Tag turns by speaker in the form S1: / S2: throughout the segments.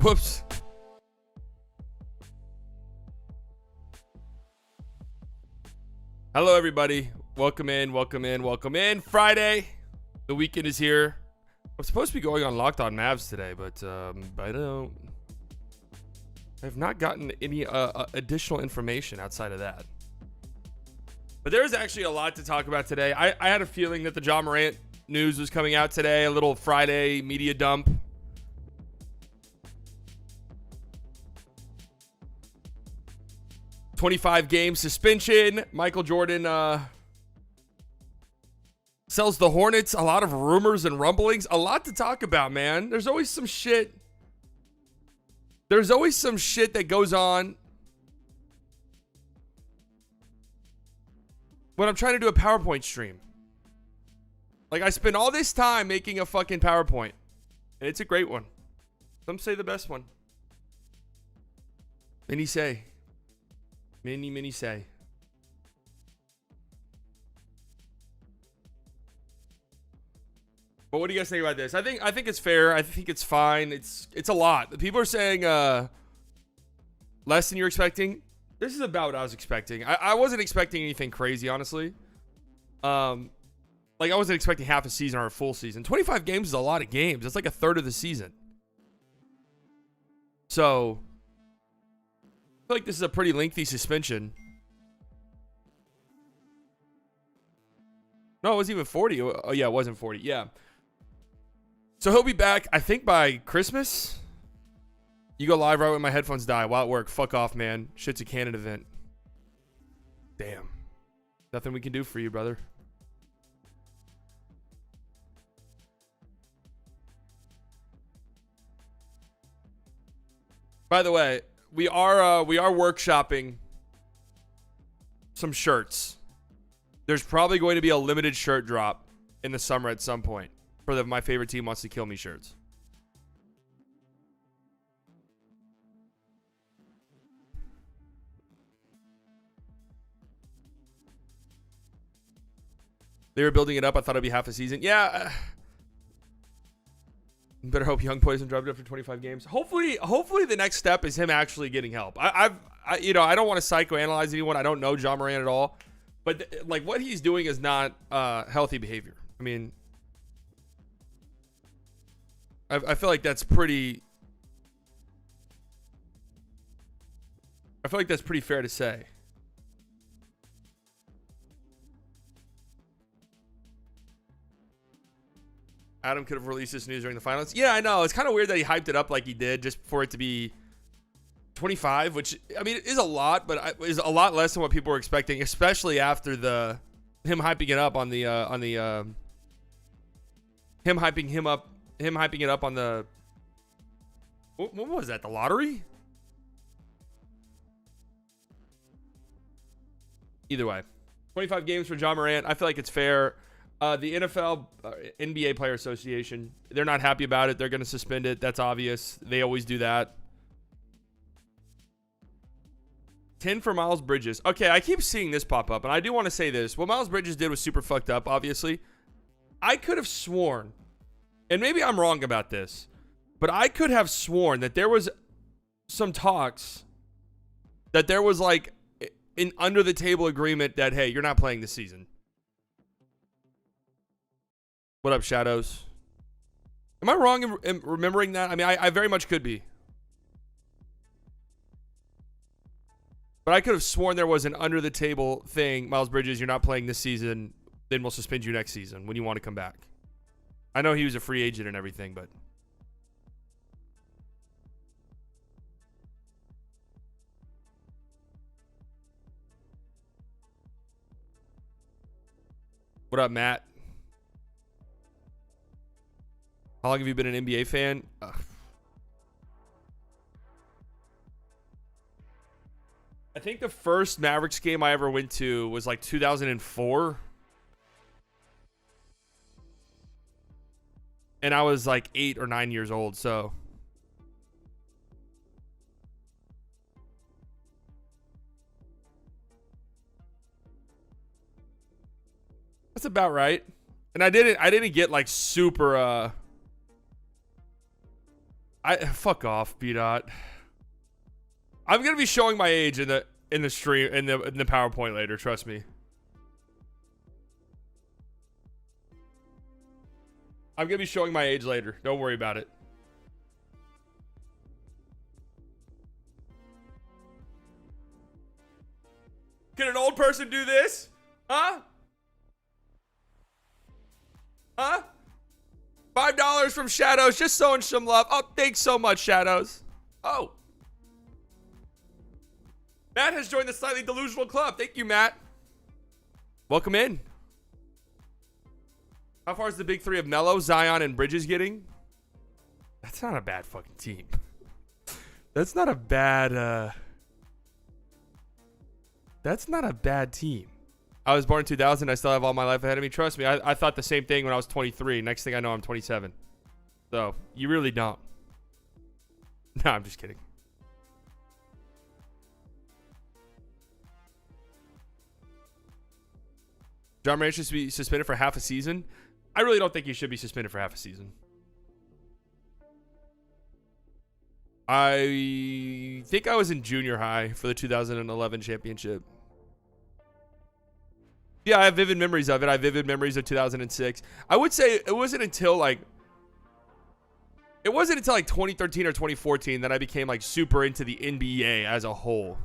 S1: Whoops. Hello, everybody. Welcome in. Friday. The weekend is here. I'm supposed to be going on Locked On Mavs today, but I have not gotten any additional information outside of that. But there's actually a lot to talk about today. I had a feeling that the Ja Morant news was coming out today, a little Friday media dump. "25-game suspension. Michael Jordan sells the Hornets." A lot of rumors and rumblings. A lot to talk about, man. There's always some shit. There's always some shit that goes on when I'm trying to do a PowerPoint stream. Like, I spend all this time making a fucking PowerPoint, and it's a great one. Some say the best one. Many say. Many say. But what do you guys think about this? I think it's fair. I think it's fine. It's a lot. People are saying less than you're expecting. This is about what I was expecting. I wasn't expecting anything crazy, honestly. Like, I wasn't expecting half a season or a full season. 25 games is a lot of games. It's like a third of the season. So, I feel like this is a pretty lengthy suspension. No, it wasn't even 40. Oh, yeah, it wasn't 40. Yeah. So he'll be back, I think, by Christmas. You go live right when my headphones die while at work. Fuck off, man. Shit's a canon event. Damn. Nothing we can do for you, brother. By the way, we are workshopping some shirts. There's probably going to be a limited shirt drop in the summer at some point for the My Favorite Team Wants to Kill Me shirts. They were building it up. I thought it'd be half a season. Yeah. Better hope Young Boy doesn't drive it up for 25 games. Hopefully the next step is him actually getting help. I don't want to psychoanalyze anyone. I don't know Ja Morant at all, but like, what he's doing is not healthy behavior. I mean, I feel like that's pretty. I feel like that's pretty fair to say. Adam could have released this news during the finals. Yeah, I know. It's kind of weird that he hyped it up like he did just for it to be 25, which, I mean, it is a lot, but is a lot less than what people were expecting, especially after him hyping it up on the him hyping it up on the, what was that? The lottery? Either way, 25 games for Ja Morant. I feel like it's fair. The NFL, NBA Player Association, they're not happy about it. They're going to suspend it. That's obvious. They always do that. 10 for Miles Bridges. Okay, I keep seeing this pop up, and I do want to say this. What Miles Bridges did was super fucked up, obviously. I could have sworn, and maybe I'm wrong about this, but I could have sworn that there was some talks that there was like an under-the-table agreement that, hey, you're not playing this season. What up, Shadows? Am I wrong in remembering that? I mean, I very much could be. But I could have sworn there was an under-the-table thing. Miles Bridges, you're not playing this season. Then we'll suspend you next season when you want to come back. I know he was a free agent and everything, but... What up, Matt? How long have you been an NBA fan? I think the first Mavericks game I ever went to was like 2004. And I was like 8 or 9 years old, so. That's about right. And I didn't get like super Fuck off, B dot. I'm gonna be showing my age in the stream in the PowerPoint later. Trust me. I'm gonna be showing my age later. Don't worry about it. Can an old person do this? Huh? Huh? $5 from Shadows, just showing some love. Oh, thanks so much, Shadows. Oh. Matt has joined the Slightly Delusional Club. Thank you, Matt. Welcome in. How far is the big three of Melo, Zion, and Bridges getting? That's not a bad fucking team. That's not a bad, that's not a bad team. I was born in 2000. I still have all my life ahead of me. Trust me, I thought the same thing when I was 23. Next thing I know, I'm 27. So, you really don't. No, I'm just kidding. John Morant should be suspended for half a season. I really don't think he should be suspended for half a season. I think I was in junior high for the 2011 championship. Yeah, I have vivid memories of it. I have vivid memories of 2006. I would say it wasn't until like 2013 or 2014 that I became like super into the NBA as a whole.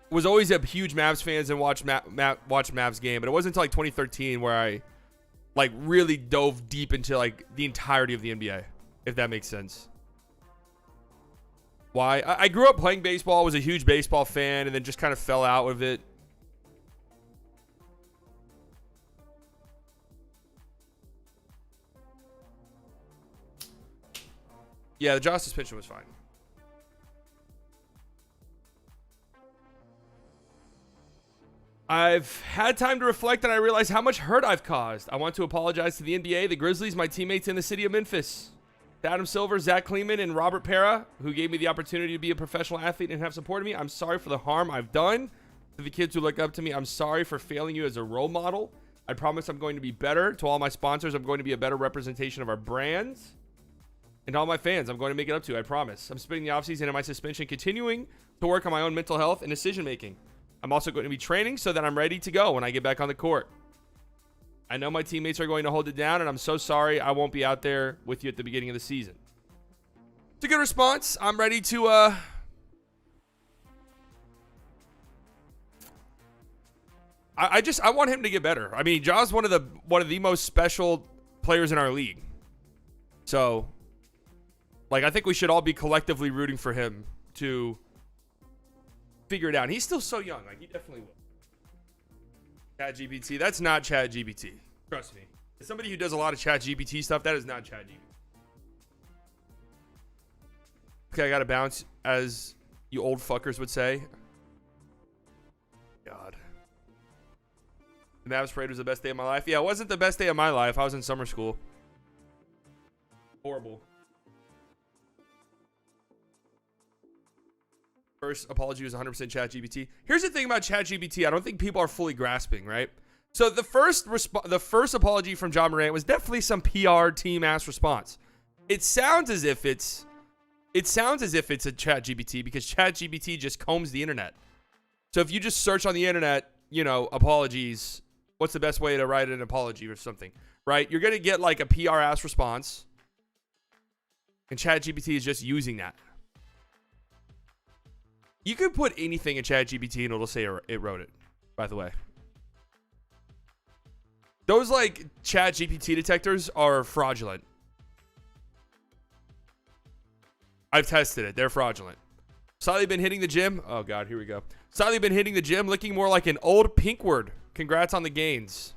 S1: Was always a huge Mavs fans and watched Mavs game, but it wasn't until like 2013 where I like really dove deep into like the entirety of the NBA, if that makes sense. Why? I grew up playing baseball, was a huge baseball fan, and then just kind of fell out of it. Yeah, the jaw suspension was fine. I've had time to reflect and I realize how much hurt I've caused. I want to apologize to the NBA, the Grizzlies, my teammates in the city of Memphis. To Adam Silver, Zach Kleeman, and Robert Pera, who gave me the opportunity to be a professional athlete and have supported me. I'm sorry for the harm I've done. To the kids who look up to me, I'm sorry for failing you as a role model. I promise I'm going to be better. To all my sponsors, I'm going to be a better representation of our brands. And to all my fans, I'm going to make it up to you, I promise. I'm spending the offseason and my suspension continuing to work on my own mental health and decision making. I'm also going to be training so that I'm ready to go when I get back on the court. I know my teammates are going to hold it down, and I'm so sorry I won't be out there with you at the beginning of the season. It's a good response. I'm ready to I want him to get better. I mean, Ja's one of the most special players in our league. So, like, I think we should all be collectively rooting for him to figure it out. He's still so young. Like, he definitely will. ChatGPT. That's not ChatGPT. Trust me. As somebody who does a lot of ChatGPT stuff, that is not ChatGPT. Okay, I got to bounce, as you old fuckers would say. God. The Mavs parade was the best day of my life. Yeah, it wasn't the best day of my life. I was in summer school. Horrible. First apology was 100% ChatGPT. Here's the thing about ChatGPT. I don't think people are fully grasping, right? So the first apology from John Morant was definitely some PR team ass response. It sounds as if it's a ChatGPT because ChatGPT just combs the internet. So if you just search on the internet, you know, apologies, what's the best way to write an apology or something, right? You're going to get like a PR ass response. And ChatGPT is just using that. You could put anything in ChatGPT and it'll say it wrote it, by the way. Those like ChatGPT detectors are fraudulent. I've tested it. They're fraudulent. Slightly been hitting the gym. Oh, God, here we go. Slightly been hitting the gym, looking more like an old Pinkward. Congrats on the gains.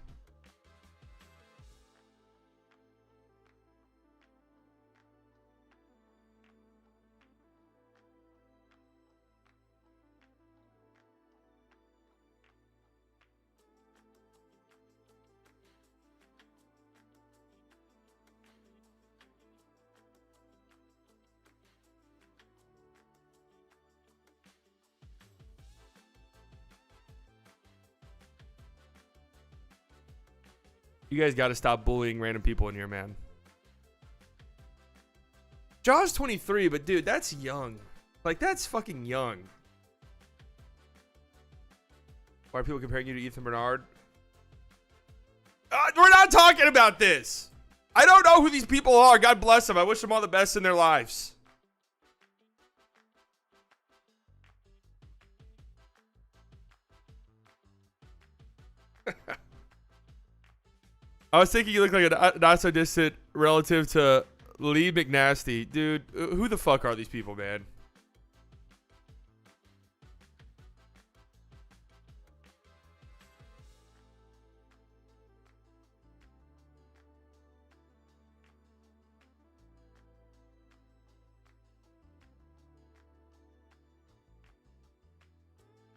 S1: You guys got to stop bullying random people in here, man. Josh's 23, but dude, that's young. Like, that's fucking young. Why are people comparing you to Ethan Bernard? We're not talking about this. I don't know who these people are. God bless them. I wish them all the best in their lives. I was thinking you look like a not so distant relative to Lee McNasty. Dude, who the fuck are these people, man?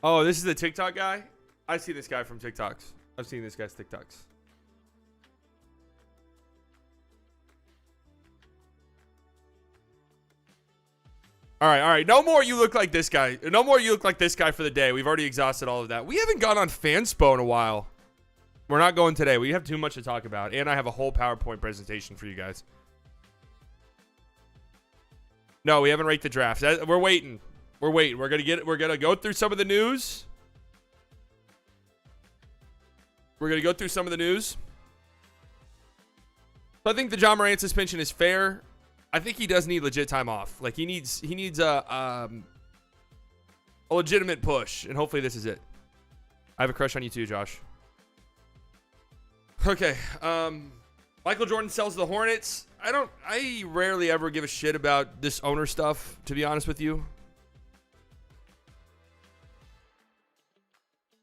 S1: Oh, this is the TikTok guy? I see this guy from TikToks. I've seen this guy's TikToks. All right. No more you look like this guy. No more you look like this guy for the day. We've already exhausted all of that. We haven't gone on FanSpoke in a while. We're not going today. We have too much to talk about. And I have a whole PowerPoint presentation for you guys. No, we haven't ranked the draft. We're waiting. We're waiting. We're gonna go through some of the news. We're gonna go through some of the news. So I think the John Morant suspension is fair. I think he does need legit time off. Like he needs a legitimate push, and hopefully this is it. I have a crush on you too, Josh. Okay. Michael Jordan sells the Hornets. I rarely ever give a shit about this owner stuff, to be honest with you.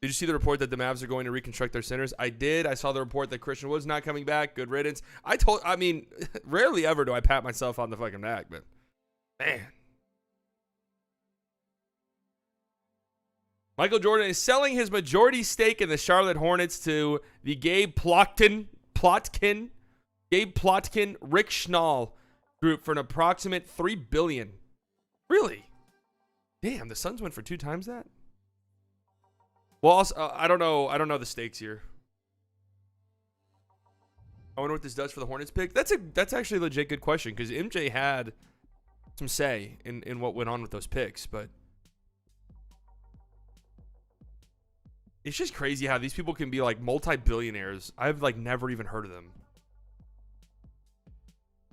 S1: Did you see the report that the Mavs are going to reconstruct their centers? I did. I saw the report that Christian Wood's not coming back. Good riddance. I mean, rarely ever do I pat myself on the fucking back, but man. Michael Jordan is selling his majority stake in the Charlotte Hornets to the Gabe Plotkin, Rick Schnall group for an approximate $3 billion. Really? Damn, the Suns went for 2 times that? Well, also, I don't know the stakes here. I wonder what this does for the Hornets pick. That's actually a legit good question because MJ had some say in what went on with those picks, but it's just crazy how these people can be like multi-billionaires. I've like never even heard of them.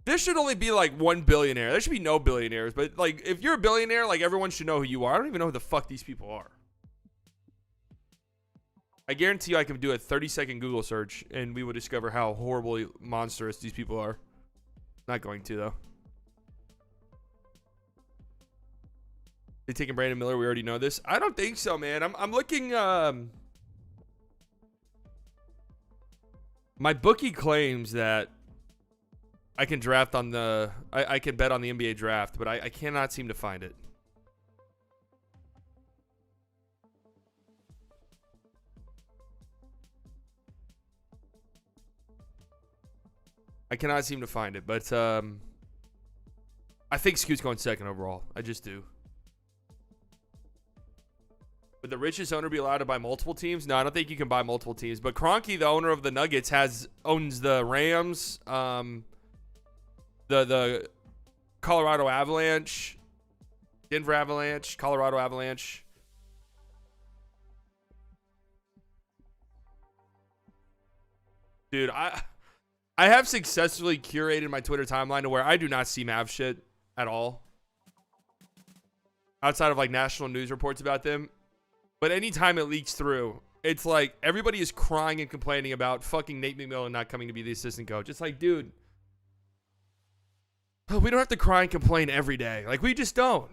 S1: There should only be like 1 billionaire. There should be no billionaires, but like if you're a billionaire, like everyone should know who you are. I don't even know who the fuck these people are. I guarantee you I could do a 30-second Google search and we would discover how horribly monstrous these people are. Not going to, though. They taking Brandon Miller? We already know this. I don't think so, man. I'm looking. My bookie claims that I can draft on the. I can bet on the NBA draft, but I cannot seem to find it. I cannot seem to find it, but I think Scoot's going second overall. I just do. Would the richest owner be allowed to buy multiple teams? No, I don't think you can buy multiple teams. But Kroenke, the owner of the Nuggets, owns the Rams, the Colorado Avalanche, Denver Avalanche, Colorado Avalanche. Dude, I have successfully curated my Twitter timeline to where I do not see Mav shit at all. Outside of like national news reports about them. But anytime it leaks through, it's like everybody is crying and complaining about fucking Nate McMillan not coming to be the assistant coach. It's like, dude, we don't have to cry and complain every day. Like, we just don't.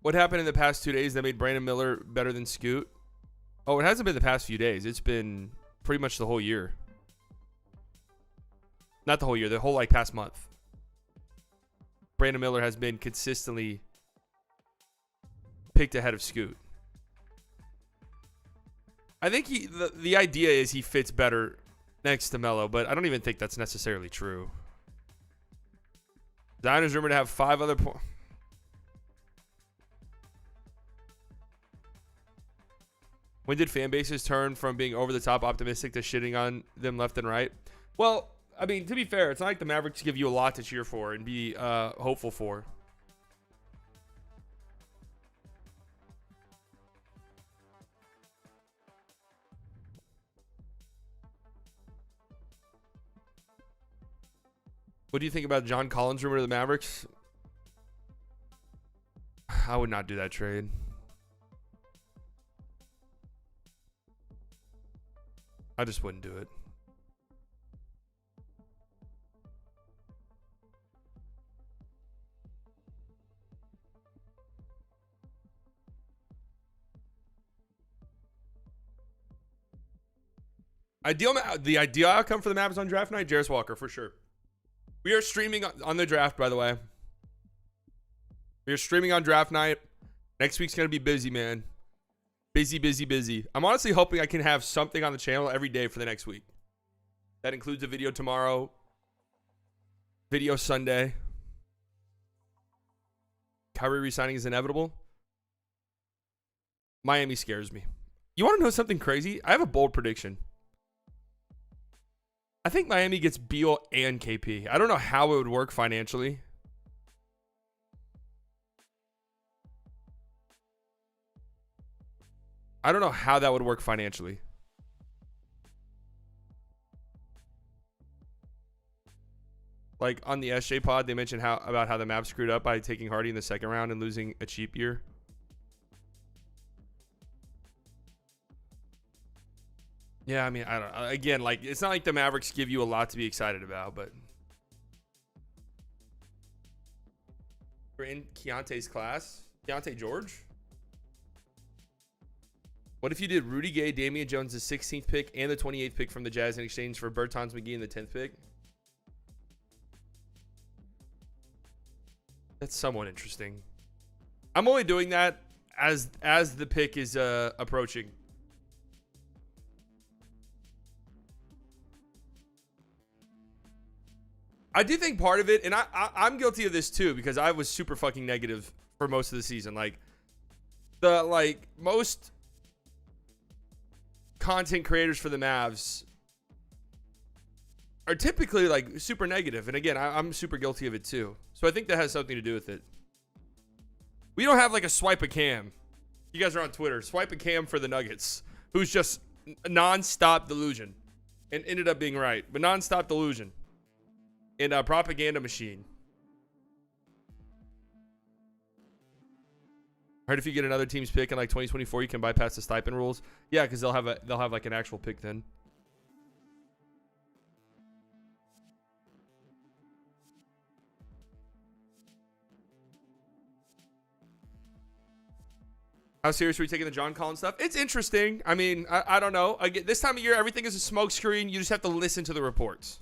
S1: What happened in the past 2 days that made Brandon Miller better than Scoot? Oh, it hasn't been the past few days. It's been pretty much the whole year. Not the whole year, the whole like past month. Brandon Miller has been consistently picked ahead of Scoot. I think the idea is he fits better next to Melo, but I don't even think that's necessarily true. Zion is rumored to have 5 other points. When did fan bases turn from being over the top optimistic to shitting on them left and right? Well, I mean, to be fair, it's not like the Mavericks give you a lot to cheer for and be hopeful for. What do you think about John Collins rumor to the Mavericks? I would not do that trade. I just wouldn't do it. The ideal outcome for the Mavs on draft night, Jarris Walker, for sure. We are streaming on the draft, by the way. We are streaming on draft night. Next week's going to be busy, man. Busy, busy, busy. I'm honestly hoping I can have something on the channel every day for the next week. That includes a video tomorrow, video Sunday. Kyrie resigning is inevitable. Miami scares me. You want to know something crazy? I have a bold prediction. I think Miami gets Beal and KP. I don't know how it would work financially. I don't know how that would work financially. Like on the SJ pod, they mentioned about how the Mavs screwed up by taking Hardy in the second round and losing a cheap year. Yeah, I mean, I don't know. Again, like, it's not like the Mavericks give you a lot to be excited about, but we're in Keontae's class. Keontae George? What if you did Rudy Gay, Damian Jones, the 16th pick, and the 28th pick from the Jazz in exchange for Bertans McGee in the 10th pick? That's somewhat interesting. I'm only doing that as the pick is approaching. I do think part of it, and I'm guilty of this too, because I was super fucking negative for most of the season. Like, most content creators for the Mavs are typically like super negative. And again, I'm super guilty of it too. So I think that has something to do with it. We don't have like a swipe a cam. You guys are on Twitter. Swipe a cam for the Nuggets, who's just nonstop delusion and ended up being right, but nonstop delusion. In a propaganda machine. Heard if you get another team's pick in like 2024, you can bypass the stipend rules. Yeah, because they'll have like an actual pick then. How serious are we taking the John Collins stuff? It's interesting. I mean, I don't know. Again, this time of year, everything is a smoke screen. You just have to listen to the reports.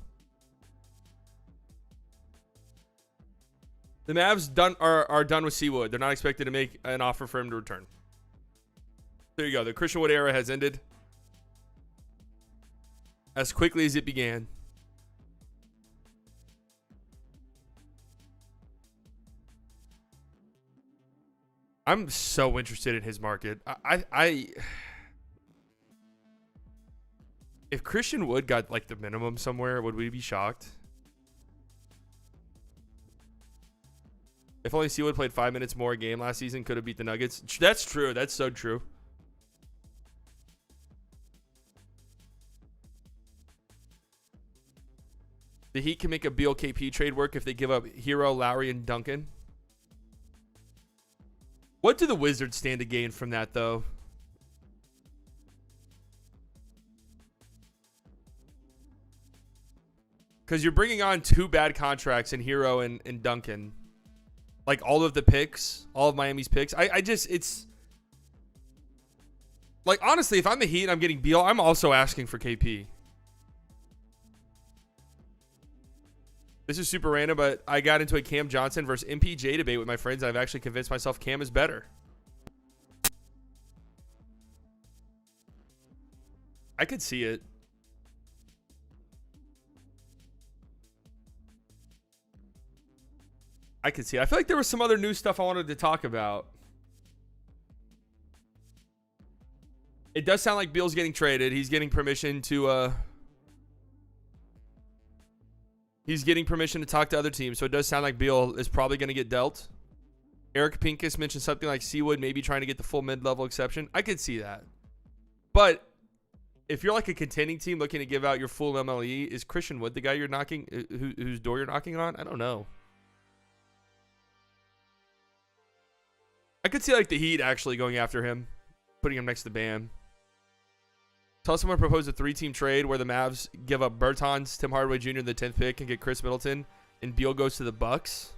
S1: The Mavs are done with Seawood. They're not expected to make an offer for him to return. There you go. The Christian Wood era has ended as quickly as it began. I'm so interested in his market. If Christian Wood got like the minimum somewhere, would we be shocked? If only Seawood played 5 minutes more a game last season, could have beat the Nuggets. That's true. That's so true. The Heat can make a Beal KP trade work if they give up Hero, Lowry, and Duncan. What do the Wizards stand to gain from that, though? Because you're bringing on two bad contracts in Hero and Duncan. Like all of the picks, all of Miami's picks. It's like, honestly, if I'm the Heat and I'm getting Beal, I'm also asking for KP. This is super random, but I got into a Cam Johnson versus MPJ debate with my friends. I've actually convinced myself Cam is better. I could see it. I could see it. I feel like there was some other new stuff I wanted to talk about. It does sound like Beal's getting traded. He's getting permission to talk to other teams. So it does sound like Beal is probably going to get dealt. Eric Pincus mentioned something like Seawood maybe trying to get the full mid-level exception. I could see that. But if you're like a contending team looking to give out your full MLE, is Christian Wood the guy you're knocking, whose door you're knocking on? I don't know. I could see like the Heat actually going after him, putting him next to Bam. Tell someone proposed a 3-team trade where the Mavs give up Bertans, Tim Hardaway Jr. the 10th pick and get Chris Middleton, and Beal goes to the Bucks.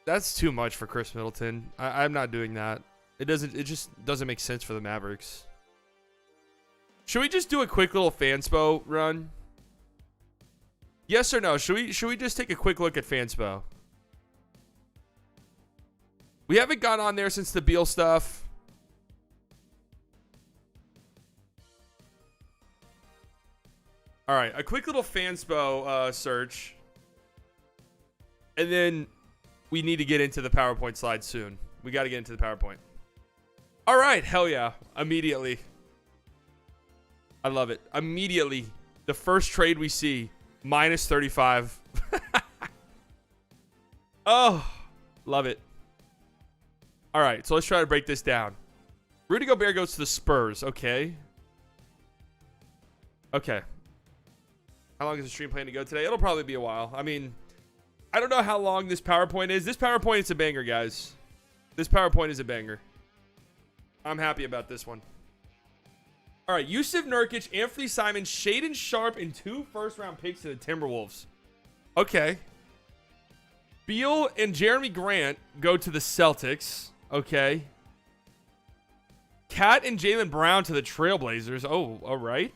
S1: That's too much for Chris Middleton. I'm not doing that. It just doesn't make sense for the Mavericks. Should we just do a quick little Fanspo run? Yes or no? Should we just take a quick look at Fanspo? We haven't gone on there since the Beal stuff. All right, a quick little Fanspo search. And then we need to get into the PowerPoint slide soon. We got to get into the PowerPoint. All right, hell yeah. Immediately. I love it. Immediately, the first trade we see, minus 35. Oh, love it. All right, so let's try to break this down. Rudy Gobert goes to the Spurs. Okay. Okay. How long is the stream planning to go today? It'll probably be a while. I mean, I don't know how long this PowerPoint is. This PowerPoint is a banger, guys. This PowerPoint is a banger. I'm happy about this one. All right, Yusuf Nurkic, Anthony Simons, Shaedon Sharpe, and 2 first-round picks to the Timberwolves. Okay. Beal and Jeremy Grant go to the Celtics. Okay. Cat and Jaylen Brown to the Trailblazers. Oh, all right.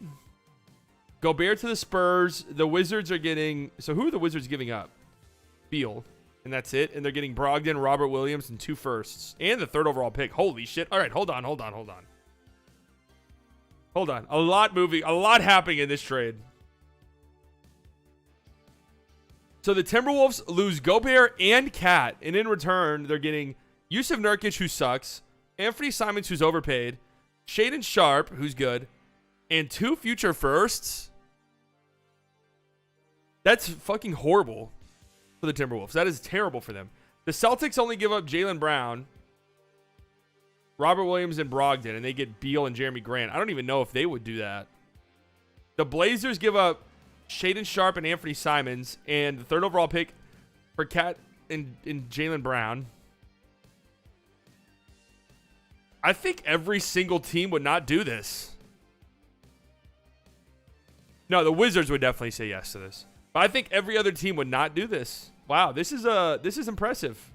S1: Gobert to the Spurs. The Wizards are getting... So who are the Wizards giving up? Beal. And that's it. And they're getting Brogdon, Robert Williams, and 2 firsts. And the 3rd overall pick. Holy shit. All right, hold on. Hold on. A lot happening in this trade. So the Timberwolves lose Gobert and Cat. And in return, they're getting Yusuf Nurkic, who sucks. Anthony Simons, who's overpaid. Shaedon Sharpe, who's good. And 2 future firsts. That's fucking horrible for the Timberwolves. That is terrible for them. The Celtics only give up Jaylen Brown, Robert Williams, and Brogdon, and they get Beal and Jeremy Grant. I don't even know if they would do that. The Blazers give up Shaedon Sharpe and Anthony Simons, and the 3rd overall pick for Cat and Jaylen Brown. I think every single team would not do this. No, the Wizards would definitely say yes to this. But I think every other team would not do this. Wow, this is impressive.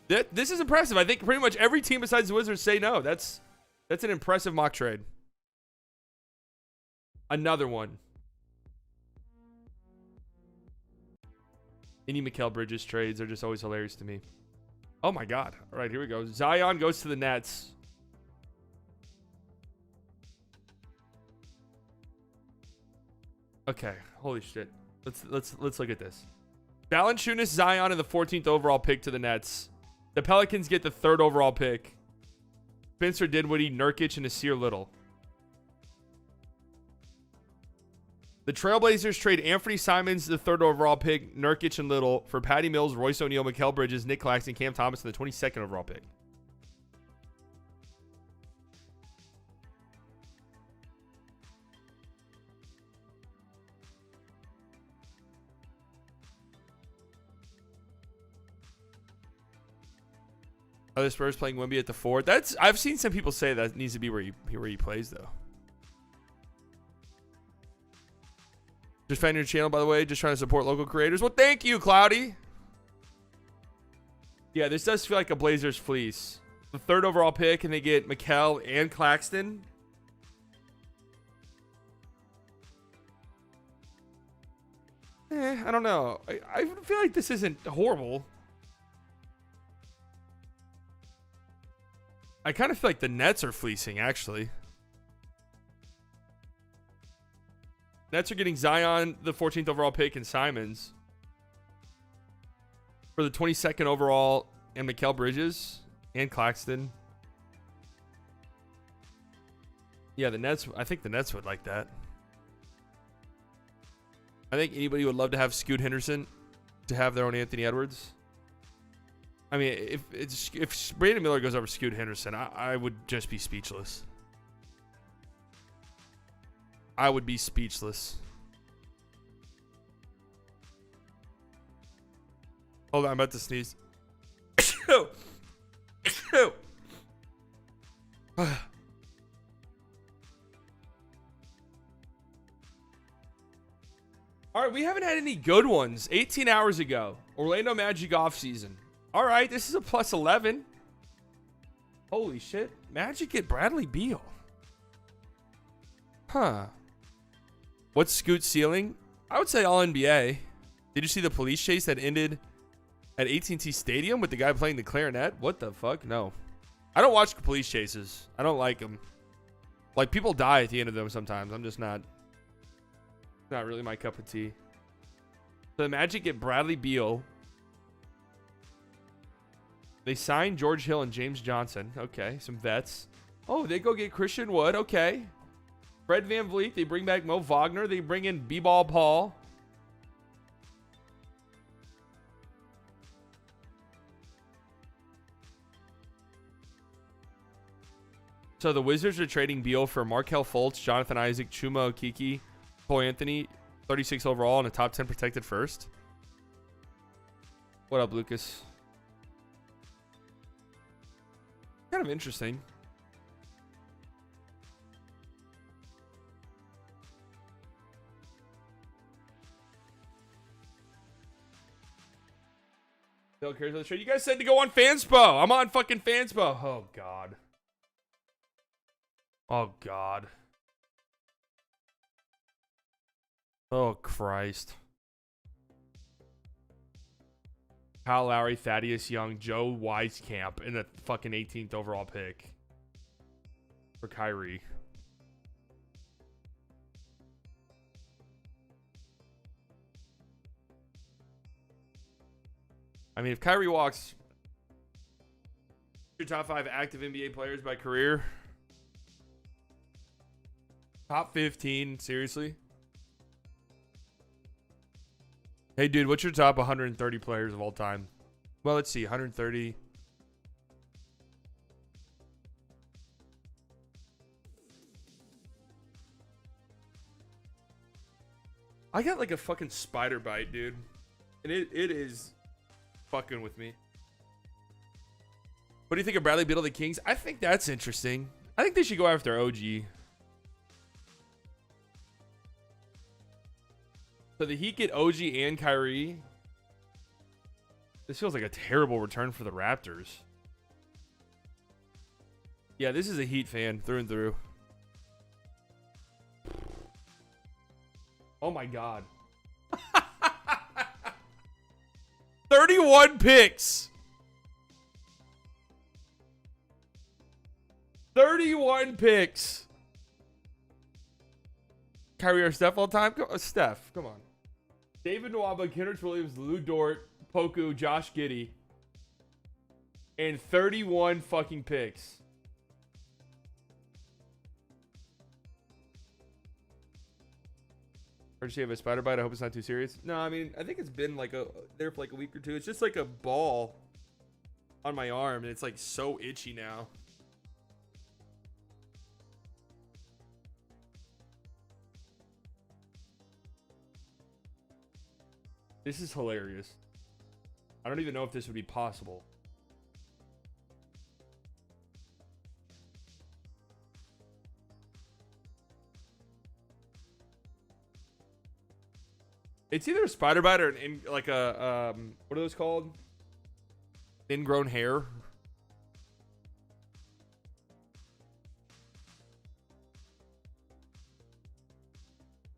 S1: This is impressive. I think pretty much every team besides the Wizards say no. That's an impressive mock trade. Another one. Any Mikal Bridges trades are just always hilarious to me. Oh my God. All right, here we go. Zion goes to the Nets. Okay, holy shit. Let's look at this. Valanciunas, Zion, and the 14th overall pick to the Nets. The Pelicans get the 3rd overall pick. Spencer Dinwiddie, Nurkic, and Nasir Little. The Trailblazers trade Anthony Simons, the 3rd overall pick, Nurkic and Little, for Patty Mills, Royce O'Neal, Mikal Bridges, Nick Claxton, Cam Thomas, and the 22nd overall pick. Are the Spurs playing Wemby at the 4? I've seen some people say that needs to be where he plays though. Just found your channel, by the way. Just trying to support local creators. Well, thank you, Cloudy. Yeah, this does feel like a Blazers fleece. The 3rd overall pick, and they get Mikal and Claxton. I don't know. I feel like this isn't horrible. I kind of feel like the Nets are fleecing, actually. Nets are getting Zion, the 14th overall pick, and Simons for the 22nd overall and Mikal Bridges and Claxton. Yeah, the Nets. I think the Nets would like that. I think anybody would love to have Scoot Henderson to have their own Anthony Edwards. I mean, if Brandon Miller goes over Scoot Henderson, I would just be speechless. I would be speechless. Hold on, I'm about to sneeze. All right, we haven't had any good ones. 18 hours ago, Orlando Magic offseason. All right, this is a plus 11. Holy shit. Magic get Bradley Beal. Huh. What's Scoot's ceiling? I would say all NBA. Did you see the police chase that ended at AT&T Stadium with the guy playing the clarinet? What the fuck? No. I don't watch police chases. I don't like them. Like, people die at the end of them sometimes. I'm just not really my cup of tea. So the Magic get Bradley Beal. They signed George Hill and James Johnson. Okay, some vets. Oh, they go get Christian Wood. Okay. Fred VanVleet. They bring back Mo Wagner. They bring in B-Ball Paul. So the Wizards are trading Beal for Markelle Fultz, Jonathan Isaac, Chuma Okeke, Cole Anthony, 36 overall, and a top 10 protected first. What up, Lucas? Kind of interesting. Bill cares about the trade. You guys said to go on FanSpoke. I'm on fucking FanSpoke. Oh, God. Oh, God. Oh, Christ. Kyle Lowry, Thaddeus Young, Joe Wieskamp in the fucking 18th overall pick for Kyrie. I mean, if Kyrie walks, your top 5 active NBA players by career. Top 15, seriously? Hey, dude, what's your top 130 players of all time? Well, let's see, 130. I got like a fucking spider bite, dude. And it is fucking with me. What do you think of Bradley Beal to the Kings? I think that's interesting. I think they should go after OG. So the Heat get OG and Kyrie. This feels like a terrible return for the Raptors. Yeah, this is a Heat fan through and through. Oh my God. 31 picks. 31 picks. Kyrie or Steph all time? Steph, come on. David Nwaba, Kendrick Williams, Lou Dort, Poku, Josh Giddey. And 31 fucking picks. Heard you have a spider bite. I hope it's not too serious. No, I mean, I think it's been like there for like a week or two. It's just like a ball on my arm, and it's like so itchy now. This is hilarious. I don't even know if this would be possible. It's either a spider bite or like a what are those called? Ingrown hair.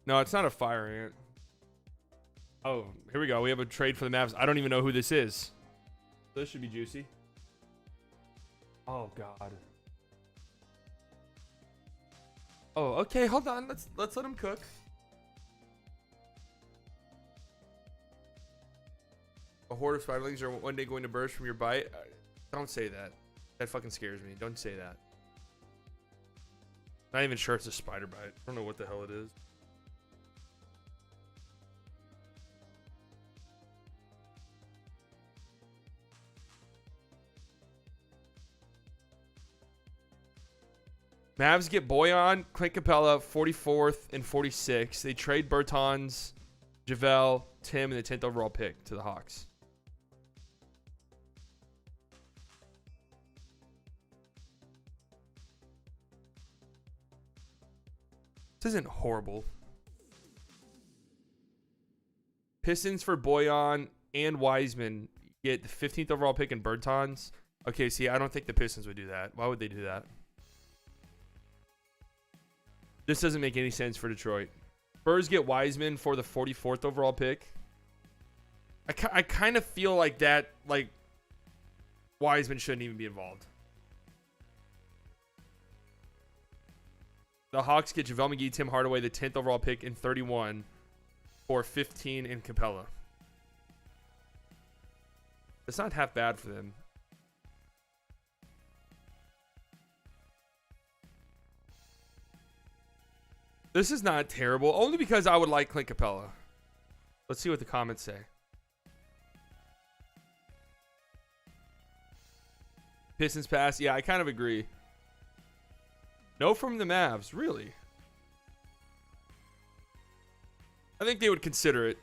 S1: No, it's not a fire ant. Oh, here we go. We have a trade for the Mavs. I don't even know who this is. This should be juicy. Oh God. Oh, okay. Hold on. Let's let him cook. horde of spiderlings are one day going to burst from your bite. Don't say that. That fucking scares me. Don't say that. Not even sure it's a spider bite. I don't know what the hell it is. Mavs get Boyan, Clint Capella, 44th and 46th. They trade Bertans, JaVale, Tim, and the 10th overall pick to the Hawks. This isn't horrible. Pistons for Boyan and Wiseman get the 15th overall pick in Bertans. Okay, see, I don't think the Pistons would do that. Why would they do that? This doesn't make any sense for Detroit. Spurs get Wiseman for the 44th overall pick. I kind of feel like that, like, Wiseman shouldn't even be involved. The Hawks get JaVale McGee, Tim Hardaway, the 10th overall pick in 31 for 15 in Capella. It's not half bad for them. This is not terrible, only because I would like Clint Capella. Let's see what the comments say. Pistons pass. Yeah, I kind of agree. No from the Mavs, really. I think they would consider it.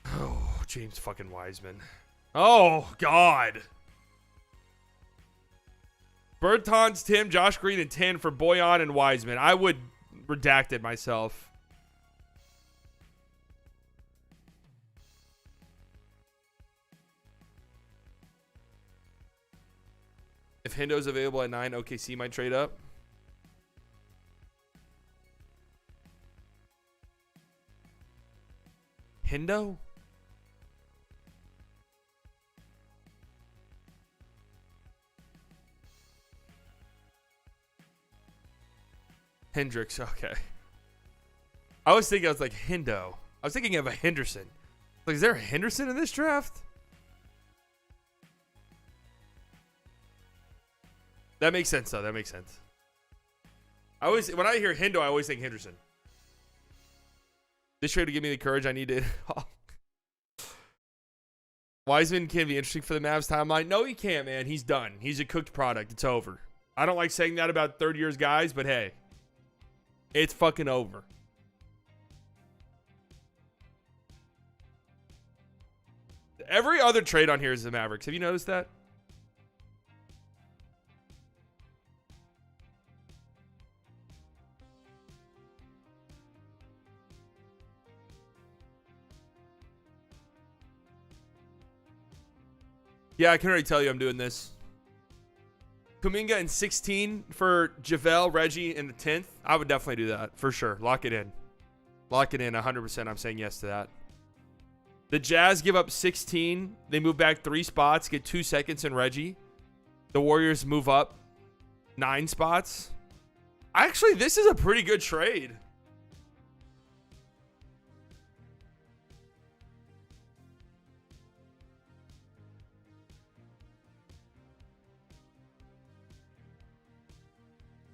S1: Oh, James fucking Wiseman. Oh, God. Bertans, Tim, Josh Green, and 10 for Boyan and Wiseman. I would redact it myself. If Hendo's available at 9, OKC might trade up. Hendo? Hendricks, okay. I was like Hendo. I was thinking of a Henderson. Like, is there a Henderson in this draft? That makes sense, though. That makes sense. When I hear Hendo, I always think Henderson. This trade would give me the courage I needed. Wiseman can be interesting for the Mavs timeline. No, he can't, man. He's done. He's a cooked product. It's over. I don't like saying that about third years guys, but hey, it's fucking over. Every other trade on here is the Mavericks. Have you noticed that? Yeah, I can already tell you I'm doing this. Kuminga in 16 for JaVale, Reggie in the 10th. I would definitely do that for sure. Lock it in. Lock it in 100%. I'm saying yes to that. The Jazz give up 16. They move back 3 spots, get 2 seconds in Reggie. The Warriors move up 9 spots. Actually, this is a pretty good trade.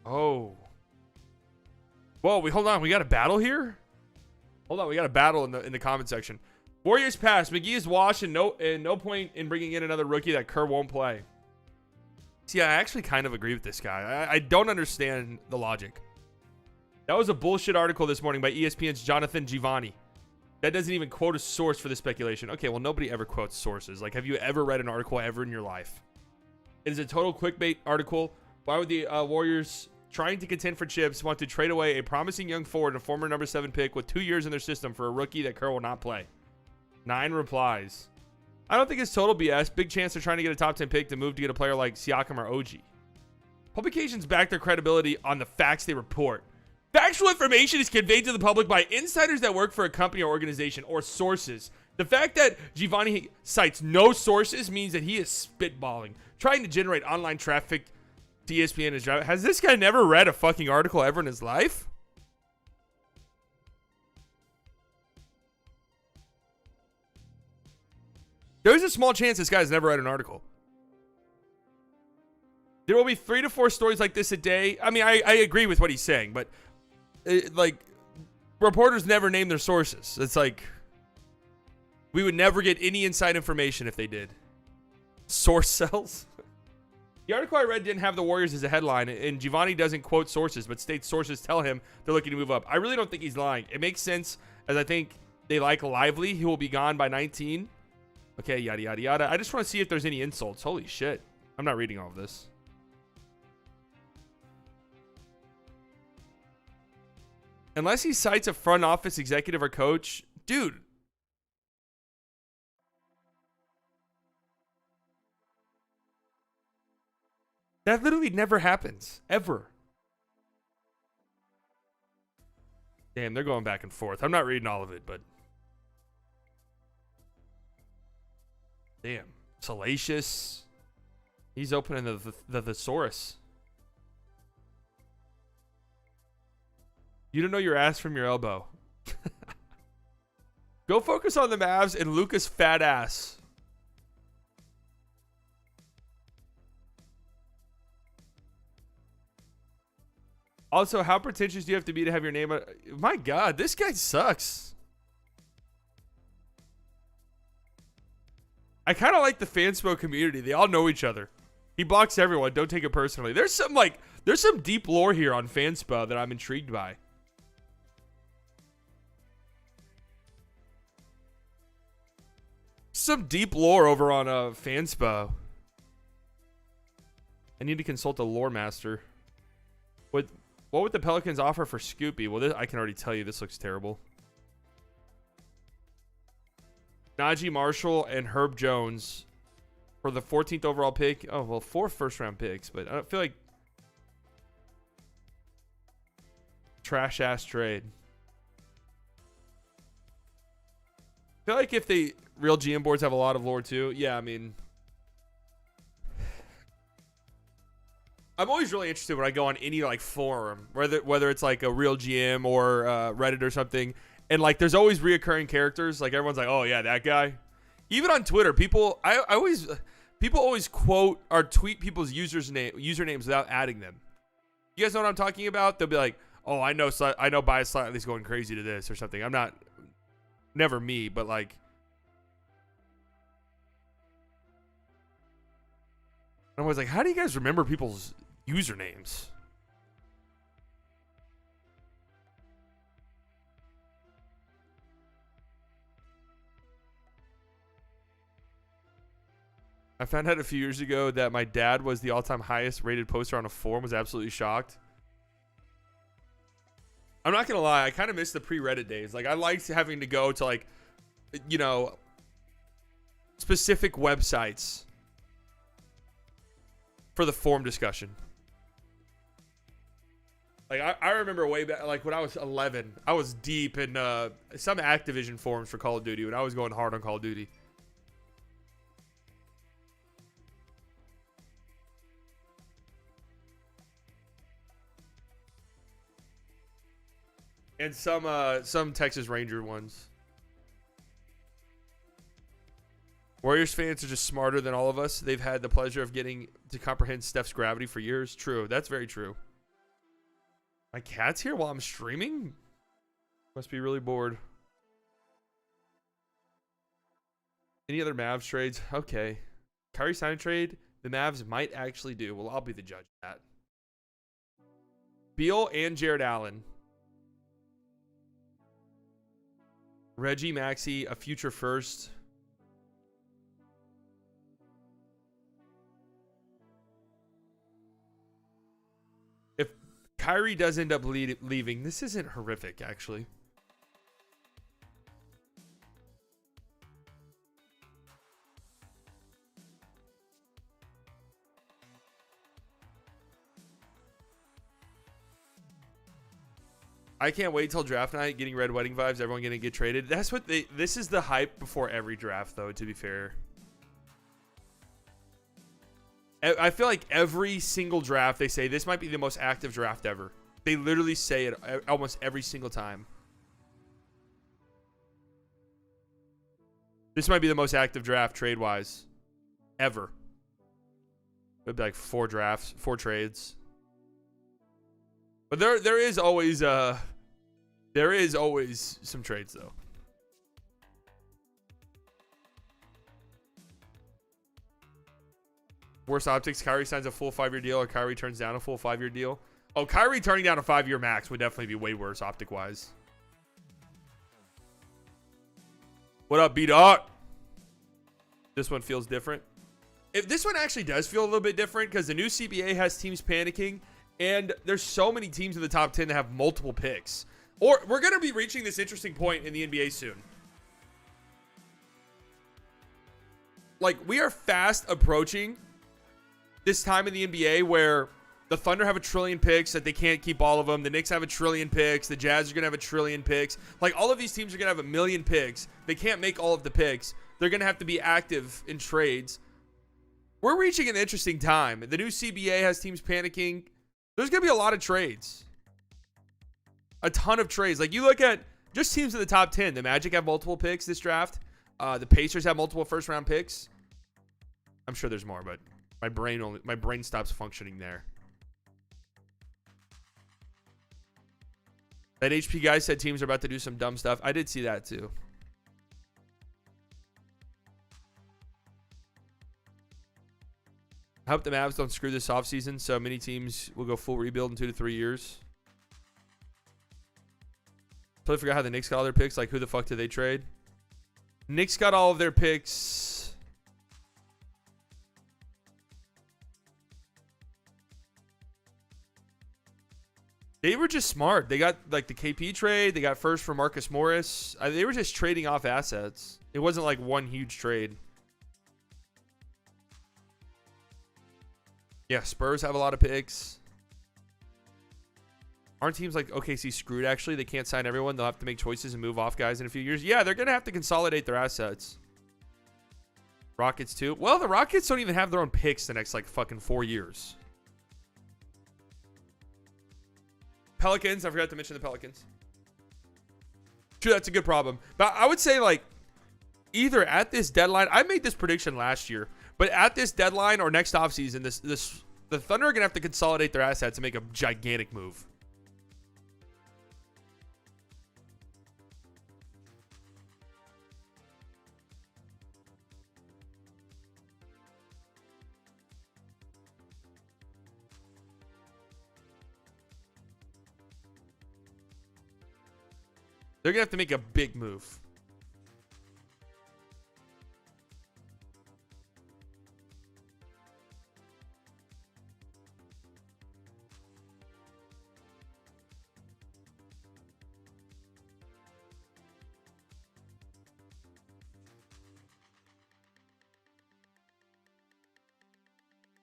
S1: Oh. Whoa, hold on. We got a battle here? Hold on, we got a battle in the comment section. Warriors pass. McGee is washed and no point in bringing in another rookie that Kerr won't play. See, I actually kind of agree with this guy. I don't understand the logic. That was a bullshit article this morning by ESPN's Jonathan Givani. That doesn't even quote a source for the speculation. Okay, well, nobody ever quotes sources. Like, have you ever read an article ever in your life? It is a total clickbait article. Why would the Warriors, trying to contend for chips, want to trade away a promising young forward and a former number 7 pick with 2 years in their system for a rookie that Kerr will not play? 9 replies. I don't think it's total BS. Big chance they're trying to get a top 10 pick to move to get a player like Siakam or OG. Publications back their credibility on the facts they report. Factual information is conveyed to the public by insiders that work for a company or organization or sources. The fact that Giovanni cites no sources means that he is spitballing, trying to generate online traffic to ESPN. Has this guy never read a fucking article ever in his life? There's a small chance this guy's never read an article. There will be 3 to 4 stories like this a day. I mean, I agree with what he's saying, but like reporters never name their sources. It's like we would never get any inside information if they did. Source cells. The article I read didn't have the Warriors as a headline, and Giovanni doesn't quote sources, but states sources tell him they're looking to move up. I really don't think he's lying. It makes sense, as I think they like Lively. He will be gone by 19. Okay, yada, yada, yada. I just want to see if there's any insults. Holy shit. I'm not reading all of this. Unless he cites a front office executive or coach. Dude. That literally never happens. Ever. Damn, they're going back and forth. I'm not reading all of it, but... Damn. Salacious. He's opening the thesaurus. You don't know your ass from your elbow. Go focus on the Mavs and Luka's fat ass. Also, how pretentious do you have to be to have your name? My God, this guy sucks. I kind of like the FanSpoke community. They all know each other. He blocks everyone. Don't take it personally. There's some deep lore here on FanSpoke that I'm intrigued by. Some deep lore over on FanSpoke. I need to consult a lore master. What would the Pelicans offer for Scoopy? Well, this, I can already tell you this looks terrible. Najee Marshall and Herb Jones for the 14th overall pick. Oh, well, 4 first-round picks, but I don't feel like... Trash-ass trade. I feel like if they... Real GM boards have a lot of lore, too. Yeah, I mean... I'm always really interested when I go on any like forum, whether it's like a real GM or Reddit or something, and like there's always reoccurring characters. Like everyone's like, oh yeah, that guy. Even on Twitter, people always quote or tweet people's usernames without adding them. You guys know what I'm talking about? They'll be like, oh, I know Bias Slightly's going crazy to this or something. I'm not, never me, but like. I'm always like, how do you guys remember people's usernames? I found out a few years ago that my dad was the all-time highest rated poster on a forum. Was absolutely shocked. I'm not gonna lie, I kind of miss the pre-Reddit days. Like I liked having to go to like, you know, specific websites for the forum discussion. Like I remember way back, like when I was 11, I was deep in some Activision forums for Call of Duty when I was going hard on Call of Duty. And some Texas Ranger ones. Warriors fans are just smarter than all of us. They've had the pleasure of getting to comprehend Steph's gravity for years. True. That's very true. My cat's here while I'm streaming? Must be really bored. Any other Mavs trades? Okay. Kyrie sign trade, the Mavs might actually do. Well, I'll be the judge of that. Beal and Jared Allen. Reggie Maxey, a future first. If Kyrie does end up leaving, this isn't horrific, actually. I can't wait till draft night, getting red wedding vibes, everyone gonna get traded. That's what this is the hype before every draft, though, to be fair. I feel like every single draft, they say this might be the most active draft ever. They literally say it almost every single time. This might be the most active draft trade-wise ever. It'd be like 4 drafts, 4 trades. But there is always some trades though. Worst optics, Kyrie signs a full 5-year deal or Kyrie turns down a full 5-year deal. Oh, Kyrie turning down a 5-year max would definitely be way worse optic-wise. What up, B-Dog? This one feels different. If this one actually does feel a little bit different because the new CBA has teams panicking and there's so many teams in the top 10 that have multiple picks. Or we're going to be reaching this interesting point in the NBA soon. Like, we are fast approaching this time in the NBA where the Thunder have 1 trillion picks that they can't keep all of them. The Knicks have 1 trillion picks. The Jazz are going to have 1 trillion picks. Like, all of these teams are going to have 1 million picks. They can't make all of the picks. They're going to have to be active in trades. We're reaching an interesting time. The new CBA has teams panicking. There's going to be a lot of trades. A ton of trades. Like, you look at just teams in the top 10. The Magic have multiple picks this draft. The Pacers have multiple first-round picks. I'm sure there's more, but my brain stops functioning there. That HP guy said teams are about to do some dumb stuff. I did see that too. I hope the Mavs don't screw this offseason, so many teams will go full rebuild in 2 to 3 years. Totally forgot how the Knicks got all their picks. Like, who the fuck did they trade? Knicks got all of their picks. They were just smart. They got like the KP trade. They got first for Marcus Morris. They were just trading off assets. It wasn't like one huge trade. Yeah, Spurs have a lot of picks. Aren't teams like OKC screwed, actually? They can't sign everyone. They'll have to make choices and move off guys in a few years. Yeah, they're going to have to consolidate their assets. Rockets, too. Well, the Rockets don't even have their own picks the next, like, fucking 4 years. Pelicans. I forgot to mention the Pelicans. True, that's a good problem. But I would say, like, either at this deadline, I made this prediction last year, but at this deadline or next offseason, the Thunder are going to have to consolidate their assets and make a gigantic move. They're going to have to make a big move.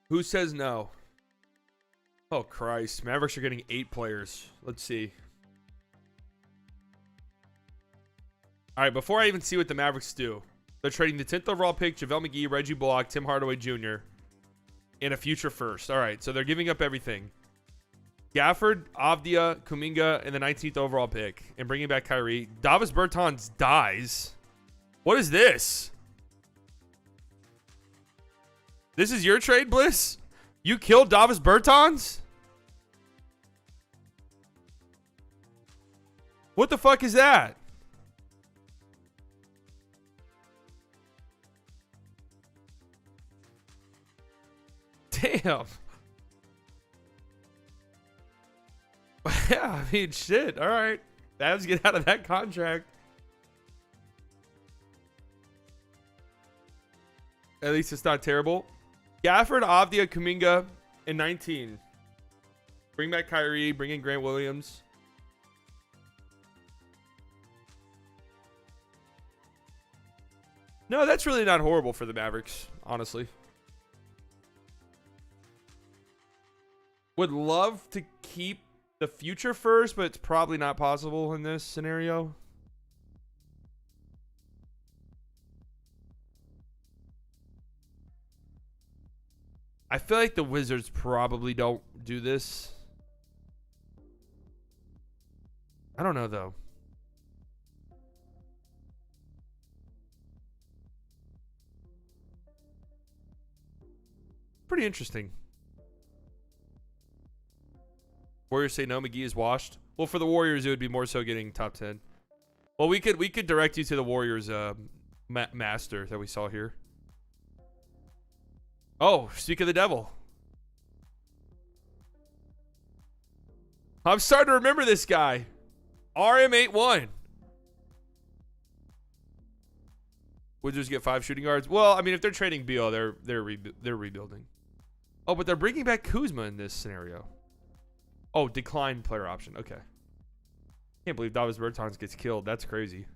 S1: Who says no? Oh, Christ. Mavericks are getting 8 players. Let's see. All right, before I even see what the Mavericks do, they're trading the 10th overall pick, JaVale McGee, Reggie Bullock, Tim Hardaway Jr., and a future first. All right, so they're giving up everything. Gafford, Avdia, Kuminga, and the 19th overall pick, and bringing back Kyrie. Davis Bertans dies. What is this? This is your trade, Bliss? You killed Davis Bertans? What the fuck is that? Damn. Yeah, I mean, shit. All right. Mavs get out of that contract. At least it's not terrible. Gafford, Avdia, Kuminga, and 19. Bring back Kyrie. Bring in Grant Williams. No, that's really not horrible for the Mavericks, honestly. Would love to keep the future first, but it's probably not possible in this scenario. I feel like the Wizards probably don't do this. I don't know, though. pretty interesting. Warriors say no, McGee is washed. Well, for the Warriors, it would be more so getting top 10. Well, we could direct you to the Warriors master that we saw here. Oh, speak of the devil. I'm starting to remember this guy. RM81. Wizards get 5 shooting guards. Well, I mean, if they're trading Beal, they're rebuilding. Oh, but they're bringing back Kuzma in this scenario. Oh, decline player option. Okay. Can't believe Davis Bertans gets killed. That's crazy.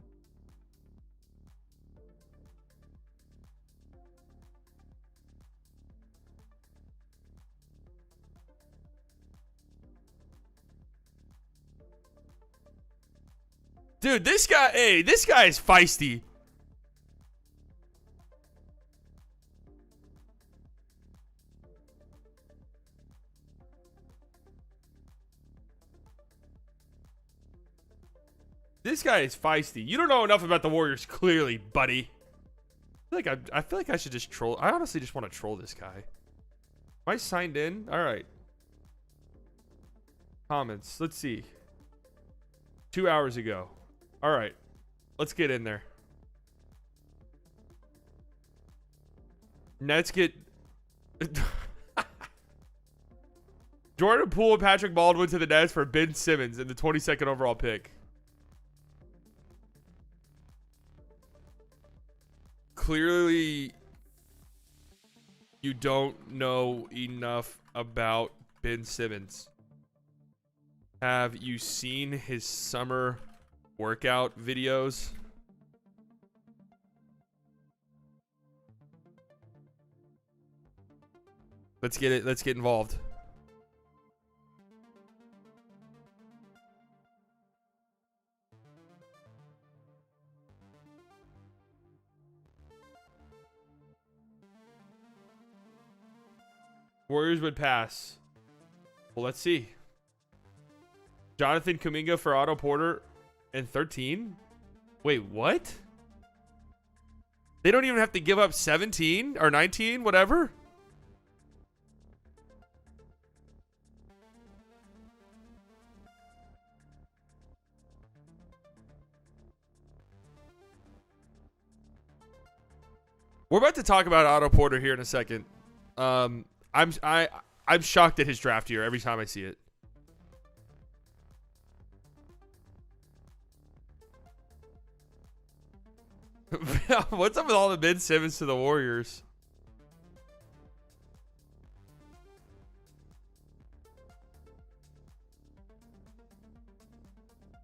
S1: Dude, this guy, hey, this guy is feisty. This guy is feisty. You don't know enough about the Warriors, clearly, buddy. I feel like I should just troll. I honestly just want to troll this guy. Am I signed in? All right. Comments. Let's see. 2 hours ago. All right. Let's get in there. Nets get... Jordan Poole and Patrick Baldwin to the Nets for Ben Simmons in the 22nd overall pick. Clearly, you don't know enough about Ben Simmons. Have you seen his summer workout videos? Let's get it. Let's get involved. Warriors would pass. Well, let's see. Jonathan Kuminga for Otto Porter and 13? Wait, what? They don't even have to give up 17 or 19, whatever? We're about to talk about Otto Porter here in a second. I'm shocked at his draft here every time I see it. What's up with all the Ben Simmons to the Warriors?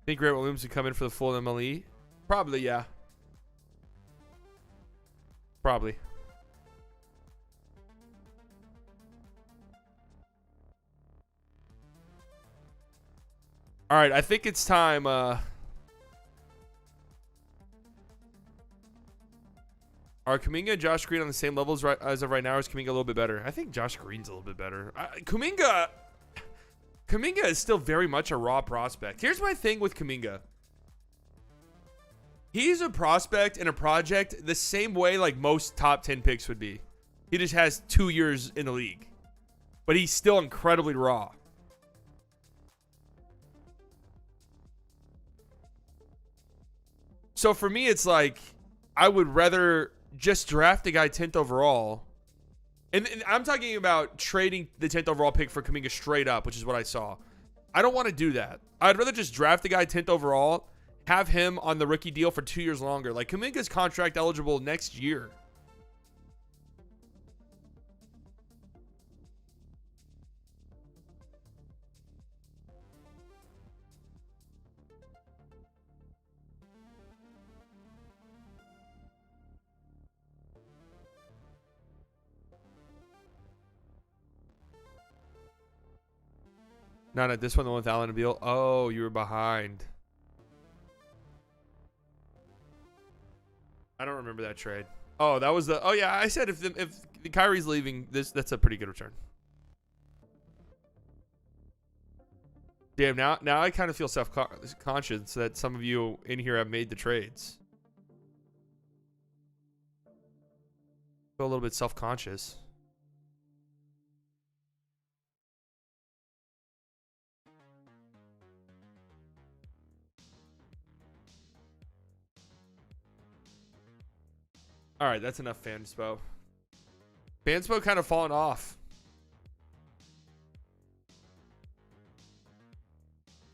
S1: Think Grant Williams would come in for the full MLE? Probably, yeah. Probably. All right, I think it's time. Are Kuminga and Josh Green on the same levels as of right now, or is Kuminga a little bit better? I think Josh Green's a little bit better. Kuminga is still very much a raw prospect. Here's my thing with Kuminga. He's a prospect and a project the same way like most top 10 picks would be. He just has 2 years in the league. But he's still incredibly raw. So for me, it's like, I would rather just draft a guy 10th overall. And I'm talking about trading the 10th overall pick for Kuminga straight up, which is what I saw. I don't want to do that. I'd rather just draft the guy 10th overall, have him on the rookie deal for 2 years longer. Like, Kuminga's contract eligible next year. No, this one, the one with Allen and Beal. Oh, you were behind. I don't remember that trade. Oh, that was the. Oh yeah, I said if Kyrie's leaving, that's a pretty good return. Damn, now I kind of feel self-conscious that some of you in here have made the trades. Feel a little bit self-conscious. All right, that's enough FanSpoke. FanSpoke kind of fallen off.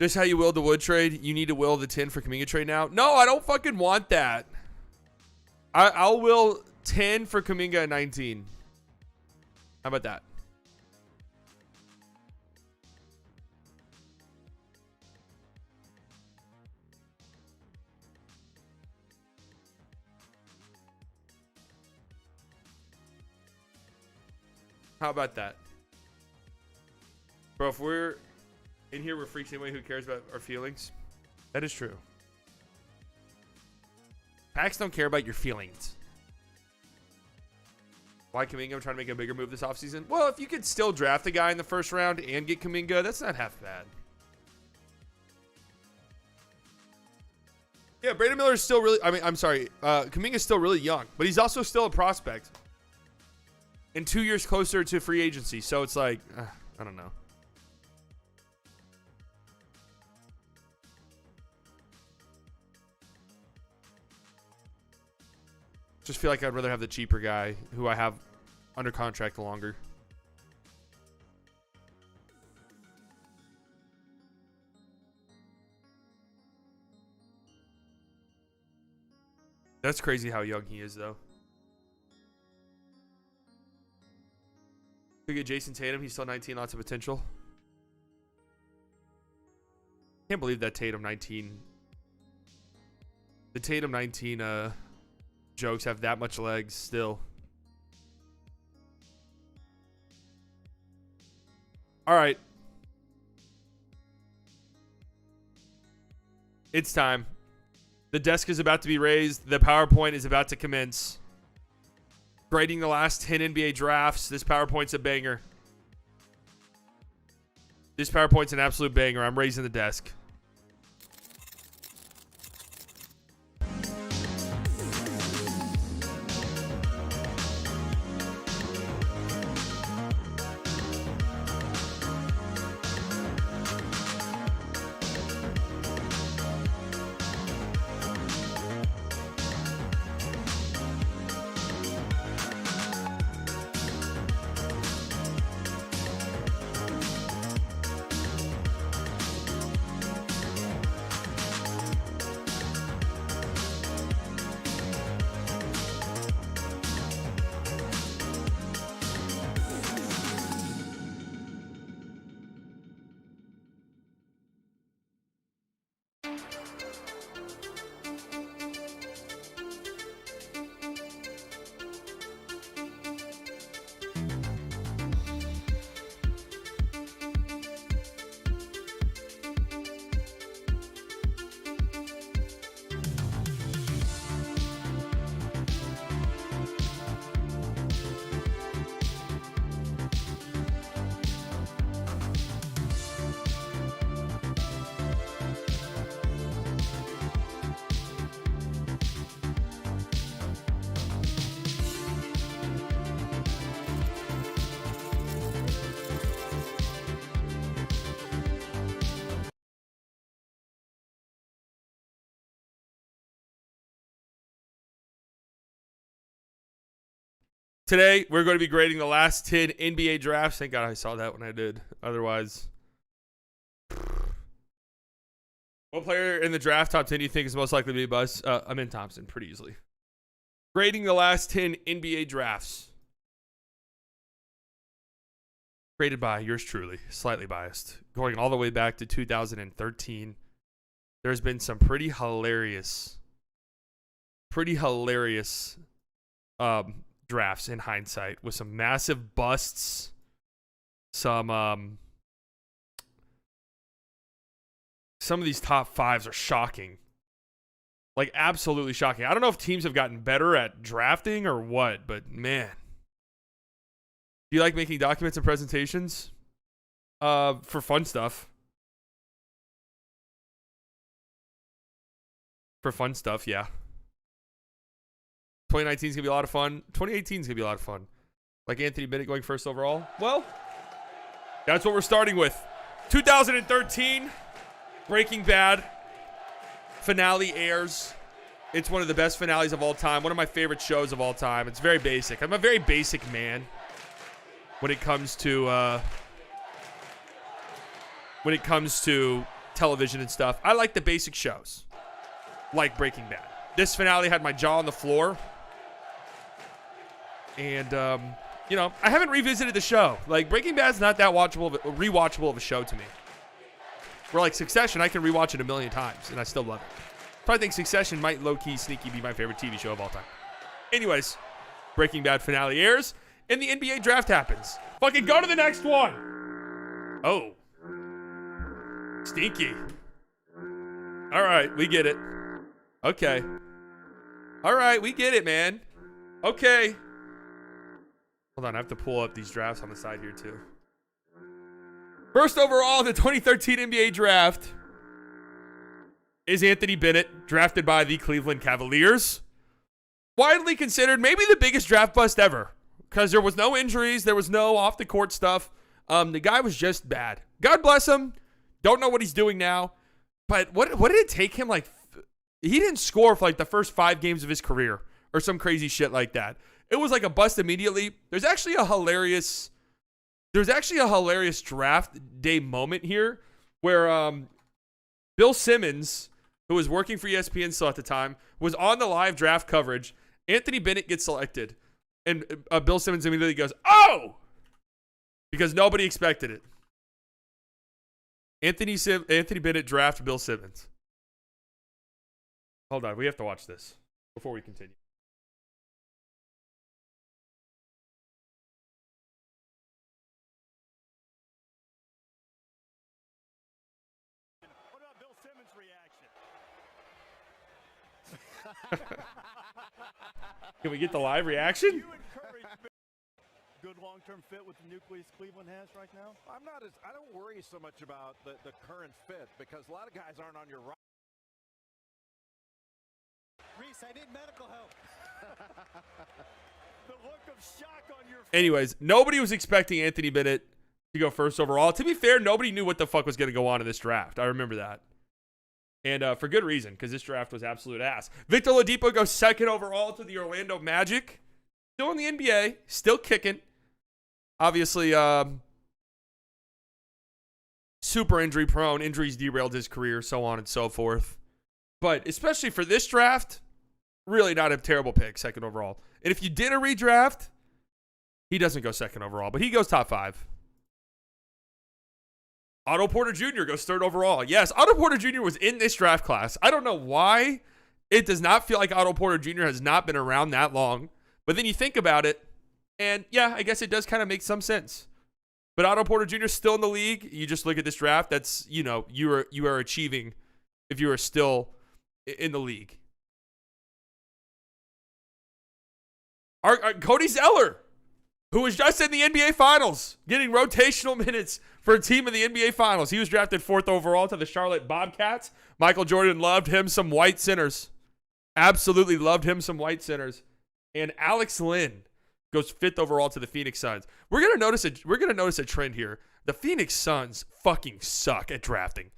S1: Just how you will the Wood trade. You need to will the 10 for Kuminga trade now. No, I don't fucking want that. I'll will 10 for Kuminga at 19. How about that? How about that? Bro, if we're in here, we're freaks anyway. Who cares about our feelings? That is true. Packs don't care about your feelings. Why Kuminga? I'm trying to make a bigger move this offseason. Well, if you could still draft a guy in the first round and get Kuminga, that's not half bad. Yeah, Brandon Miller is still really... I mean, I'm sorry. Kuminga is still really young, but he's also still a prospect. And 2 years closer to free agency. So it's like, I don't know. Just feel like I'd rather have the cheaper guy who I have under contract longer. That's crazy how young he is, though. Could get Jason Tatum. He's still 19. Lots of potential. Can't believe that Tatum 19. The Tatum 19 jokes have that much legs still. All right. It's time. The desk is about to be raised. The PowerPoint is about to commence. Grading the last 10 NBA drafts. This PowerPoint's a banger. This PowerPoint's an absolute banger. I'm raising the desk. Today, we're going to be grading the last 10 NBA drafts. Thank God I saw that when I did. Otherwise. What player in the draft top 10 do you think is most likely to be a bust? Amin Thompson, pretty easily. Grading the last 10 NBA drafts. Graded by yours truly, slightly biased. Going all the way back to 2013. There's been some pretty hilarious drafts in hindsight with some massive busts, some of these top fives are shocking, like absolutely shocking. I don't know if teams have gotten better at drafting or what, but man, do you like making documents and presentations for fun stuff? Yeah. 2019 is going to be a lot of fun. 2018 is going to be a lot of fun. Like Anthony Bennett going first overall. Well, that's what we're starting with. 2013, Breaking Bad finale airs. It's one of the best finales of all time. One of my favorite shows of all time. It's very basic. I'm a very basic man when it comes to television and stuff. I like the basic shows, like Breaking Bad. This finale had my jaw on the floor. And, you know, I haven't revisited the show. Like, Breaking Bad's not that rewatchable of a show to me. Where, like, Succession, I can rewatch it a million times, and I still love it. Probably think Succession might low-key, sneaky be my favorite TV show of all time. Anyways, Breaking Bad finale airs, and the NBA draft happens. Fucking go to the next one. Oh. Stinky. All right, we get it. Okay. All right, we get it, man. Okay. Hold on, I have to pull up these drafts on the side here, too. First overall in the 2013 NBA draft is Anthony Bennett, drafted by the Cleveland Cavaliers. Widely considered maybe the biggest draft bust ever, because there was no injuries, there was no off-the-court stuff. The guy was just bad. God bless him. Don't know what he's doing now. But what did it take him? Like, he didn't score for like the first 5 games of his career or some crazy shit like that. It was like a bust immediately. There's actually a hilarious draft day moment here where Bill Simmons, who was working for ESPN still at the time, was on the live draft coverage. Anthony Bennett gets selected. And Bill Simmons immediately goes, "Oh!" Because nobody expected it. Anthony Bennett draft Bill Simmons. Hold on, we have to watch this before we continue.
S2: What about Bill Simmons' reaction?
S1: Can we get the live reaction?
S2: Good long-term fit with the nucleus Cleveland has right now?
S3: I don't worry so much about the current fit because a lot of guys aren't on your right.
S2: Reese, I need medical help. The look of shock on your face.
S1: Anyways, nobody was expecting Anthony Bennett to go first overall. To be fair, nobody knew what the fuck was going to go on in this draft. I remember that. And for good reason, because this draft was absolute ass. Victor Oladipo goes second overall to the Orlando Magic. Still in the NBA, still kicking. Obviously, super injury prone. Injuries derailed his career, so on and so forth. But especially for this draft, really not a terrible pick, second overall. And if you did a redraft, he doesn't go second overall, but he goes top 5. Otto Porter Jr. goes third overall. Yes, Otto Porter Jr. was in this draft class. I don't know why. It does not feel like Otto Porter Jr. has not been around that long. But then you think about it, and yeah, I guess it does kind of make some sense. But Otto Porter Jr. is still in the league. You just look at this draft. That's, you know, you are achieving if you are still in the league. Cody Zeller, who was just in the NBA Finals, getting rotational minutes for a team in the NBA Finals. He was drafted 4th overall to the Charlotte Bobcats. Michael Jordan loved him some white centers. Absolutely loved him some white centers. And Alex Lynn goes 5th overall to the Phoenix Suns. We're gonna notice a trend here. The Phoenix Suns fucking suck at drafting.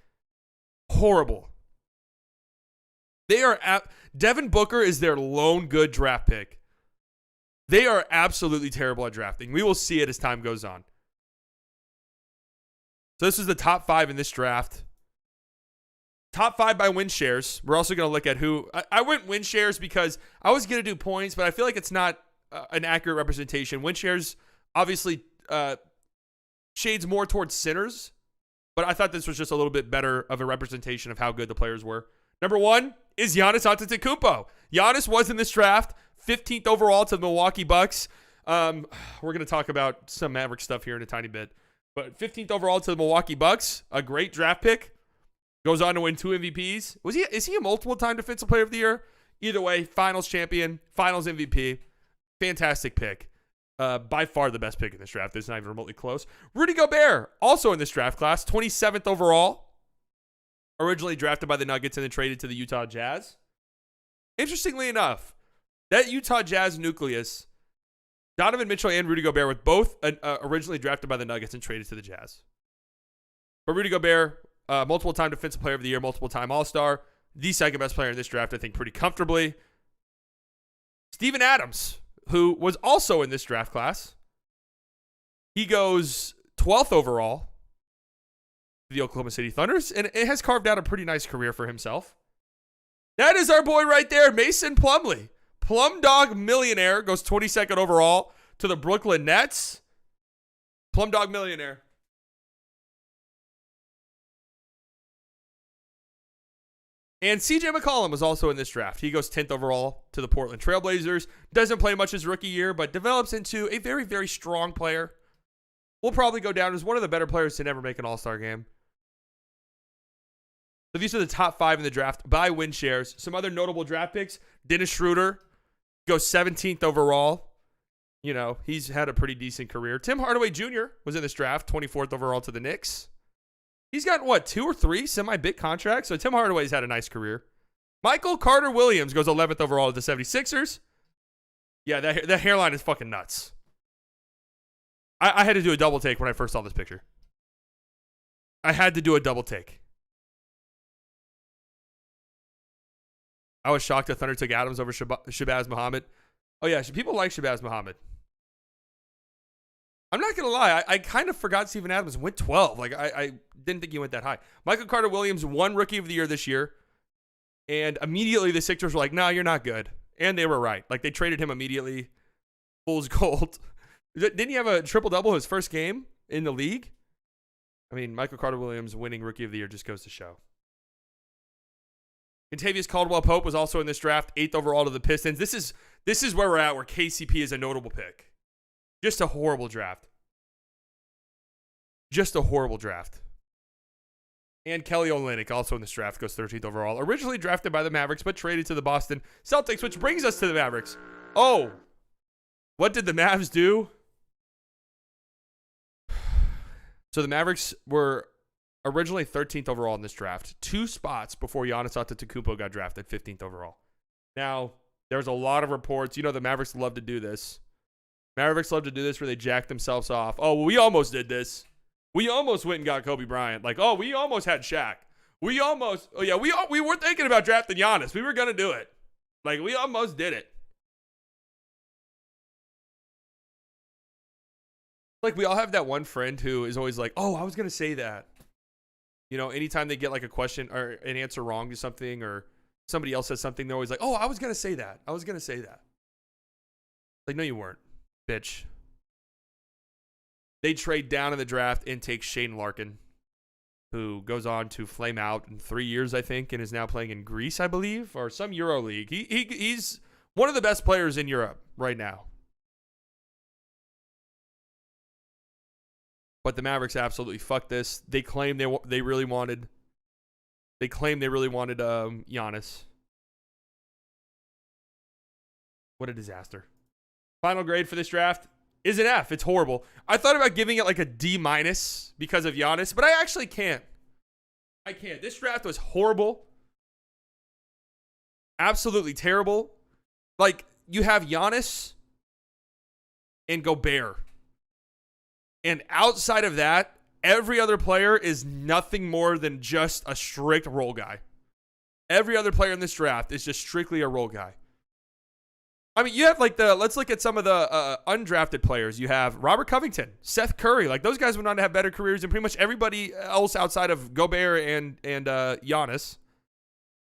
S1: Horrible. They are Devin Booker is their lone good draft pick. They are absolutely terrible at drafting. We will see it as time goes on. So this is the top 5 in this draft. Top 5 by win shares. We're also going to look at who. I went win shares because I was going to do points, but I feel like it's not an accurate representation. Win shares obviously shades more towards centers, but I thought this was just a little bit better of a representation of how good the players were. Number 1 is Giannis Antetokounmpo. Giannis was in this draft, 15th overall to the Milwaukee Bucks. We're going to talk about some Maverick stuff here in a tiny bit. But 15th overall to the Milwaukee Bucks, a great draft pick. Goes on to win 2 MVPs. Is he a multiple-time Defensive Player of the Year? Either way, Finals champion, Finals MVP. Fantastic pick. By far the best pick in this draft. It's not even remotely close. Rudy Gobert, also in this draft class, 27th overall. Originally drafted by the Nuggets and then traded to the Utah Jazz. Interestingly enough, that Utah Jazz nucleus, Donovan Mitchell and Rudy Gobert were both originally drafted by the Nuggets and traded to the Jazz. But Rudy Gobert, multiple-time Defensive Player of the Year, multiple-time All-Star. the second best player in this draft, I think, pretty comfortably. Steven Adams, who was also in this draft class. He goes 12th overall to the Oklahoma City Thunders, and it has carved out a pretty nice career for himself. That is our boy right there, Mason Plumlee. Plum Dog Millionaire goes 22nd overall to the Brooklyn Nets. Plum Dog Millionaire. And CJ McCollum was also in this draft. He goes 10th overall to the Portland Trailblazers. Doesn't play much his rookie year, but develops into a very, very strong player. Will probably go down as one of the better players to never make an All-Star game. So these are the top 5 in the draft by win shares. Some other notable draft picks. Dennis Schroeder goes 17th overall. You know, he's had a pretty decent career. Tim Hardaway Jr. was in this draft, 24th overall to the Knicks. He's got, what, 2 or 3 semi-big contracts? So Tim Hardaway's had a nice career. Michael Carter-Williams goes 11th overall to the 76ers. Yeah, that hairline is fucking nuts. I had to do a double take when I first saw this picture. I had to do a double take. I was shocked that Thunder took Adams over Shabazz Muhammad. Oh, yeah, people like Shabazz Muhammad. I'm not going to lie. I kind of forgot Steven Adams went 12. Like, I didn't think he went that high. Michael Carter-Williams won Rookie of the Year this year. And immediately the Sixers were like, no, you're not good. And they were right. Like, they traded him immediately. Fool's gold. Didn't he have a triple-double his first game in the league? I mean, Michael Carter-Williams winning Rookie of the Year just goes to show. Kentavious Caldwell-Pope was also in this draft, 8th overall to the Pistons. This is where we're at, where KCP is a notable pick. Just a horrible draft. Just a horrible draft. And Kelly Olynyk, also in this draft, goes 13th overall. Originally drafted by the Mavericks, but traded to the Boston Celtics, which brings us to the Mavericks. Oh, what did the Mavs do? So the Mavericks were originally 13th overall in this draft, 2 spots before Giannis Antetokounmpo got drafted 15th overall. Now, there's a lot of reports. You know the Mavericks love to do this. Mavericks love to do this where they jack themselves off. Oh, well, we almost did this. We almost went and got Kobe Bryant. Like, oh, we almost had Shaq. We were thinking about drafting Giannis. We were going to do it. Like, we almost did it. Like, we all have that one friend who is always like, oh, I was going to say that. You know, anytime they get like a question or an answer wrong to something or somebody else says something, they're always like, oh, I was going to say that. I was going to say that. Like, no, you weren't, bitch. They trade down in the draft and take Shane Larkin, who goes on to flame out in 3 years, I think, and is now playing in Greece, I believe, or some Euro League. He's one of the best players in Europe right now. But the Mavericks absolutely fucked this. They claim they really wanted. They claim they really wanted Giannis. What a disaster. Final grade for this draft is an F. It's horrible. I thought about giving it like a D- because of Giannis, but I actually can't. I can't. This draft was horrible. Absolutely terrible. Like, you have Giannis and Gobert. And outside of that, every other player is nothing more than just a strict role guy. Every other player in this draft is just strictly a role guy. I mean, you have like let's look at some of the undrafted players. You have Robert Covington, Seth Curry. Like, those guys went on to have better careers than pretty much everybody else outside of Gobert and Giannis.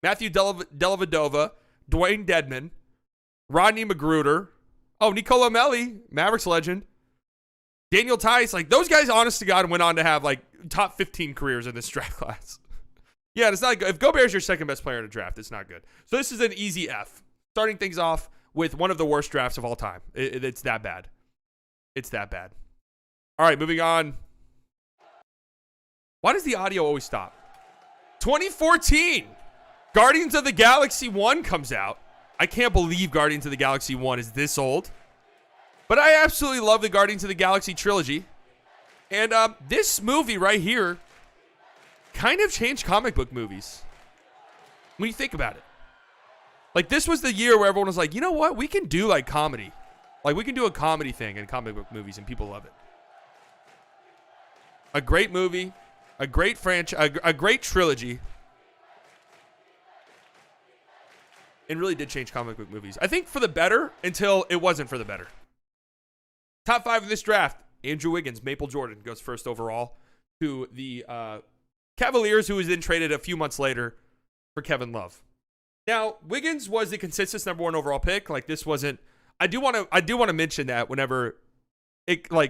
S1: Matthew Dellavedova, Dwayne Dedman, Rodney Magruder. Oh, Nicola Melli, Mavericks legend. Daniel Tice, like, those guys, honest to God, went on to have like top 15 careers in this draft class. Yeah, it's not good. If Gobert's your second best player in a draft, it's not good. So this is an easy F. Starting things off with one of the worst drafts of all time. It's that bad. It's that bad. All right, moving on. Why does the audio always stop? 2014, Guardians of the Galaxy 1 comes out. I can't believe Guardians of the Galaxy 1 is this old. But I absolutely love the Guardians of the Galaxy trilogy. And this movie right here kind of changed comic book movies. When you think about it. Like, this was the year where everyone was like, you know what? We can do like comedy. Like, we can do a comedy thing in comic book movies and people love it. A great movie. A great franchise. A great trilogy. and really did change comic book movies. I think for the better until it wasn't for the better. Top 5 in this draft. Andrew Wiggins, Maple Jordan, goes first overall to the Cavaliers, who was then traded a few months later for Kevin Love. Now, Wiggins was the consensus number 1 overall pick. Like, this wasn't. I do want to mention that whenever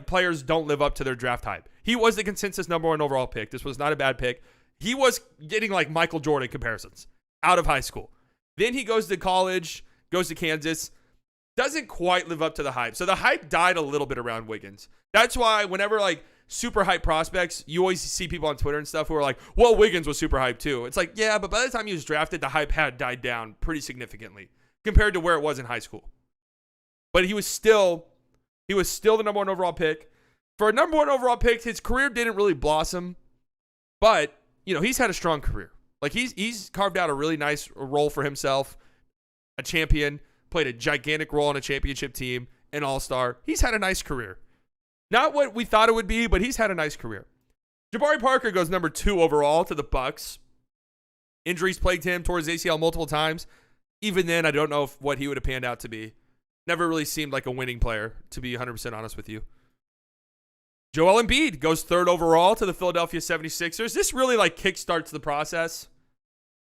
S1: players don't live up to their draft hype. He was the consensus number 1 overall pick. This was not a bad pick. He was getting like Michael Jordan comparisons out of high school. Then he goes to college, goes to Kansas, doesn't quite live up to the hype. So the hype died a little bit around Wiggins. That's why whenever like super hype prospects, you always see people on Twitter and stuff who are like, well, Wiggins was super hype too. It's like, yeah, but by the time he was drafted, the hype had died down pretty significantly compared to where it was in high school. But he was still the number 1 overall pick. For a number 1 overall pick, his career didn't really blossom, but you know, he's had a strong career. Like he's carved out a really nice role for himself, a champion, played a gigantic role on a championship team, an all-star. He's had a nice career. Not what we thought it would be, but he's had a nice career. Jabari Parker goes number 2 overall to the Bucks. Injuries plagued him, tore his ACL multiple times. Even then, I don't know what he would have panned out to be. Never really seemed like a winning player, to be 100% honest with you. Joel Embiid goes 3rd overall to the Philadelphia 76ers. This really like kickstarts the process.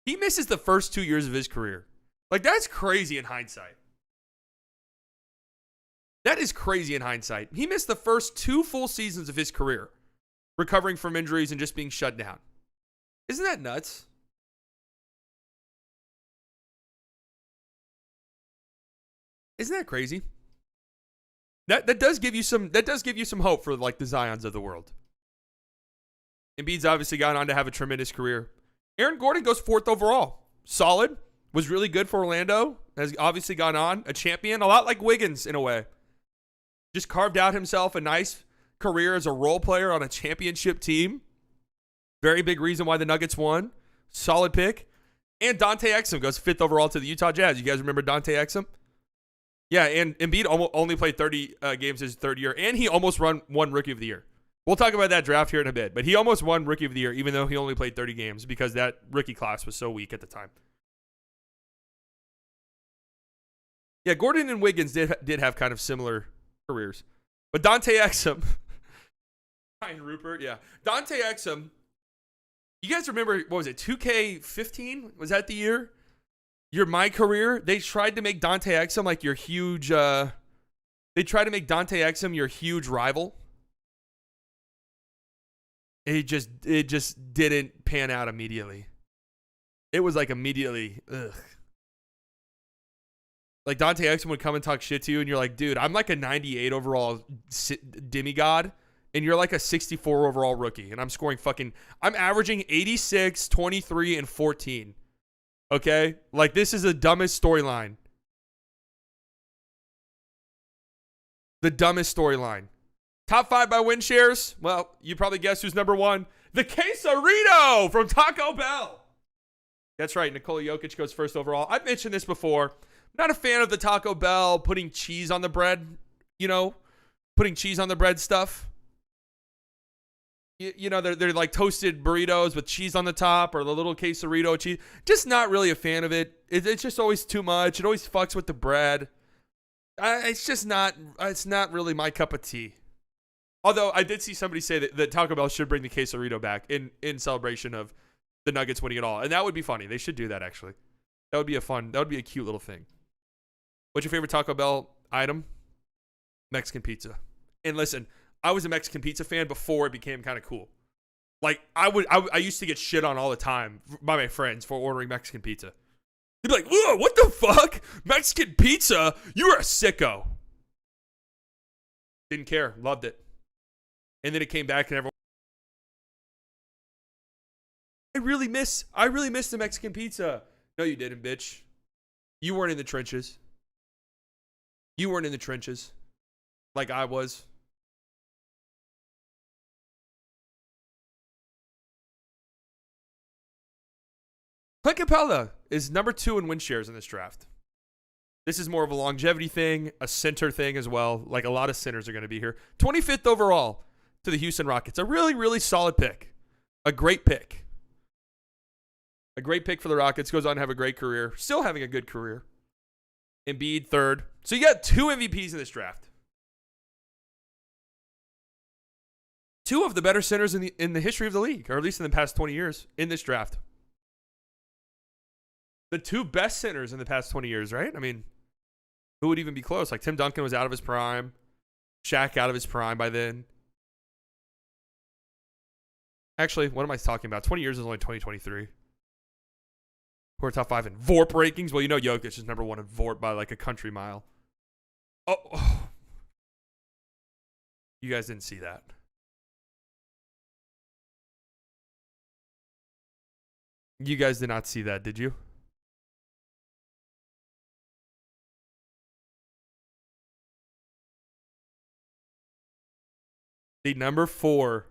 S1: He misses the first 2 years of his career. Like, that's crazy in hindsight. That is crazy in hindsight. He missed the first 2 full seasons of his career, recovering from injuries and just being shut down. Isn't that nuts? Isn't that crazy? That does give you some hope for like the Zions of the world. Embiid's obviously gone on to have a tremendous career. Aaron Gordon goes 4th overall. Solid. Was really good for Orlando. Has obviously gone on. A champion. A lot like Wiggins in a way. Just carved out himself a nice career as a role player on a championship team. Very big reason why the Nuggets won. Solid pick. And Dante Exum goes 5th overall to the Utah Jazz. You guys remember Dante Exum? Yeah, and Embiid only played 30 games his 3rd year, and he almost won Rookie of the Year. We'll talk about that draft here in a bit, but he almost won Rookie of the Year, even though he only played 30 games because that rookie class was so weak at the time. Yeah, Gordon and Wiggins did have kind of similar careers. But Dante Exum, Ryan Rupert, yeah. Dante Exum, you guys remember, what was it, 2K15? Was that the year? My career, they tried to make Dante Exum like your huge, they tried to make Dante Exum your huge rival. It just didn't pan out immediately. It was like immediately, ugh. Like Dante Exum would come and talk shit to you, and you're like, dude, I'm like a 98 overall demigod, and you're like a 64 overall rookie, and I'm averaging 86, 23, and 14. Okay? Like, this is the dumbest storyline. The dumbest storyline. Top 5 by win shares? Well, you probably guess who's number 1. The Quesarito from Taco Bell. That's right. Nikola Jokic goes 1st overall. I've mentioned this before. Not a fan of the Taco Bell putting cheese on the bread, putting cheese on the bread stuff. They're like toasted burritos with cheese on the top, or the little quesarito cheese. Just not really a fan of it. It's just always too much. It always fucks with the bread. It's not really my cup of tea. Although I did see somebody say that Taco Bell should bring the quesarito back in celebration of the Nuggets winning it all. And that would be funny. They should do that, actually. That would be a cute little thing. What's your favorite Taco Bell item? Mexican pizza. And listen, I was a Mexican pizza fan before it became kind of cool. Like, I used to get shit on all the time by my friends for ordering Mexican pizza. They'd be like, whoa, what the fuck? Mexican pizza? You are a sicko. Didn't care. Loved it. And then it came back and everyone, I really miss the Mexican pizza. No, you didn't, bitch. You weren't in the trenches. You weren't in the trenches like I was. Clint Capella is number 2 in win shares in this draft. This is more of a longevity thing, a center thing as well. Like, a lot of centers are going to be here. 25th overall to the Houston Rockets. A really, really solid pick. A great pick. A great pick for the Rockets. Goes on to have a great career. Still having a good career. Embiid, third. So you got 2 MVPs in this draft. 2 of the better centers in the history of the league, or at least in the past 20 years in this draft. The 2 best centers in the past 20 years, right? I mean, who would even be close? Like Tim Duncan was out of his prime. Shaq out of his prime by then. Actually, what am I talking about? 20 years is only 2023. Who are top 5 in VORP rankings? Well, you know Jokic is number 1 in VORP by like a country mile. Oh. You guys didn't see that. You guys did not see that, did you? The number 4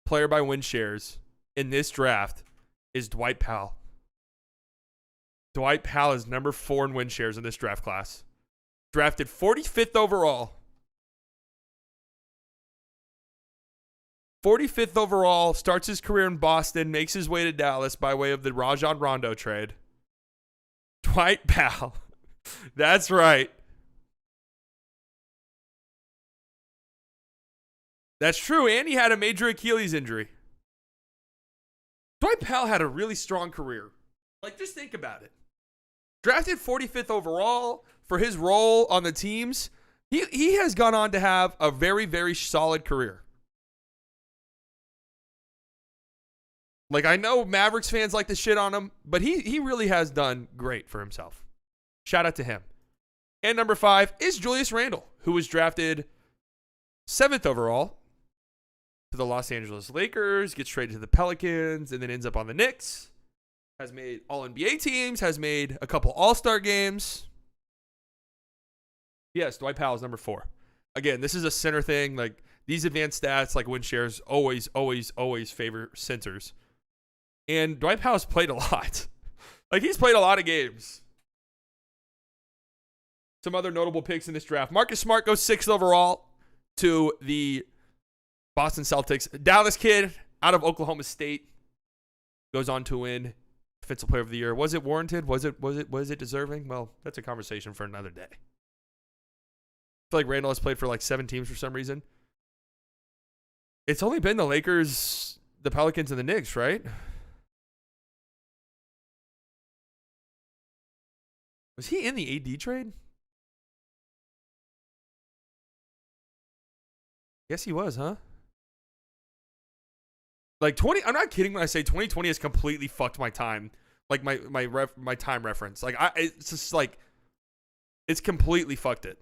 S1: player by win shares in this draft is Dwight Powell. Dwight Powell is number 4 in win shares in this draft class. Drafted 45th overall. 45th overall, starts his career in Boston, makes his way to Dallas by way of the Rajon Rondo trade. Dwight Powell. That's right. That's true, and he had a major Achilles injury. Dwight Powell had a really strong career. Like, just think about it. Drafted 45th overall for his role on the teams. He has gone on to have a very, very solid career. Like, I know Mavericks fans like to shit on him, but he really has done great for himself. Shout out to him. And number 5 is Julius Randle, who was drafted 7th overall to the Los Angeles Lakers, gets traded to the Pelicans, and then ends up on the Knicks. Has made All-NBA teams, has made a couple All-Star games. Yes, Dwight Powell is number 4. Again, this is a center thing. Like, these advanced stats, like win shares, always favor centers. And Dwight Powell's played a lot. Like, he's played a lot of games. Some other notable picks in this draft. Marcus Smart goes 6th overall to the Boston Celtics. Dallas kid out of Oklahoma State goes on to win Defensive Player of the Year. Was it warranted? Was it deserving? Well, that's a conversation for another day. I feel like Randall has played for like 7 teams for some reason. It's only been the Lakers, the Pelicans, and the Knicks, right? Was he in the AD trade? Yes, he was, huh? Like 20, I'm not kidding when I say 2020 has completely fucked my time. Like my time reference. Like it's just like it's completely fucked it.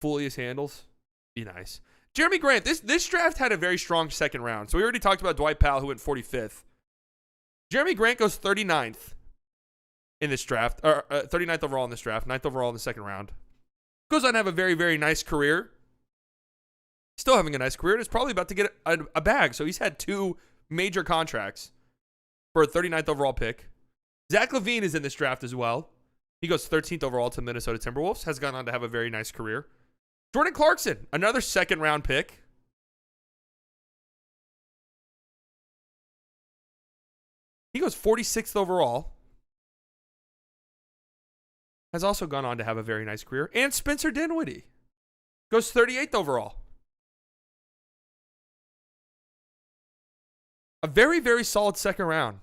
S1: Fully his handles. Be nice. Jeremy Grant, this draft had a very strong second round. So we already talked about Dwight Powell, who went 45th. Jeremy Grant goes 39th in this draft, or 39th overall in this draft, 9th overall in the second round. Goes on to have a very, very nice career. Still having a nice career, and is probably about to get a bag. So he's had 2 major contracts for a 39th overall pick. Zach LaVine is in this draft as well. He goes 13th overall to Minnesota Timberwolves. Has gone on to have a very nice career. Jordan Clarkson, another second round pick. He goes 46th overall. Has also gone on to have a very nice career. And Spencer Dinwiddie goes 38th overall. A very, very solid second round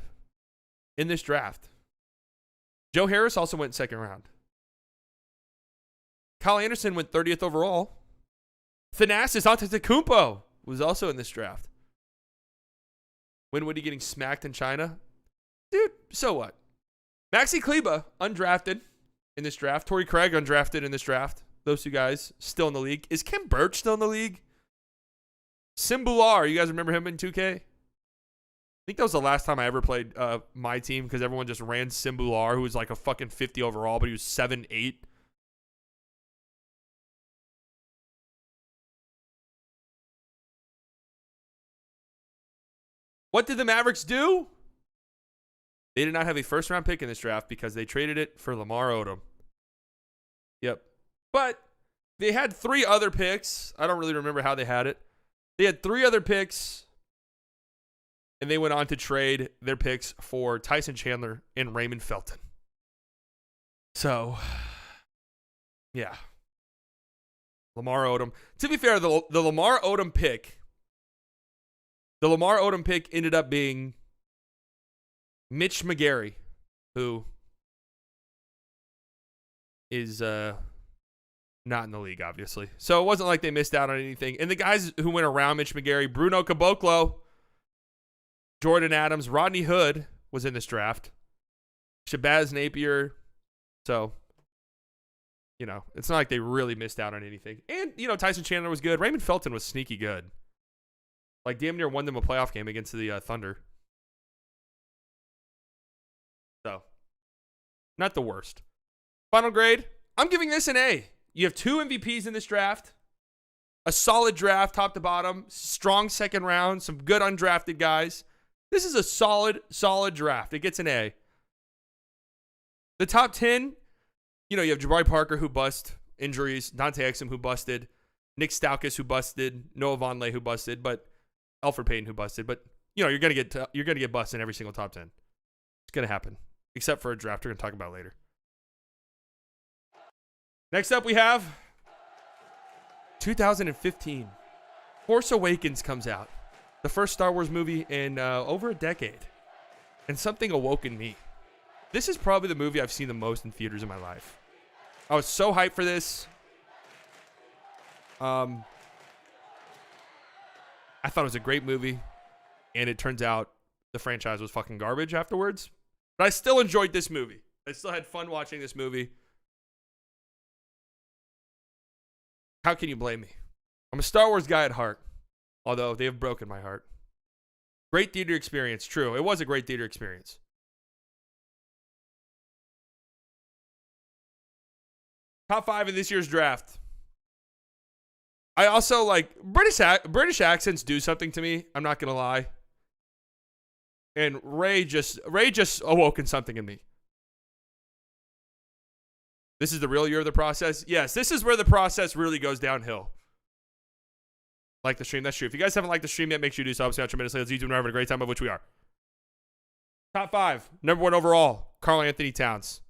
S1: in this draft. Joe Harris also went second round. Kyle Anderson went 30th overall. Thanasis Antetokounmpo was also in this draft. Dinwiddie getting smacked in China. Dude, so what? Maxi Kleber, undrafted in this draft. Torrey Craig, undrafted in this draft. Those 2 guys still in the league. Is Kim Birch still in the league? Simbular, you guys remember him in 2K? I think that was the last time I ever played my team because everyone just ran Simbular, who was like a fucking 50 overall, but he was 7'8". What did the Mavericks do? They did not have a first-round pick in this draft because they traded it for Lamar Odom. Yep. But they had 3 other picks. I don't really remember how they had it. They had 3 other picks And they went on to trade their picks for Tyson Chandler and Raymond Felton. So, yeah. Lamar Odom. To be fair, the Lamar Odom pick ended up being Mitch McGary, who is not in the league, obviously. So it wasn't like they missed out on anything. And the guys who went around Mitch McGary, Bruno Caboclo, Jordan Adams, Rodney Hood was in this draft. Shabazz Napier. So, you know, it's not like they really missed out on anything. And, you know, Tyson Chandler was good. Raymond Felton was sneaky good. Like, damn near won them a playoff game against the Thunder. So, not the worst. Final grade, I'm giving this an A. You have 2 MVPs in this draft. A solid draft, top to bottom. Strong second round. Some good undrafted guys. This is a solid draft. It gets an A. The top 10, you know, you have Jabari Parker, who bust injuries. Dante Exum, who busted. Nick Stauskas, who busted. Noah Vonleh, who busted. But Alfred Payton, who busted. But, you know, you're gonna get busted in every single top 10. It's gonna happen. Except for a draft we're gonna talk about later. Next up, we have 2015. Force Awakens comes out. The first Star Wars movie in over a decade. And something awoke in me. This is probably the movie I've seen the most in theaters in my life. I was so hyped for this. I thought it was a great movie. And it turns out the franchise was fucking garbage afterwards. But I still enjoyed this movie. I still had fun watching this movie. How can you blame me? I'm a Star Wars guy at heart. Although they have broken my heart. Great theater experience. True. It was a great theater experience. Top 5 in this year's draft. I also like British accents do something to me. I'm not gonna lie. And Ray just awoken something in me. This is the real year of the process. Yes, this is where the process really goes downhill. Like the stream, that's true. If you guys haven't liked the stream yet, make sure you do so. Obviously, tremendously. Let's YouTube. We're having a great time, of which we are. Top 5, number 1 overall, Karl Anthony Towns.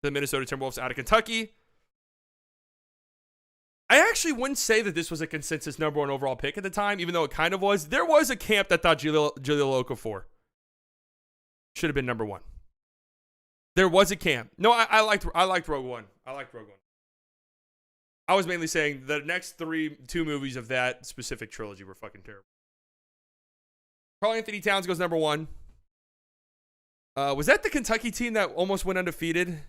S1: The Minnesota Timberwolves out of Kentucky. I actually wouldn't say that this was a consensus number 1 overall pick at the time, even though it kind of was. There was a camp that thought Jahlil Okafor should have been number 1. There was a camp. No, I liked Rogue One. I liked Rogue One. I was mainly saying the next 2 movies of that specific trilogy were fucking terrible. Karl Anthony Towns goes number 1. Was that the Kentucky team that almost went undefeated?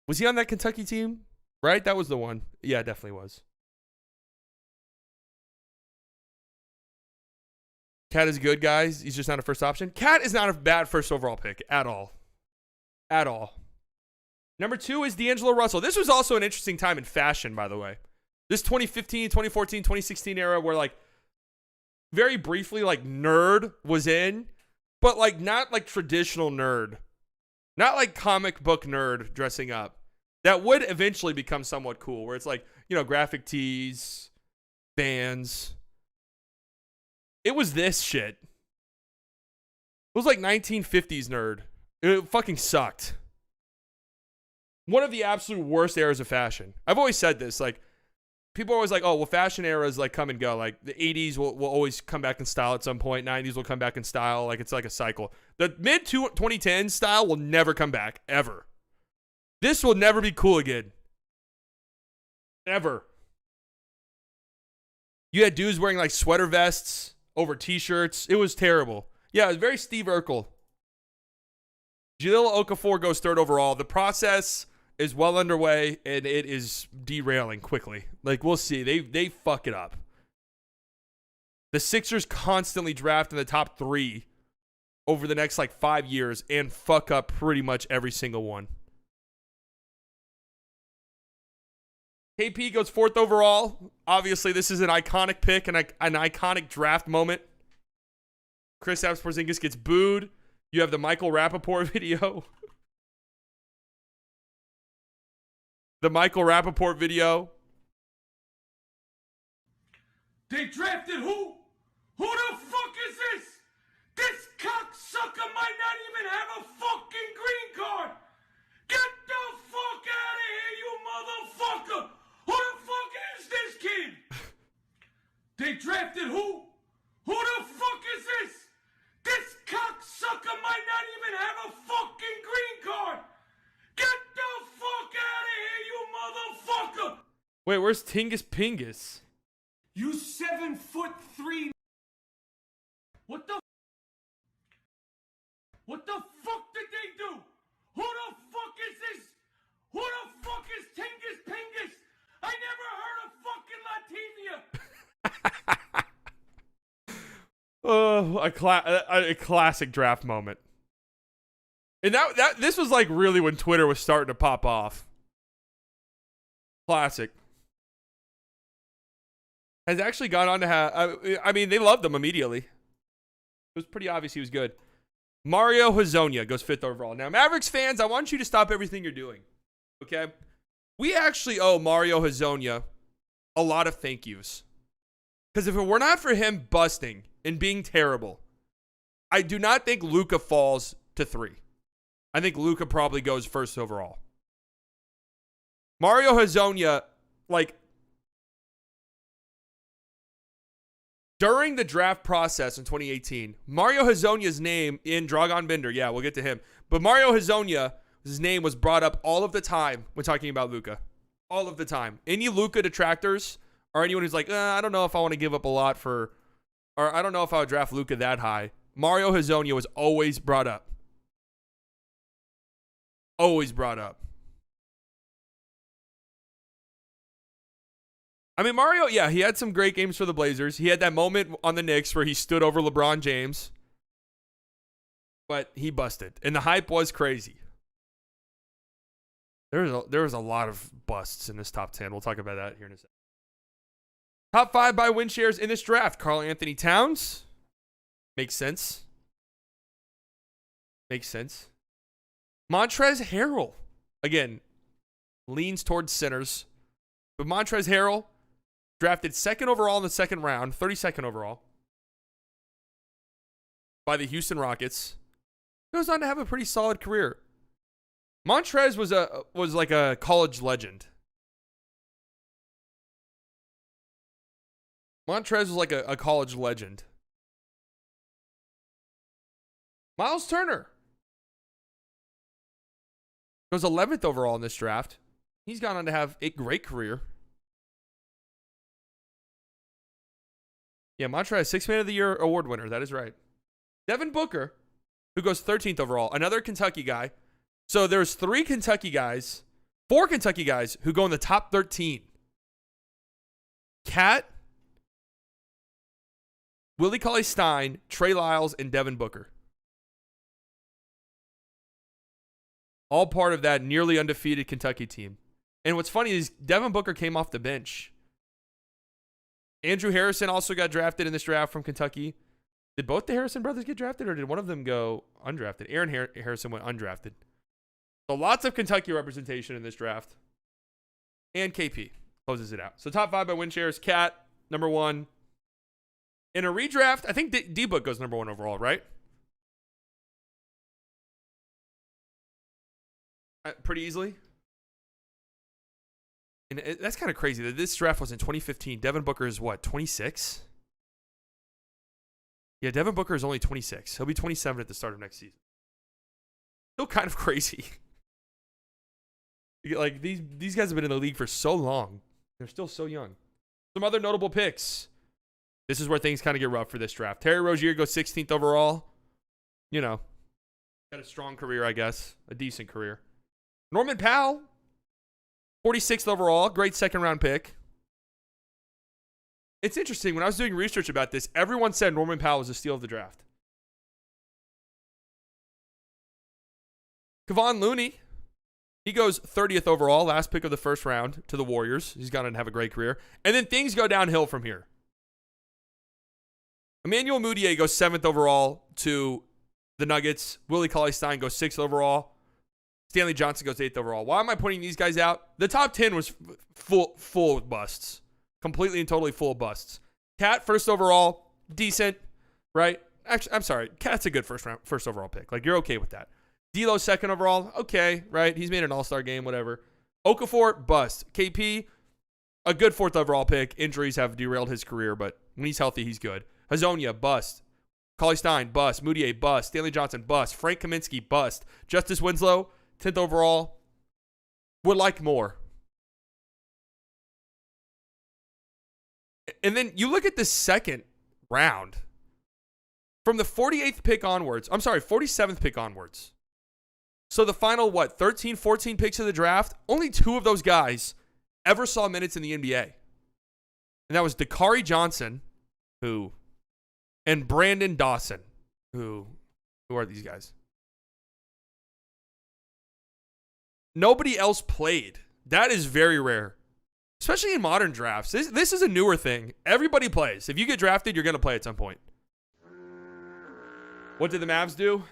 S1: Was he on that Kentucky team? Right? That was the one. Yeah, it definitely was. Cat is good, guys. He's just not a first option. Cat is not a bad first overall pick at all. At all. Number 2 is D'Angelo Russell. This was also an interesting time in fashion, by the way. This 2015, 2014, 2016 era where, like, very briefly, like, nerd was in, but, like, not, like, traditional nerd. Not, like, comic book nerd dressing up. That would eventually become somewhat cool, where it's, like, you know, graphic tees, bands. It was this shit. It was like 1950s nerd. It fucking sucked. One of the absolute worst eras of fashion. I've always said this. Like, people are always like, oh, well, fashion eras like come and go. Like, the 80s will always come back in style at some point. 90s will come back in style. Like, it's like a cycle. The mid-2010s style will never come back, ever. This will never be cool again. Ever. You had dudes wearing, like, sweater vests over t-shirts. It was terrible. Yeah, it was very Steve Urkel. Jahlil Okafor goes 3rd overall. The process is well underway, and it is derailing quickly. Like, we'll see. They fuck it up. The Sixers constantly draft in the top 3 over the next, like, 5 years and fuck up pretty much every single one. KP goes 4th overall. Obviously, this is an iconic pick and an iconic draft moment. Kristaps Porzingis gets booed. You have the Michael Rappaport video. The Michael Rappaport video.
S4: They drafted who? Who the fuck is this? This cocksucker might not even have a fucking green card. Get the fuck out of here, you motherfucker. Who the fuck is this kid? They drafted who? Who the fuck is this? This cocksucker might not even have a fucking green card. Get the fuck out of here, you motherfucker.
S1: Wait, where's Tingus Pingus?
S4: You 7'3". What the fuck did they do? Who the fuck is this? Who the fuck is Tingus Pingus? I never heard of fucking Latvia.
S1: Oh, a classic draft moment. And this was like really when Twitter was starting to pop off. Classic. Has actually gone on to have, I mean, they loved him immediately. It was pretty obvious he was good. Mario Hezonja goes 5th overall. Now, Mavericks fans, I want you to stop everything you're doing. Okay? We actually owe Mario Hezonja a lot of thank yous. Because if it were not for him busting and being terrible, I do not think Luka falls to 3. I think Luka probably goes 1st overall. Mario Hezonja, like, during the draft process in 2018, Mario Hezonja's name in Dragan Bender, yeah, we'll get to him. But Mario Hezonja, his name was brought up all of the time when talking about Luka. All of the time. Any Luka detractors or anyone who's like, I don't know if I want to give up a lot for, or I don't know if I would draft Luka that high. Mario Hezonja was always brought up. Always brought up. I mean, Mario, yeah, he had some great games for the Blazers. He had that moment on the Knicks where he stood over LeBron James. But he busted. And the hype was crazy. There was a lot of busts in this top 10. We'll talk about that here in a second. Top 5 by win shares in this draft. Karl Anthony Towns. Makes sense. Makes sense. Montrezl Harrell. Again, leans towards centers. But Montrezl Harrell, drafted 2nd overall in the 2nd round, 32nd overall, by the Houston Rockets. Goes on to have a pretty solid career. Montrez was like a college legend. Montrez was like a college legend. Miles Turner goes 11th overall in this draft. He's gone on to have a great career. Yeah, Montrez, 6th Man of the Year award winner. That is right. Devin Booker, who goes 13th overall, another Kentucky guy. So there's 4 Kentucky guys who go in the top 13. Cat, Willie Cauley-Stein, Trey Lyles, and Devin Booker. All part of that nearly undefeated Kentucky team. And what's funny is Devin Booker came off the bench. Andrew Harrison also got drafted in this draft from Kentucky. Did both the Harrison brothers get drafted, or did one of them go undrafted? Aaron Harrison went undrafted. So lots of Kentucky representation in this draft. And KP closes it out. So top 5 by win shares. Cat, number 1. In a redraft, I think D-Book goes number 1 overall, right? Pretty easily. And that's kind of crazy that this draft was in 2015. Devin Booker is what, 26? Yeah, Devin Booker is only 26. He'll be 27 at the start of next season. Still kind of crazy. Like, these guys have been in the league for so long. They're still so young. Some other notable picks. This is where things kind of get rough for this draft. Terry Rozier goes 16th overall. You know, had a strong career, I guess. A decent career. Norman Powell, 46th overall. Great 2nd round pick. It's interesting. When I was doing research about this, everyone said Norman Powell was a steal of the draft. Kevon Looney, he goes 30th overall, last pick of the 1st round to the Warriors. He's going to have a great career. And then things go downhill from here. Emmanuel Mudiay goes 7th overall to the Nuggets. Willie Cauley-Stein goes 6th overall. Stanley Johnson goes 8th overall. Why am I pointing these guys out? The top 10 was full of busts. Completely and totally full of busts. Cat, 1st overall, decent, right? Actually, I'm sorry. Cat's a good first overall pick. Like, you're okay with that. D'Lo, 2nd overall, okay, right? He's made an all-star game, whatever. Okafor, bust. KP, a good 4th overall pick. Injuries have derailed his career, but when he's healthy, he's good. Hazonia, bust. Cauley-Stein, bust. Moutier, bust. Stanley Johnson, bust. Frank Kaminsky, bust. Justice Winslow, 10th overall. Would like more. And then you look at the second round. From the 48th pick onwards. I'm sorry, 47th pick onwards. So the final, 13, 14 picks of the draft, only 2 of those guys ever saw minutes in the NBA. And that was Dakari Johnson, and Brandon Dawson, who are these guys? Nobody else played. That is very rare, especially in modern drafts. This is a newer thing. Everybody plays. If you get drafted, you're going to play at some point. What did the Mavs do?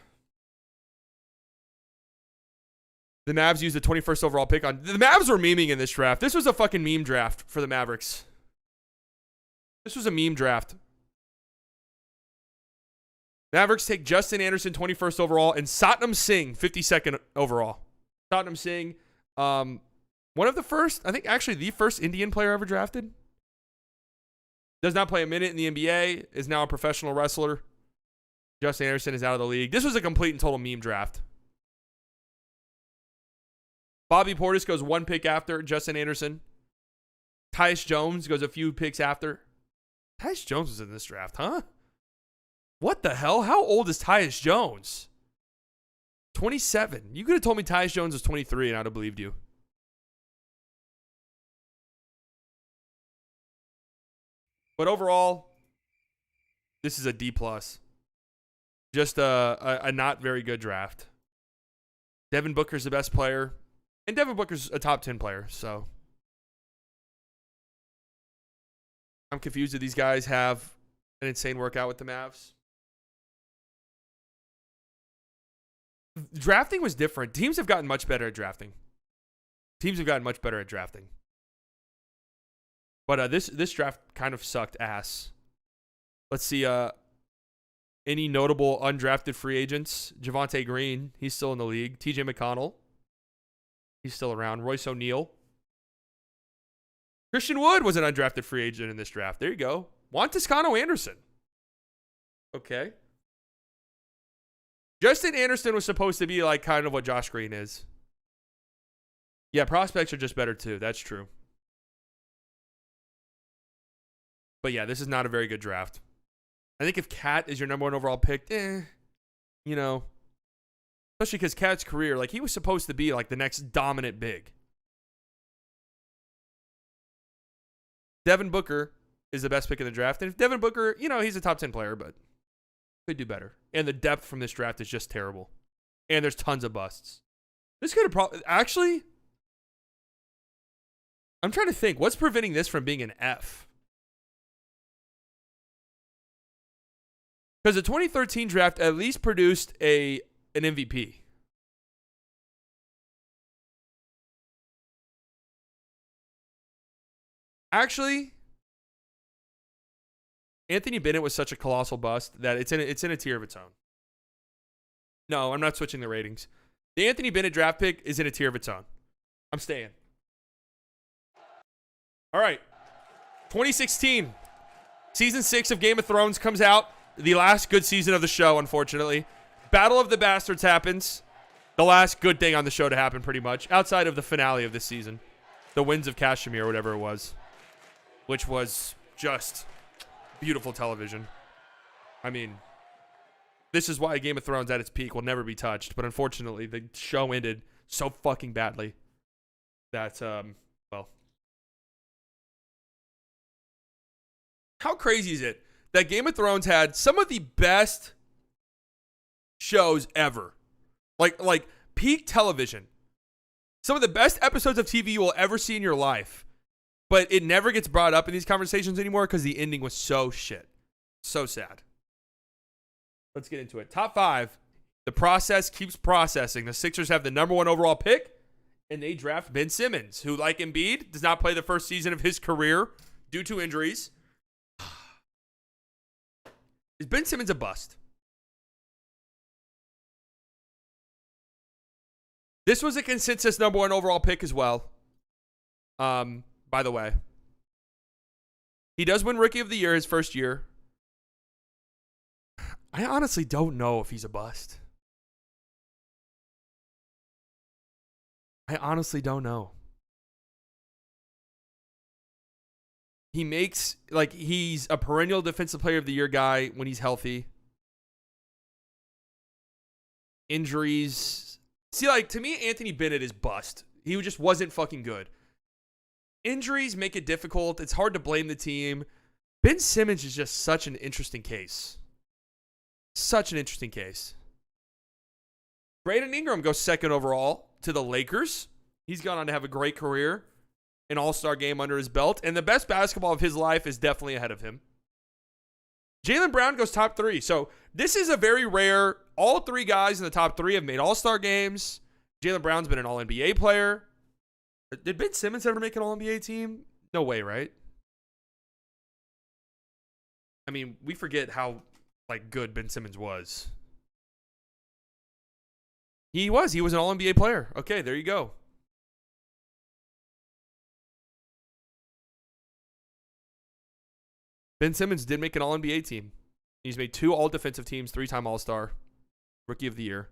S1: The Mavs used the 21st overall pick on... The Mavs were memeing in this draft. This was a fucking meme draft for the Mavericks. This was a meme draft. Mavericks take Justin Anderson, 21st overall, and Satnam Singh, 52nd overall. Satnam Singh, one of the first, I think actually the first Indian player ever drafted. Does not play a minute in the NBA, is now a professional wrestler. Justin Anderson is out of the league. This was a complete and total meme draft. Bobby Portis goes 1 pick after Justin Anderson. Tyus Jones goes a few picks after. Tyus Jones was in this draft, huh? What the hell? How old is Tyus Jones? 27. You could have told me Tyus Jones was 23 and I'd have believed you. But overall, this is a D+. Just a not very good draft. Devin Booker's the best player. And Devin Booker's a top 10 player, so. I'm confused that these guys have an insane workout with the Mavs. Drafting was different. Teams have gotten much better at drafting. But this draft kind of sucked ass. Let's see. Any notable undrafted free agents? Javonte Green, he's still in the league. TJ McConnell, he's still around. Royce O'Neal. Christian Wood was an undrafted free agent in this draft. There you go. Juan Toscano Anderson. Okay. Justin Anderson was supposed to be like kind of what Josh Green is. Yeah, prospects are just better too. That's true. But yeah, this is not a very good draft. I think if Cat is your number 1 overall pick, you know, especially because Cat's career, like he was supposed to be like the next dominant big. Devin Booker is the best pick in the draft. And if Devin Booker, you know, he's a top 10 player, but could do better. And the depth from this draft is just terrible. And there's tons of busts. This could have probably... Actually, I'm trying to think. What's preventing this from being an F? Because the 2013 draft at least produced an MVP. Actually, Anthony Bennett was such a colossal bust that it's in a tier of its own. No, I'm not switching the ratings. The Anthony Bennett draft pick is in a tier of its own. I'm staying. All right. 2016. Season 6 of Game of Thrones comes out. The last good season of the show, unfortunately. Battle of the Bastards happens. The last good thing on the show to happen, pretty much. Outside of the finale of this season. The Winds of Kashmir, or whatever it was. Which was just beautiful television. I mean, this is why Game of Thrones at its peak will never be touched. But unfortunately, the show ended so fucking badly that, well. How crazy is it that Game of Thrones had some of the best shows ever? Like peak television. Some of the best episodes of TV you will ever see in your life. But it never gets brought up in these conversations anymore because the ending was so shit. So sad. Let's get into it. Top 5. The process keeps processing. The Sixers have the number 1 overall pick, and they draft Ben Simmons, who, like Embiid, does not play the first season of his career due to injuries. Is Ben Simmons a bust? This was a consensus number 1 overall pick as well. By the way. He does win Rookie of the Year his first year. I honestly don't know if he's a bust. I honestly don't know. He makes, like, he's a perennial Defensive Player of the Year guy when he's healthy. Injuries. See, like, to me, Anthony Bennett is bust. He just wasn't fucking good. Injuries make it difficult. It's hard to blame the team. Ben Simmons is just such an interesting case. Such an interesting case. Brandon Ingram goes 2nd overall to the Lakers. He's gone on to have a great career. An all-star game under his belt. And the best basketball of his life is definitely ahead of him. Jaylen Brown goes top 3. So this is a very rare. All 3 guys in the top 3 have made all-star games. Jaylen Brown's been an all-NBA player. Did Ben Simmons ever make an all-NBA team? No way, right? I mean, we forget how, like, good Ben Simmons was. He was an all-NBA player. Okay, there you go. Ben Simmons did make an all-NBA team. He's made 2 all-defensive teams, 3-time all-star, Rookie of the Year.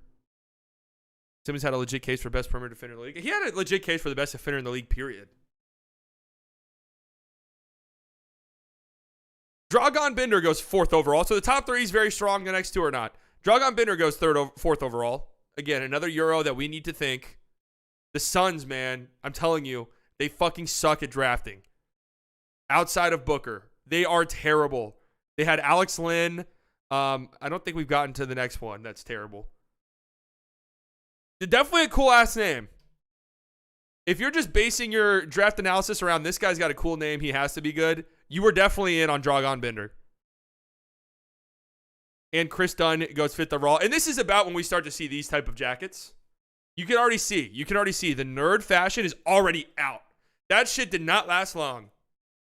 S1: Simmons had a legit case for best perimeter defender in the league. He had a legit case for the best defender in the league, period. Dragan Bender goes 4th overall. So the top 3 is very strong. The next 2 are not. Dragan Bender goes 4th overall. Again, another Euro that we need to think. The Suns, man, I'm telling you, they fucking suck at drafting. Outside of Booker, they are terrible. They had Alex Lynn. I don't think we've gotten to the next one. That's terrible. Definitely a cool-ass name. If you're just basing your draft analysis around this guy's got a cool name, he has to be good, you were definitely in on Dragan Bender. And Chris Dunn goes 5th overall. And this is about when we start to see these type of jackets. You can already see the nerd fashion is already out. That shit did not last long.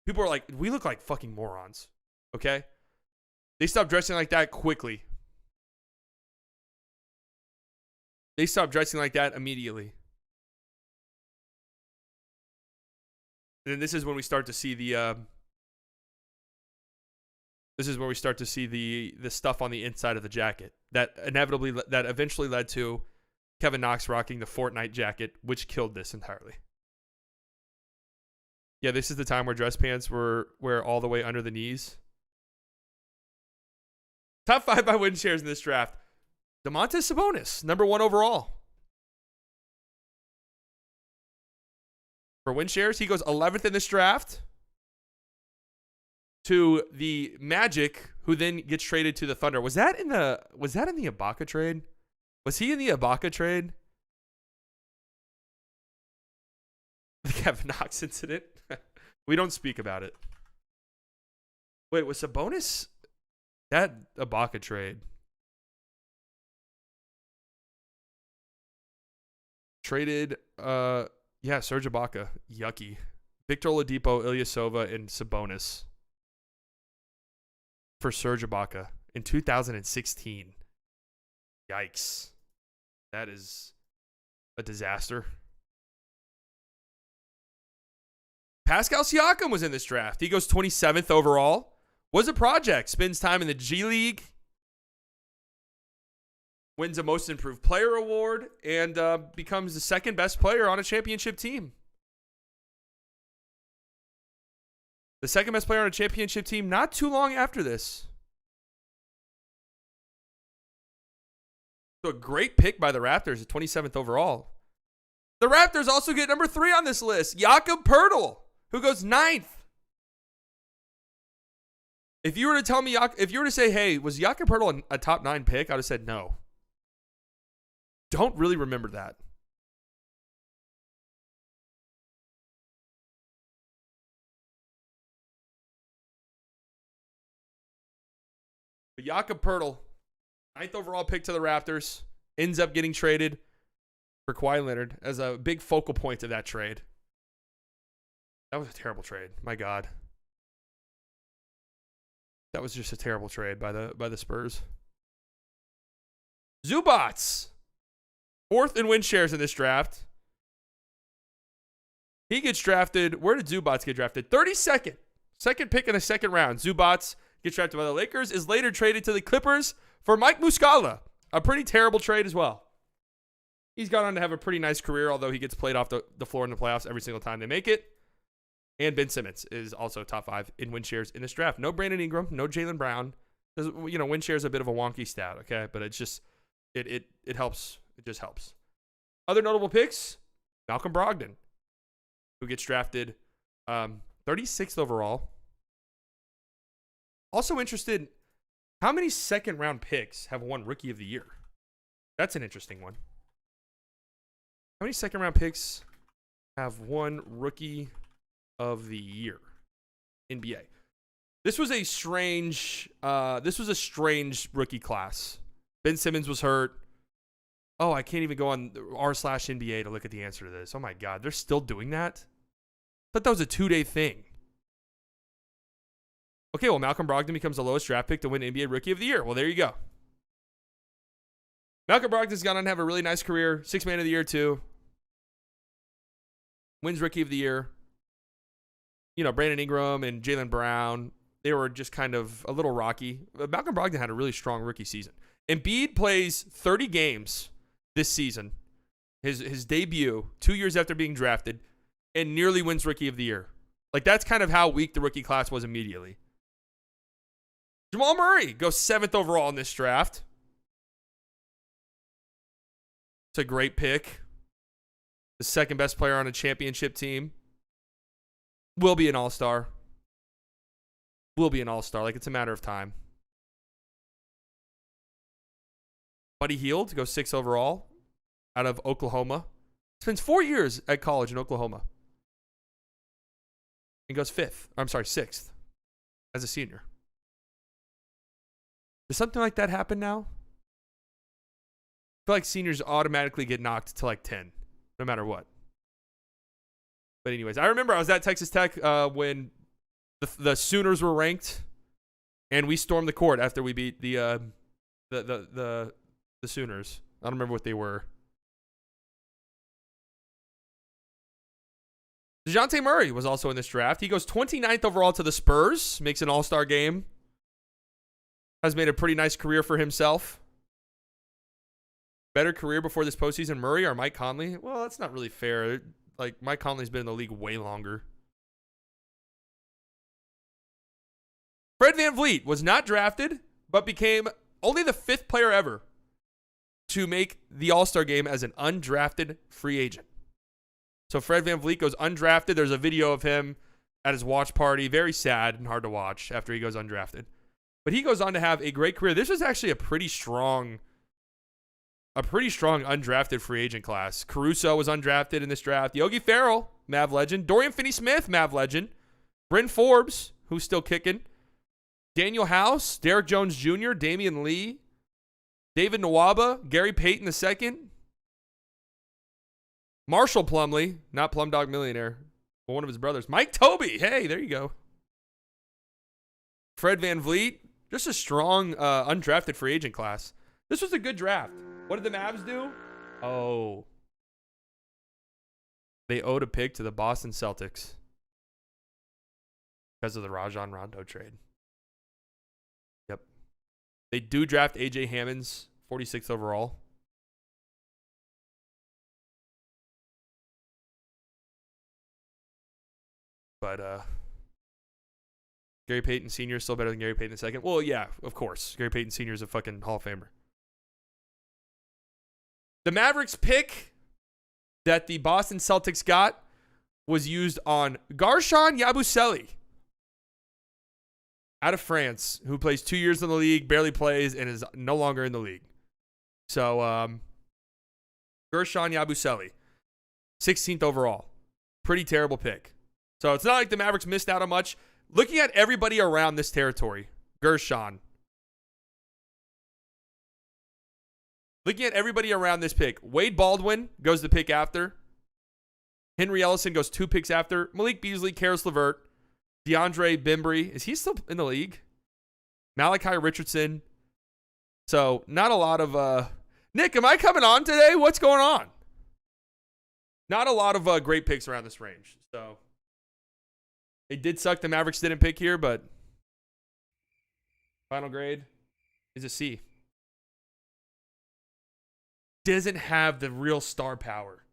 S1: People are like, we look like fucking morons. Okay? They stopped dressing like that quickly. They stopped dressing like that immediately. And then this is when we start to see the the stuff on the inside of the jacket that eventually led to Kevin Knox rocking the Fortnite jacket, which killed this entirely. Yeah, this is the time where dress pants were all the way under the knees. Top 5 by win shares in this draft. Domantas Sabonis, number 1 overall. For win shares, he goes 11th in this draft to the Magic, who then gets traded to the Thunder. Was that in the Ibaka trade? Was he in the Ibaka trade? The Kevin Knox incident? We don't speak about it. Wait, was Sabonis that Ibaka trade? Traded, Serge Ibaka. Yucky. Victor Oladipo, Ilyasova, and Sabonis for Serge Ibaka in 2016. Yikes. That is a disaster. Pascal Siakam was in this draft. He goes 27th overall. Was a project. Spends time in the G League. Wins a Most Improved Player award. And becomes the 2nd best player on a championship team. The 2nd best player on a championship team not too long after this. So a great pick by the Raptors at 27th overall. The Raptors also get number 3 on this list. Jakob Poeltl, who goes 9th. If you were to tell me, if you were to say, hey, was Jakob Poeltl a top 9 pick? I would have said no. Don't really remember that. But Jakob Poeltl, 9th overall pick to the Raptors. ends up getting traded for Kawhi Leonard as a big focal point of that trade. That was a terrible trade. My God. That was just a terrible trade by the Spurs. Zubats. 4th in win shares in this draft. He gets drafted. Where did Zubats get drafted? 32nd. Second pick in the second round. Zubats gets drafted by the Lakers. Is later traded to the Clippers for Mike Muscala. A pretty terrible trade as well. He's gone on to have a pretty nice career, although he gets played off the floor in the playoffs every single time they make it. And Ben Simmons is also top 5 in win shares in this draft. No Brandon Ingram, no Jaylen Brown. Win share is a bit of a wonky stat, okay? But it's just, it helps. It just helps. Other notable picks, Malcolm Brogdon, who gets drafted 36th overall. Also interested, how many second-round picks have won Rookie of the Year? That's an interesting one. How many second-round picks have won Rookie of the Year? NBA. This was a strange rookie class. Ben Simmons was hurt. Oh, I can't even go on r/NBA to look at the answer to this. Oh my God, they're still doing that? I thought that was a 2-day thing. Okay, well, Malcolm Brogdon becomes the lowest draft pick to win NBA Rookie of the Year. Well, there you go. Malcolm Brogdon's gone on to have a really nice career. 6th Man of the Year, too. Wins Rookie of the Year. Brandon Ingram and Jaylen Brown, they were just kind of a little rocky. But Malcolm Brogdon had a really strong rookie season. Embiid plays 30 games this season, his debut, 2 years after being drafted, and nearly wins Rookie of the Year. Like, that's kind of how weak the rookie class was immediately. Jamal Murray goes 7th overall in this draft. It's a great pick. The second best player on a championship team. Will be an all-star. Will be an all-star. Like, it's a matter of time. Buddy Hield goes 6th overall out of Oklahoma. Spends 4 years at college in Oklahoma. And goes 6th as a senior. Does something like that happen now? I feel like seniors automatically get knocked to like 10, no matter what. But anyways, I remember I was at Texas Tech when the Sooners were ranked, and we stormed the court after we beat the Sooners. I don't remember what they were. DeJounte Murray was also in this draft. He goes 29th overall to the Spurs, makes an all-star game. Has made a pretty nice career for himself. Better career before this postseason, Murray or Mike Conley? Well, that's not really fair. Like, Mike Conley's been in the league way longer. Fred VanVleet was not drafted, but became only the 5th player ever to make the All-Star game as an undrafted free agent. So Fred VanVleet goes undrafted. There's a video of him at his watch party. Very sad and hard to watch after he goes undrafted. But he goes on to have a great career. This was actually a pretty strong undrafted free agent class. Caruso was undrafted in this draft. Yogi Ferrell, Mav legend. Dorian Finney-Smith, Mav legend. Bryn Forbes, who's still kicking. Daniel House, Derrick Jones Jr., Damian Lee, David Nwaba, Gary Payton II. Marshall Plumlee, not Plumdog Millionaire, but one of his brothers. Mike Tobey, hey, there you go. Fred VanVleet, just a strong undrafted free agent class. This was a good draft. What did the Mavs do? Oh. They owed a pick to the Boston Celtics because of the Rajon Rondo trade. Yep. They do draft A.J. Hammonds, 46th overall. But Gary Payton Sr. is still better than Gary Payton II. Well, yeah, of course. Gary Payton Sr. is a fucking Hall of Famer. The Mavericks pick that the Boston Celtics got was used on Guerschon Yabusele out of France, who plays 2 years in the league, barely plays, and is no longer in the league. So, Guerschon Yabusele, 16th overall. Pretty terrible pick. So it's not like the Mavericks missed out on much. Looking at everybody around this territory, Guerschon, Looking at everybody around this pick, Wade Baldwin goes the pick after. Henry Ellison goes 2 picks after. Malik Beasley, Karis LeVert, DeAndre Bembry. Is he still in the league? Malachi Richardson. So not a lot of Nick, am I coming on today? What's going on? Not a lot of great picks around this range. So it did suck the Mavericks didn't pick here, but final grade is a C. Doesn't have the real star power.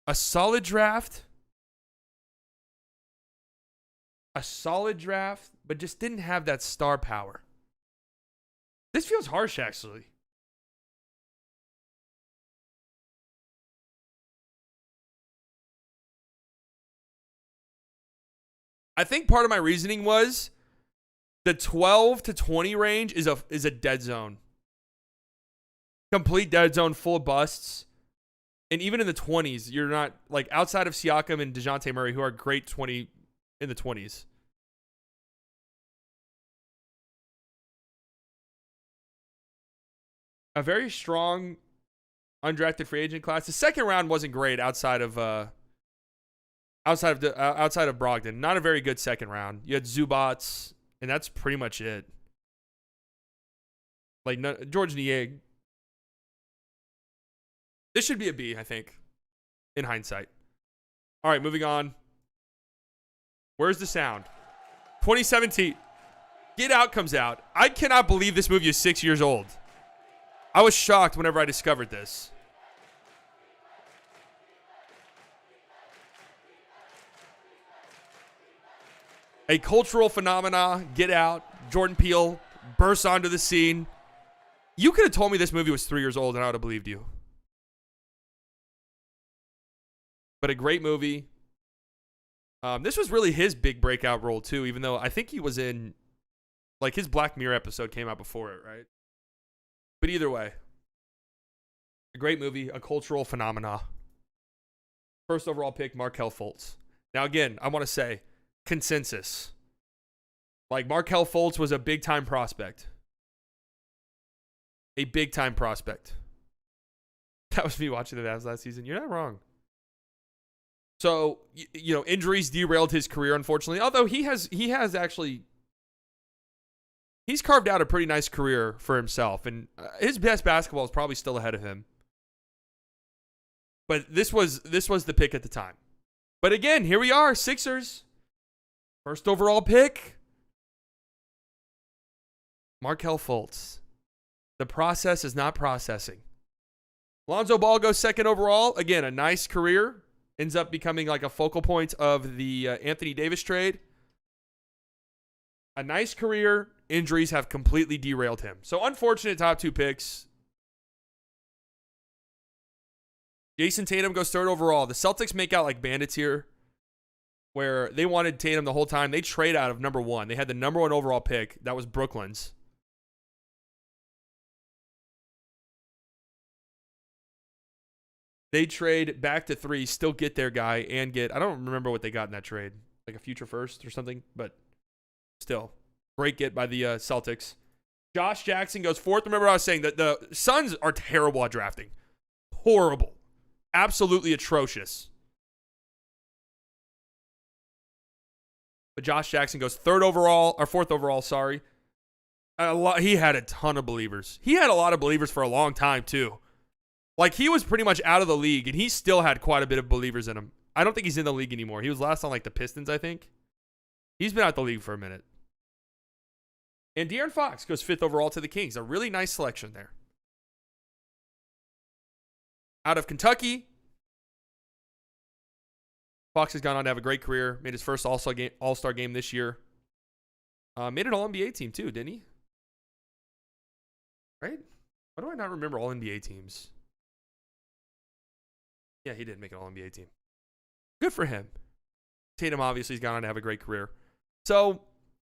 S1: A solid draft, but just didn't have that star power. This feels harsh, actually. I think part of my reasoning was the 12 to 20 range is a dead zone. Complete dead zone, full of busts. And even in the 20s, you're not, like, outside of Siakam and DeJounte Murray, who are great 20 in the 20s. A very strong undrafted free agent class. The second round wasn't great outside of Brogdon. Not a very good second round. You had Zubats, and that's pretty much it. Like, George Niang. This should be a B, I think, in hindsight. All right, moving on. Where's the sound? 2017. Get Out comes out. I cannot believe this movie is 6 years old. I was shocked whenever I discovered this. A cultural phenomena, Get Out. Jordan Peele bursts onto the scene. You could have told me this movie was 3 years old and I would have believed you. But a great movie. This was really his big breakout role too, even though I think he was in, like, his Black Mirror episode came out before it, right? But either way, a great movie, a cultural phenomena. First overall pick, Markelle Fultz. Now again, I want to say, consensus. Like, Markelle Fultz was a big-time prospect. A big-time prospect. That was me watching the Mavs last season. You're not wrong. So, you know, injuries derailed his career, unfortunately. Although he's carved out a pretty nice career for himself. And his best basketball is probably still ahead of him. But this was the pick at the time. But again, here we are, Sixers. First overall pick. Markelle Fultz. The process is not processing. Lonzo Ball goes second overall. Again, a nice career. Ends up becoming like a focal point of the Anthony Davis trade. A nice career. Injuries have completely derailed him. So unfortunate top 2 picks. Jason Tatum goes third overall. The Celtics make out like bandits here, where they wanted Tatum the whole time. They trade out of number 1. They had the number 1 overall pick. That was Brooklyn's. They trade back to 3, still get their guy, and get, I don't remember what they got in that trade, like a future first or something, but still, great get by the Celtics. Josh Jackson goes 4th. Remember I was saying that the Suns are terrible at drafting. Horrible. Absolutely atrocious. But Josh Jackson goes 4th overall, sorry. He had a ton of believers. He had a lot of believers for a long time, too. Like, he was pretty much out of the league, and he still had quite a bit of believers in him. I don't think he's in the league anymore. He was last on, like, the Pistons, I think. He's been out the league for a minute. And De'Aaron Fox goes 5th overall to the Kings. A really nice selection there. Out of Kentucky, Fox has gone on to have a great career. Made his first All-Star game this year. Made an All-NBA team, too, didn't he? Right? Why do I not remember All-NBA teams? Yeah, he did make an All-NBA team. Good for him. Tatum obviously has gone on to have a great career. So,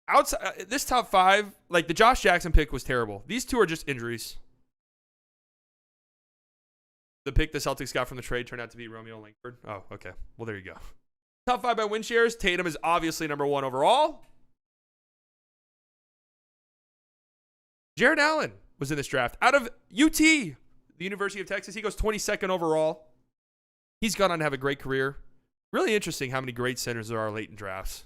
S1: outside this top 5, like, the Josh Jackson pick was terrible. These two are just injuries. The pick the Celtics got from the trade turned out to be Romeo Langford. Oh, okay. Well, there you go. Top 5 by win shares. Tatum is obviously number 1 overall. Jared Allen was in this draft. Out of UT. the University of Texas. He goes 22nd overall. He's gone on to have a great career. Really interesting how many great centers there are late in drafts.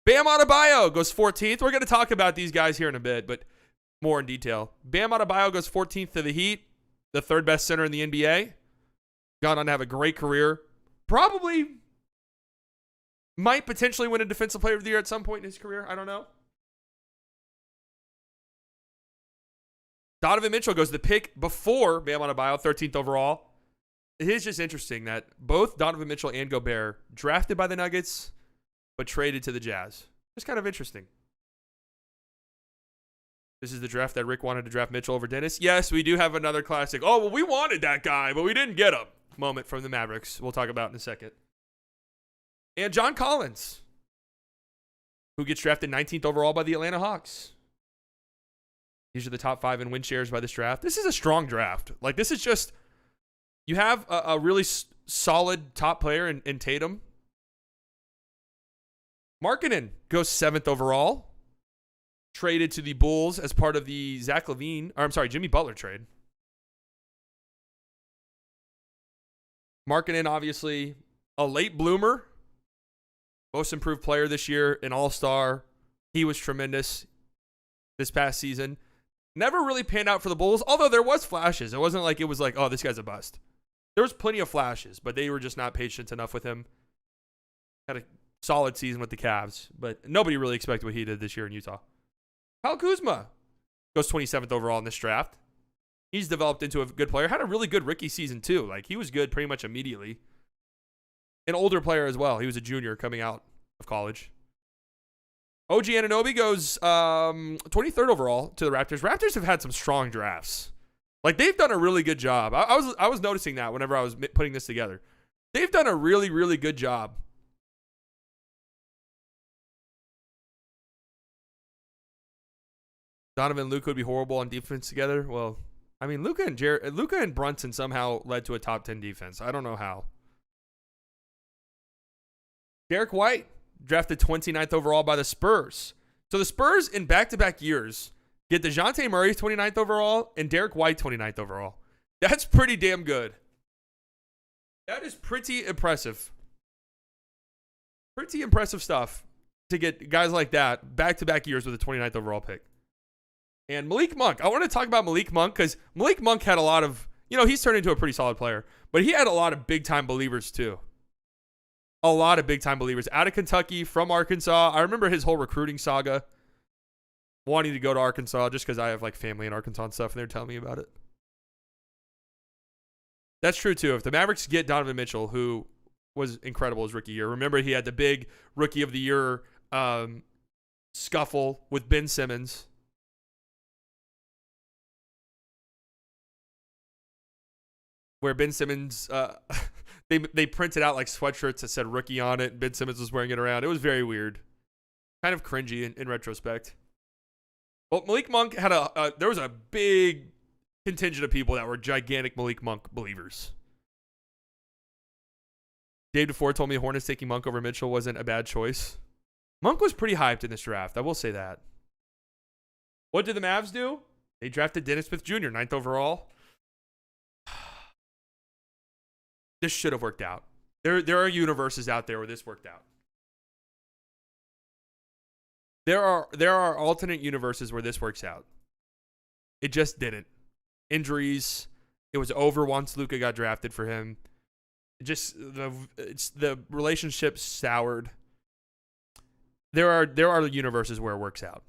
S1: Bam Adebayo goes 14th. We're going to talk about these guys here in a bit, but more in detail. Bam Adebayo goes 14th to the Heat, the third best center in the NBA. Gone on to have a great career. Probably might potentially win a Defensive Player of the Year at some point in his career. I don't know. Donovan Mitchell goes the pick before Bam Adebayo, 13th overall. It is just interesting that both Donovan Mitchell and Gobert drafted by the Nuggets, but traded to the Jazz. It's kind of interesting. This is the draft that Rick wanted to draft Mitchell over Dennis. Yes, we do have another classic. Oh, well, we wanted that guy, but we didn't get him. Moment from the Mavericks. We'll talk about in a second. And John Collins, who gets drafted 19th overall by the Atlanta Hawks. These are the top 5 in win shares by this draft. This is a strong draft. Like, this is just, you have a really solid top player in Tatum. Markkanen goes 7th overall. Traded to the Bulls as part of the Jimmy Butler trade. Markkanen, obviously, a late bloomer. Most improved player this year, an all-star. He was tremendous this past season. Never really panned out for the Bulls, although there was flashes. It wasn't like it was like, oh, this guy's a bust. There was plenty of flashes, but they were just not patient enough with him. Had a solid season with the Cavs, but nobody really expected what he did this year in Utah. Kyle Kuzma goes 27th overall in this draft. He's developed into a good player. Had a really good rookie season, too. Like, he was good pretty much immediately. An older player as well. He was a junior coming out of college. OG Anunoby goes 23rd overall to the Raptors. Raptors have had some strong drafts. Like, they've done a really good job. I was noticing that whenever I was putting this together. They've done a really, really good job. Donovan and Luka would be horrible on defense together. Well, I mean, Luka and Brunson somehow led to a top 10 defense. I don't know how. Derek White, drafted 29th overall by the Spurs. So the Spurs in back-to-back years get DeJounte Murray 29th overall and Derek White 29th overall. That's pretty damn good. That is pretty impressive. Pretty impressive stuff to get guys like that back-to-back years with a 29th overall pick. And Malik Monk. I want to talk about Malik Monk because Malik Monk had a lot of, he's turned into a pretty solid player, but he had a lot of big-time believers too. A lot of big-time believers out of Kentucky, from Arkansas. I remember his whole recruiting saga, wanting to go to Arkansas just because I have like family in Arkansas and stuff, and they're telling me about it. That's true too. If the Mavericks get Donovan Mitchell, who was incredible his rookie year, remember he had the big rookie of the year scuffle with Ben Simmons. Where Ben Simmons, they printed out like sweatshirts that said rookie on it, and Ben Simmons was wearing it around. It was very weird. Kind of cringy in retrospect. Well, Malik Monk had there was a big contingent of people that were gigantic Malik Monk believers. Dave DeFore told me Hornets taking Monk over Mitchell wasn't a bad choice. Monk was pretty hyped in this draft. I will say that. What did the Mavs do? They drafted Dennis Smith Jr., 9th overall. This should have worked out. There are universes out there where this worked out. There are alternate universes where this works out. It just didn't. Injuries. It was over once Luka got drafted for him. The relationship soured. There are universes where it works out.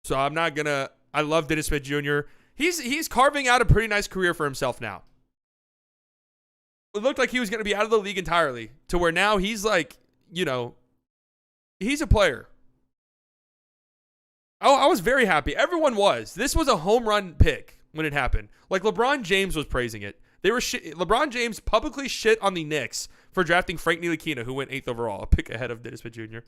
S1: So I'm not gonna. I love Dennis Smith Jr. He's carving out a pretty nice career for himself now. It looked like he was going to be out of the league entirely, to where now he's like, he's a player. Oh, I was very happy. Everyone was. This was a home run pick when it happened. Like, LeBron James was praising it. LeBron James publicly shit on the Knicks for drafting Frank Ntilikina, who went 8th overall, a pick ahead of Dennis Smith Jr.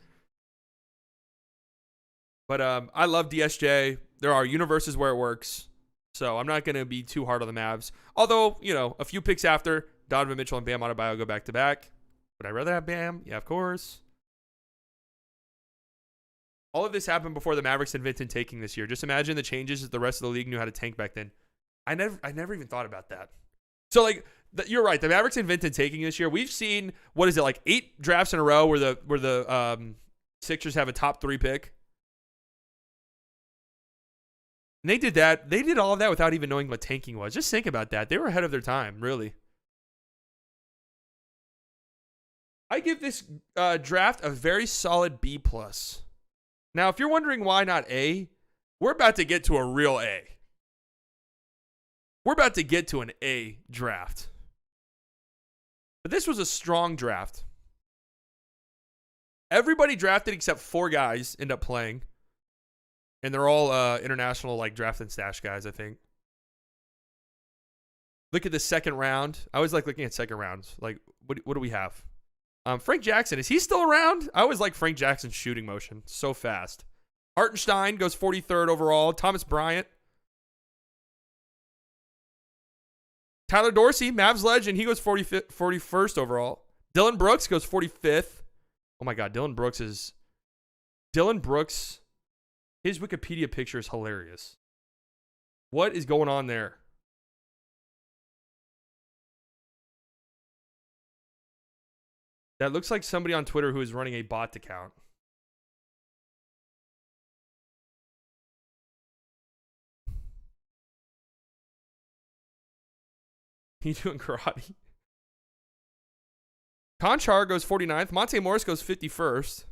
S1: But I love DSJ. There are universes where it works, so I'm not going to be too hard on the Mavs. Although, a few picks after, Donovan Mitchell and Bam Adebayo go back-to-back. Would I rather have Bam? Yeah, of course. All of this happened before the Mavericks invented tanking this year. Just imagine the changes that the rest of the league knew how to tank back then. I never even thought about that. So like you're right. The Mavericks invented taking this year. We've seen what is it like 8 drafts in a row where the Sixers have a top 3 pick. And they did that. They did all of that without even knowing what tanking was. Just think about that. They were ahead of their time, really. I give this draft a very solid B+. Now, if you're wondering why not A, we're about to get to a real A. We're about to get to an A draft. But this was a strong draft. Everybody drafted except 4 guys end up playing. And they're all international like draft and stash guys, I think. Look at the second round. I always like looking at second rounds. Like, what do we have? Frank Jackson, is he still around? I always like Frank Jackson's shooting motion. So fast. Hartenstein goes 43rd overall. Thomas Bryant. Tyler Dorsey, Mavs legend, he goes 41st overall. Dylan Brooks goes 45th. Oh my God, Dylan Brooks, his Wikipedia picture is hilarious. What is going on there? That looks like somebody on Twitter who is running a bot account. You doing karate? Conchar goes 49th. Monte Morris goes 51st.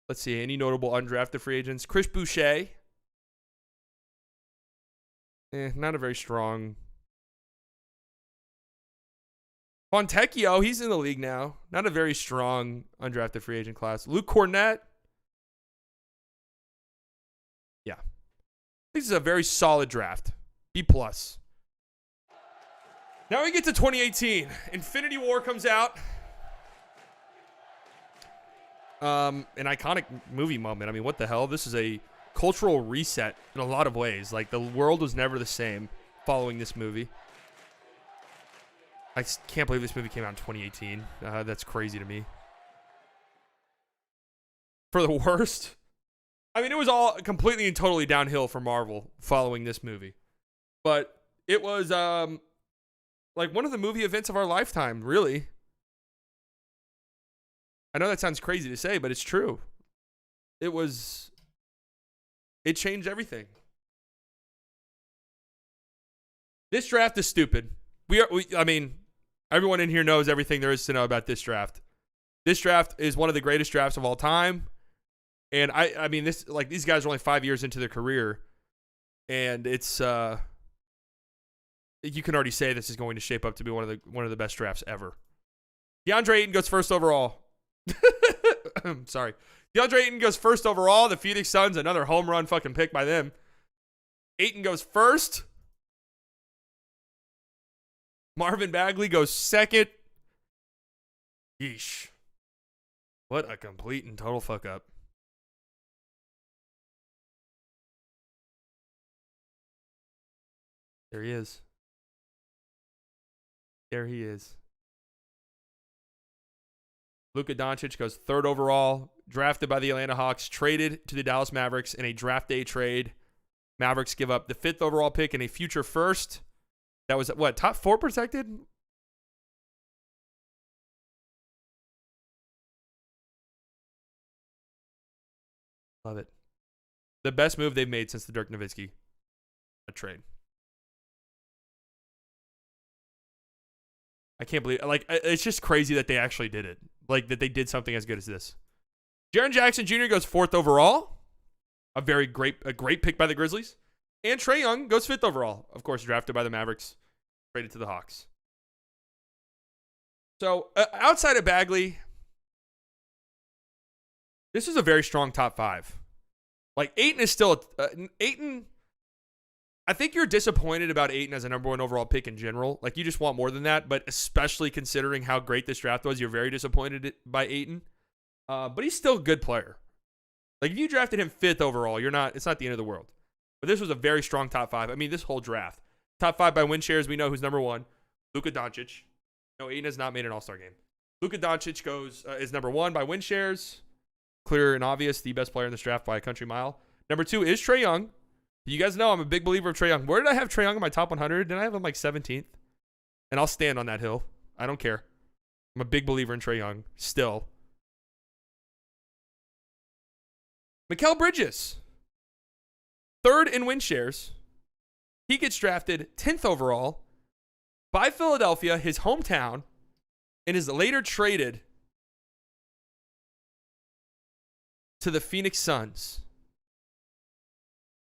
S1: Let's see. Any notable undrafted free agents? Chris Boucher. Not a very strong. Fontecchio, he's in the league now. Not a very strong undrafted free agent class. Luke Cornett. Yeah. This is a very solid draft. B+. Now we get to 2018. Infinity War comes out. An iconic movie moment. I mean, what the hell? This is a cultural reset in a lot of ways. Like, the world was never the same following this movie. I can't believe this movie came out in 2018. That's crazy to me. For the worst. I mean, it was all completely and totally downhill for Marvel following this movie. But it was like one of the movie events of our lifetime, really. I know that sounds crazy to say, but it's true. It changed everything. This draft is stupid. I mean, everyone in here knows everything there is to know about this draft. This draft is one of the greatest drafts of all time. And I mean, these guys are only 5 years into their career. And it's you can already say this is going to shape up to be one of the best drafts ever. DeAndre Ayton goes first overall. Sorry. DeAndre Ayton goes first overall. The Phoenix Suns, another home run fucking pick by them. Ayton goes first. Marvin Bagley goes second. Yeesh. What a complete and total fuck up. There he is. There he is. Luka Doncic goes third overall, drafted by the Atlanta Hawks, traded to the Dallas Mavericks in a draft day trade. Mavericks give up the 5th overall pick and a future first. That was, what, top 4 protected? Love it. The best move they've made since the Dirk Nowitzki trade. I can't believe, like, it's just crazy that they actually did it. Like, that they did something as good as this. Jaren Jackson Jr. goes 4th overall. A great pick by the Grizzlies. And Trae Young goes 5th overall. Of course, drafted by the Mavericks. Traded to the Hawks. So, outside of Bagley, this is a very strong top 5. Like, Ayton is still... Ayton... I think you're disappointed about Ayton as a number 1 overall pick in general. Like, you just want more than that, but especially considering how great this draft was, you're very disappointed by Ayton. But he's still a good player. Like, if you drafted him 5th overall, it's not the end of the world. But this was a very strong top 5. I mean, this whole draft. Top 5 by win shares, we know who's number 1. Luka Doncic. No, Ayton has not made an All-Star game. Luka Doncic is number 1 by win shares. Clear and obvious, the best player in this draft by a country mile. Number 2 is Trae Young. You guys know I'm a big believer of Trae Young. Where did I have Trae Young in my top 100? Didn't I have him like 17th? And I'll stand on that hill. I don't care. I'm a big believer in Trae Young still. Mikal Bridges, 3rd in win shares. He gets drafted 10th overall by Philadelphia, his hometown, and is later traded to the Phoenix Suns.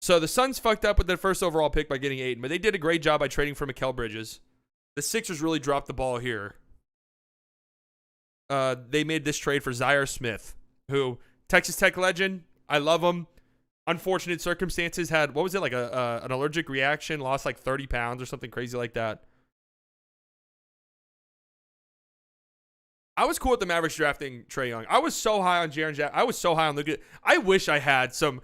S1: So the Suns fucked up with their first overall pick by getting Ayton, but they did a great job by trading for Mikal Bridges. The Sixers really dropped the ball here. They made this trade for Zaire Smith, who, Texas Tech legend. I love him. Unfortunate circumstances. Had, what was it, like an allergic reaction, lost like 30 pounds or something crazy like that. I was cool with the Mavericks drafting Trae Young. I was so high on Jaren Jackson. I was so high on Luka. I wish I had some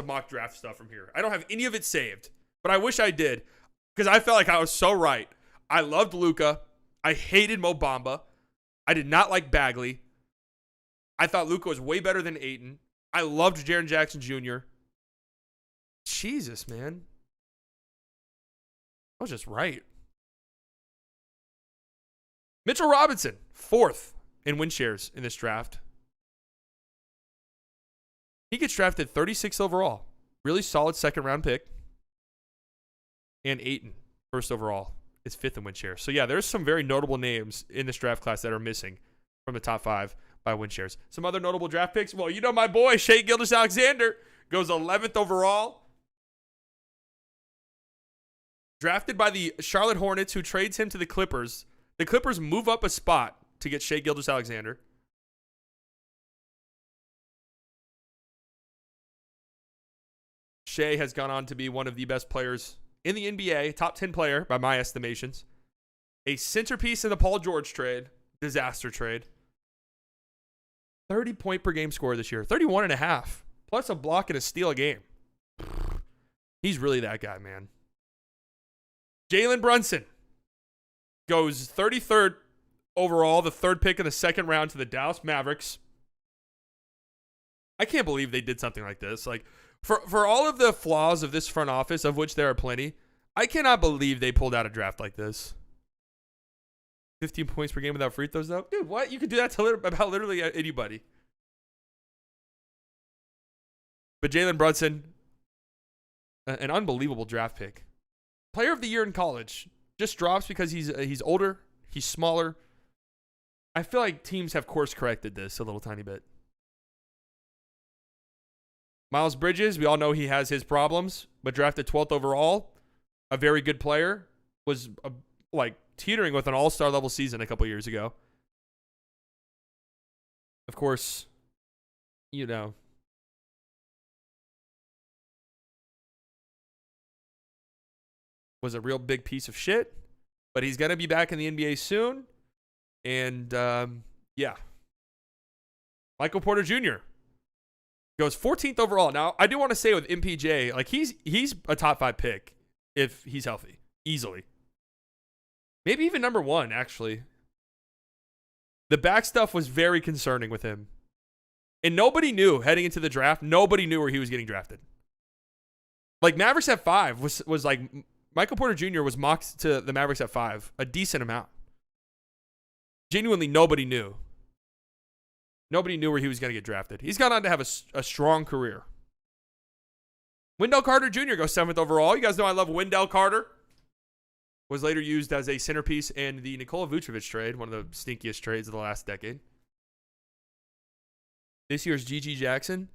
S1: mock draft stuff from here. I don't have any of it saved, but I wish I did because I felt like I was so right. I loved Luka. I hated Mo Bamba. I did not like Bagley. I thought Luka was way better than Ayton. I loved Jaren Jackson Jr. Jesus, man. I was just right. Mitchell Robinson, 4th in win shares in this draft. He gets drafted 36th overall. Really solid second-round pick. And Ayton, 1st overall, is 5th in win shares. So, yeah, there's some very notable names in this draft class that are missing from the top 5 by win shares. Some other notable draft picks. Well, you know my boy, Shai Gilgeous-Alexander, goes 11th overall. Drafted by the Charlotte Hornets, who trades him to the Clippers. The Clippers move up a spot to get Shai Gilgeous-Alexander. Shai has gone on to be one of the best players in the NBA, top 10 player by my estimations. A centerpiece in the Paul George trade, disaster trade. 30 point per game score this year, 31.5, plus a block and a steal a game. He's really that guy, man. Jalen Brunson goes 33rd overall, the 3rd pick in the 2nd round to the Dallas Mavericks. I can't believe they did something like this. Like, for all of the flaws of this front office, of which there are plenty, I cannot believe they pulled out a draft like this. 15 points per game without free throws, though? Dude, what? You could do that to about literally anybody. But Jalen Brunson, an unbelievable draft pick. Player of the year in college. Just drops because he's older, he's smaller. I feel like teams have course corrected this a little tiny bit. Miles Bridges, we all know he has his problems, but drafted 12th overall. A very good player. Was teetering with an all-star level season a couple years ago. Of course, you know, was a real big piece of shit, but he's going to be back in the NBA soon. And, yeah. Michael Porter Jr. goes 14th overall. Now, I do want to say with MPJ, like he's a top 5 pick if he's healthy, easily. Maybe even number 1, actually. The back stuff was very concerning with him. And nobody knew heading into the draft, nobody knew where he was getting drafted. Like Mavericks at 5 was like, Michael Porter Jr. was mocked to the Mavericks at 5, a decent amount. Genuinely, nobody knew. Nobody knew where he was going to get drafted. He's gone on to have a strong career. Wendell Carter Jr. goes 7th overall. You guys know I love Wendell Carter. Was later used as a centerpiece in the Nikola Vucevic trade, one of the stinkiest trades of the last decade. This year's G.G. Jackson.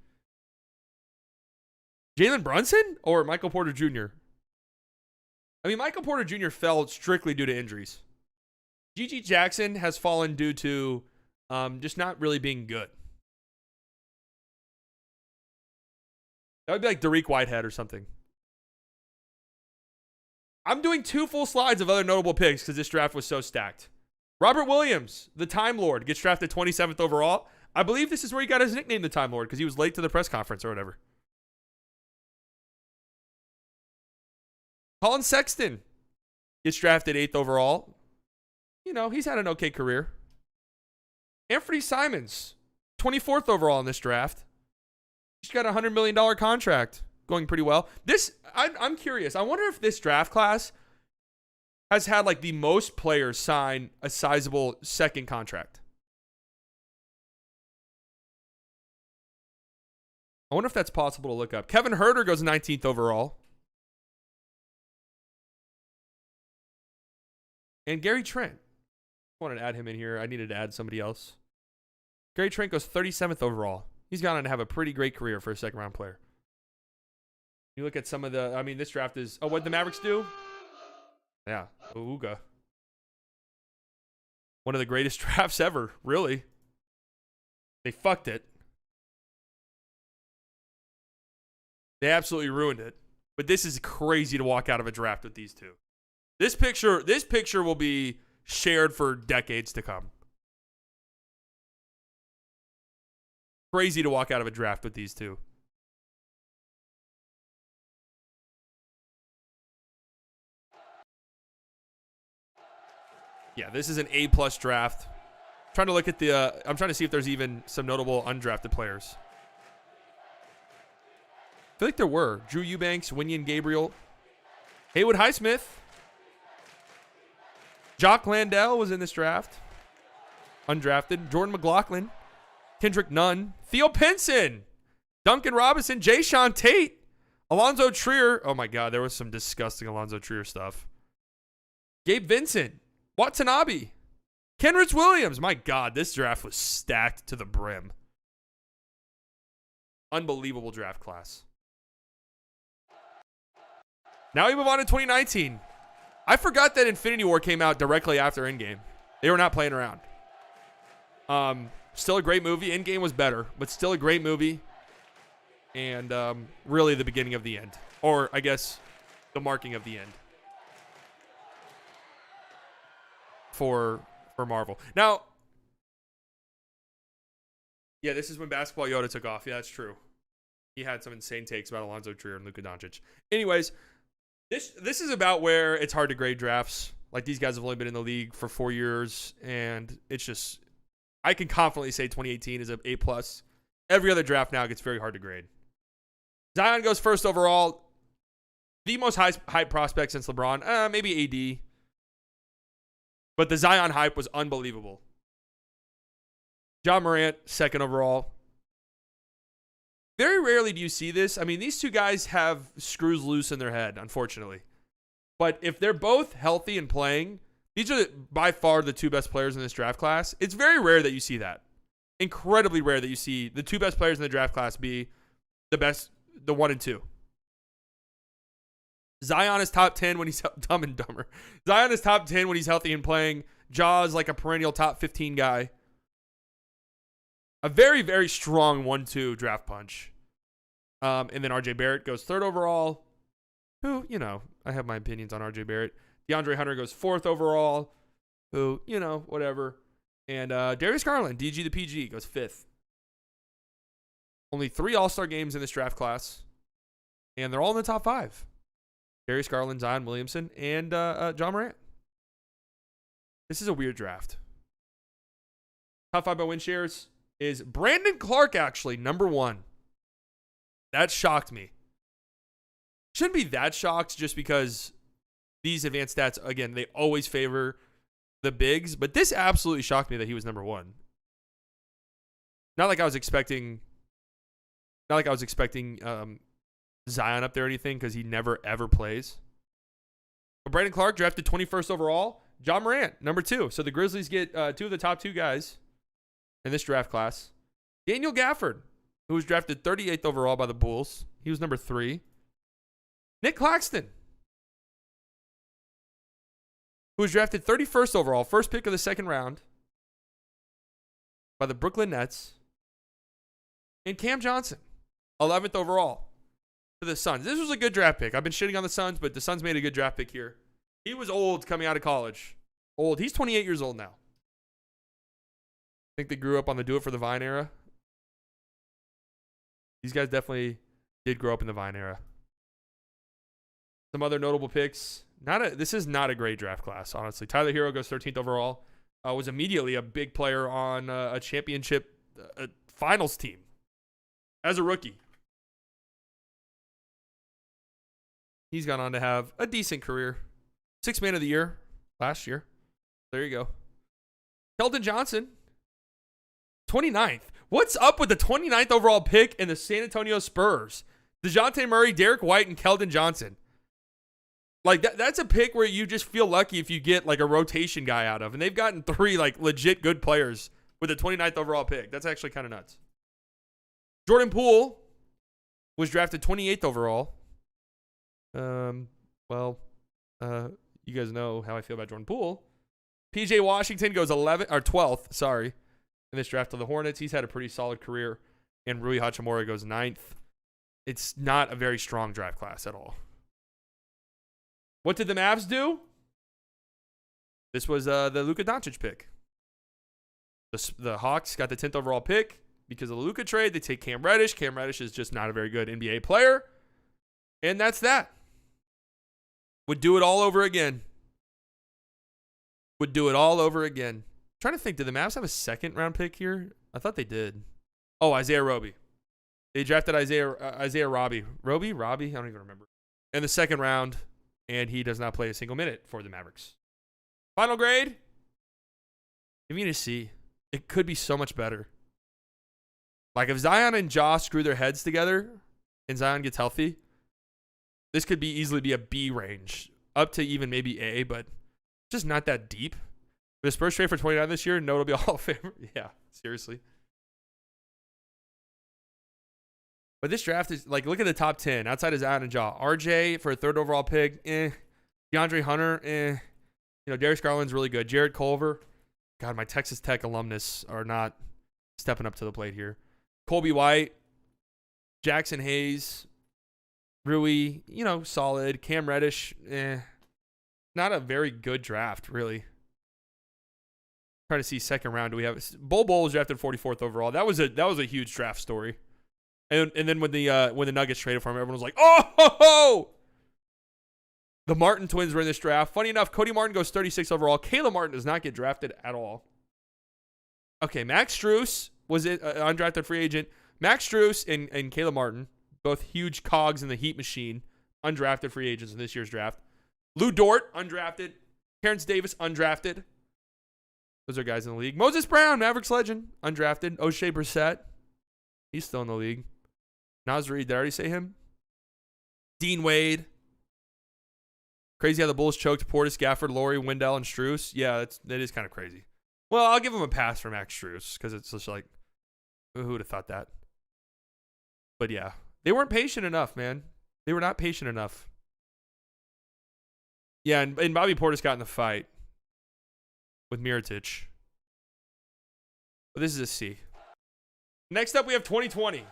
S1: Jalen Brunson or Michael Porter Jr.? I mean, Michael Porter Jr. fell strictly due to injuries. G.G. Jackson has fallen due to just not really being good. That would be like Dariq Whitehead or something. I'm doing 2 full slides of other notable picks because this draft was so stacked. Robert Williams, the Time Lord, gets drafted 27th overall. I believe this is where he got his nickname, the Time Lord, because he was late to the press conference or whatever. Colin Sexton gets drafted 8th overall. You know, he's had an okay career. Anthony Simons, 24th overall in this draft. He's got a $100 million contract going pretty well. I'm curious. I wonder if this draft class has had like the most players sign a sizable second contract. I wonder if that's possible to look up. Kevin Huerter goes 19th overall. And Gary Trent. I wanted to add him in here. I needed to add somebody else. Gary Trent goes 37th overall. He's gone on to have a pretty great career for a second round player. You look at some of the, I mean, this draft is, oh, what did the Mavericks do? Yeah, Ooga. One of the greatest drafts ever, really. They fucked it. They absolutely ruined it. But this is crazy to walk out of a draft with these two. This picture will be shared for decades to come. Crazy to walk out of a draft with these two. Yeah, this is an A+ draft. Trying to look at the I'm trying to see if there's even some notable undrafted players. I feel like there were. Drew Eubanks, Winion Gabriel, Haywood Highsmith. Jock Landell was in this draft. Undrafted. Jordan McLaughlin. Kendrick Nunn. Theo Pinson. Duncan Robinson. Jay Sean Tate. Alonzo Trier. Oh my God, there was some disgusting Alonzo Trier stuff. Gabe Vincent. Watanabe. Kenrich Williams. My God, this draft was stacked to the brim. Unbelievable draft class. Now we move on to 2019. I forgot that Infinity War came out directly after Endgame. They were not playing around. Still a great movie. Endgame was better, but still a great movie. And really the beginning of the end. Or, I guess, the marking of the end. For Marvel. Now, yeah, this is when Basketball Yoda took off. Yeah, that's true. He had some insane takes about Alonzo Trier and Luka Doncic. Anyways, this is about where it's hard to grade drafts. Like, these guys have only been in the league for 4 years, and it's just, I can confidently say 2018 is an A+. Every other draft now gets very hard to grade. Zion goes first overall. The most hype prospect since LeBron. Maybe AD. But the Zion hype was unbelievable. John Morant, second overall. Very rarely do you see this. I mean, these two guys have screws loose in their head, unfortunately. But if they're both healthy and playing, these are by far the two best players in this draft class. It's very rare that you see that. Incredibly rare that you see the two best players in the draft class be the best, the 1 and 2. Zion is top 10 when he's Dumb and Dumber. Zion is top 10 when he's healthy and playing. Ja's like a perennial top 15 guy. A very, very strong 1-2 draft punch. And then RJ Barrett goes third overall. Who, you know, I have my opinions on RJ Barrett. DeAndre Hunter goes fourth overall. Who, you know, whatever. And Darius Garland, DG the PG, goes fifth. Only 3 All-Star games in this draft class. And they're all in the top 5. Darius Garland, Zion Williamson, and John Morant. This is a weird draft. Top 5 by win shares is Brandon Clark, actually, number 1. That shocked me. Shouldn't be that shocked just because these advanced stats, again, they always favor the bigs, but this absolutely shocked me that he was number 1. Not like I was expecting Zion up there or anything because he never, ever plays. But Brandon Clark drafted 21st overall. John Morant, number 2. So the Grizzlies get 2 of the top 2 guys in this draft class. Daniel Gafford, who was drafted 38th overall by the Bulls. He was number 3. Nick Claxton, who was drafted 31st overall, first pick of the second round by the Brooklyn Nets. And Cam Johnson, 11th overall to the Suns. This was a good draft pick. I've been shitting on the Suns, but the Suns made a good draft pick here. He was old coming out of college. Old. He's 28 years old now. I think they grew up on the Do It for the Vine era. These guys definitely did grow up in the Vine era. Some other notable picks. This is not a great draft class, honestly. Tyler Hero goes 13th overall. Was immediately a big player on a championship finals team as a rookie. He's gone on to have a decent career. 6th man of the year last year. There you go. Keldon Johnson, 29th. What's up with the 29th overall pick in the San Antonio Spurs? DeJounte Murray, Derek White, and Keldon Johnson. Like, that's a pick where you just feel lucky if you get, like, a rotation guy out of. And they've gotten 3, like, legit good players with the 29th overall pick. That's actually kind of nuts. Jordan Poole was drafted 28th overall. You guys know how I feel about Jordan Poole. PJ Washington goes 12th, sorry, in this draft to the Hornets. He's had a pretty solid career. And Rui Hachimura goes 9th. It's not a very strong draft class at all. What did the Mavs do? This was the Luka Doncic pick. The Hawks got the 10th overall pick because of the Luka trade. They take Cam Reddish. Cam Reddish is just not a very good NBA player. And that's that. Would do it all over again. Trying to think, did the Mavs have a 2nd round pick here? I thought they did. Oh, Isaiah Roby. They drafted Isaiah Roby. Roby? I don't even remember. In the 2nd round, and he does not play a single minute for the Mavericks. Final grade? Give me a C. It could be so much better. Like, if Zion and Ja screw their heads together and Zion gets healthy, this could easily be a B range, up to even maybe A, but just not that deep. The Spurs trade for 29 this year, no, it'll be a Hall of Famer. Yeah, seriously. But this draft is, like, look at the top 10 outside of Zion and Ja. RJ for a 3rd overall pick, DeAndre Hunter, Darius Garland's really good. Jared Culver. God, my Texas Tech alumnus are not stepping up to the plate here. Colby White, Jackson Hayes, Rui, solid. Cam Reddish, not a very good draft, really. Trying to see 2nd round. Do we have Bol was drafted 44th overall? That was a huge draft story. And then when the Nuggets traded for him, everyone was like, oh ho ho! The Martin twins were in this draft. Funny enough, Cody Martin goes 36th overall. Caleb Martin does not get drafted at all. Okay, Max Strus was an undrafted free agent. Max Strus and Caleb Martin, both huge cogs in the Heat machine, undrafted free agents in this year's draft. Lou Dort, undrafted. Terrence Davis, undrafted. Those are guys in the league. Moses Brown, Mavericks legend, undrafted. O'Shea Brissett, he's still in the league. Naz Reid, did I already say him? Dean Wade. Crazy how the Bulls choked Portis, Gafford, Laurie, Wendell, and Strus. Yeah, that is kind of crazy. Well, I'll give him a pass for Max Strus because it's just like, who would have thought that? But yeah, they weren't patient enough, man. They were not patient enough. Yeah, and Bobby Portis got in the fight with Mirotic. But this is a C. Next up, we have 2020.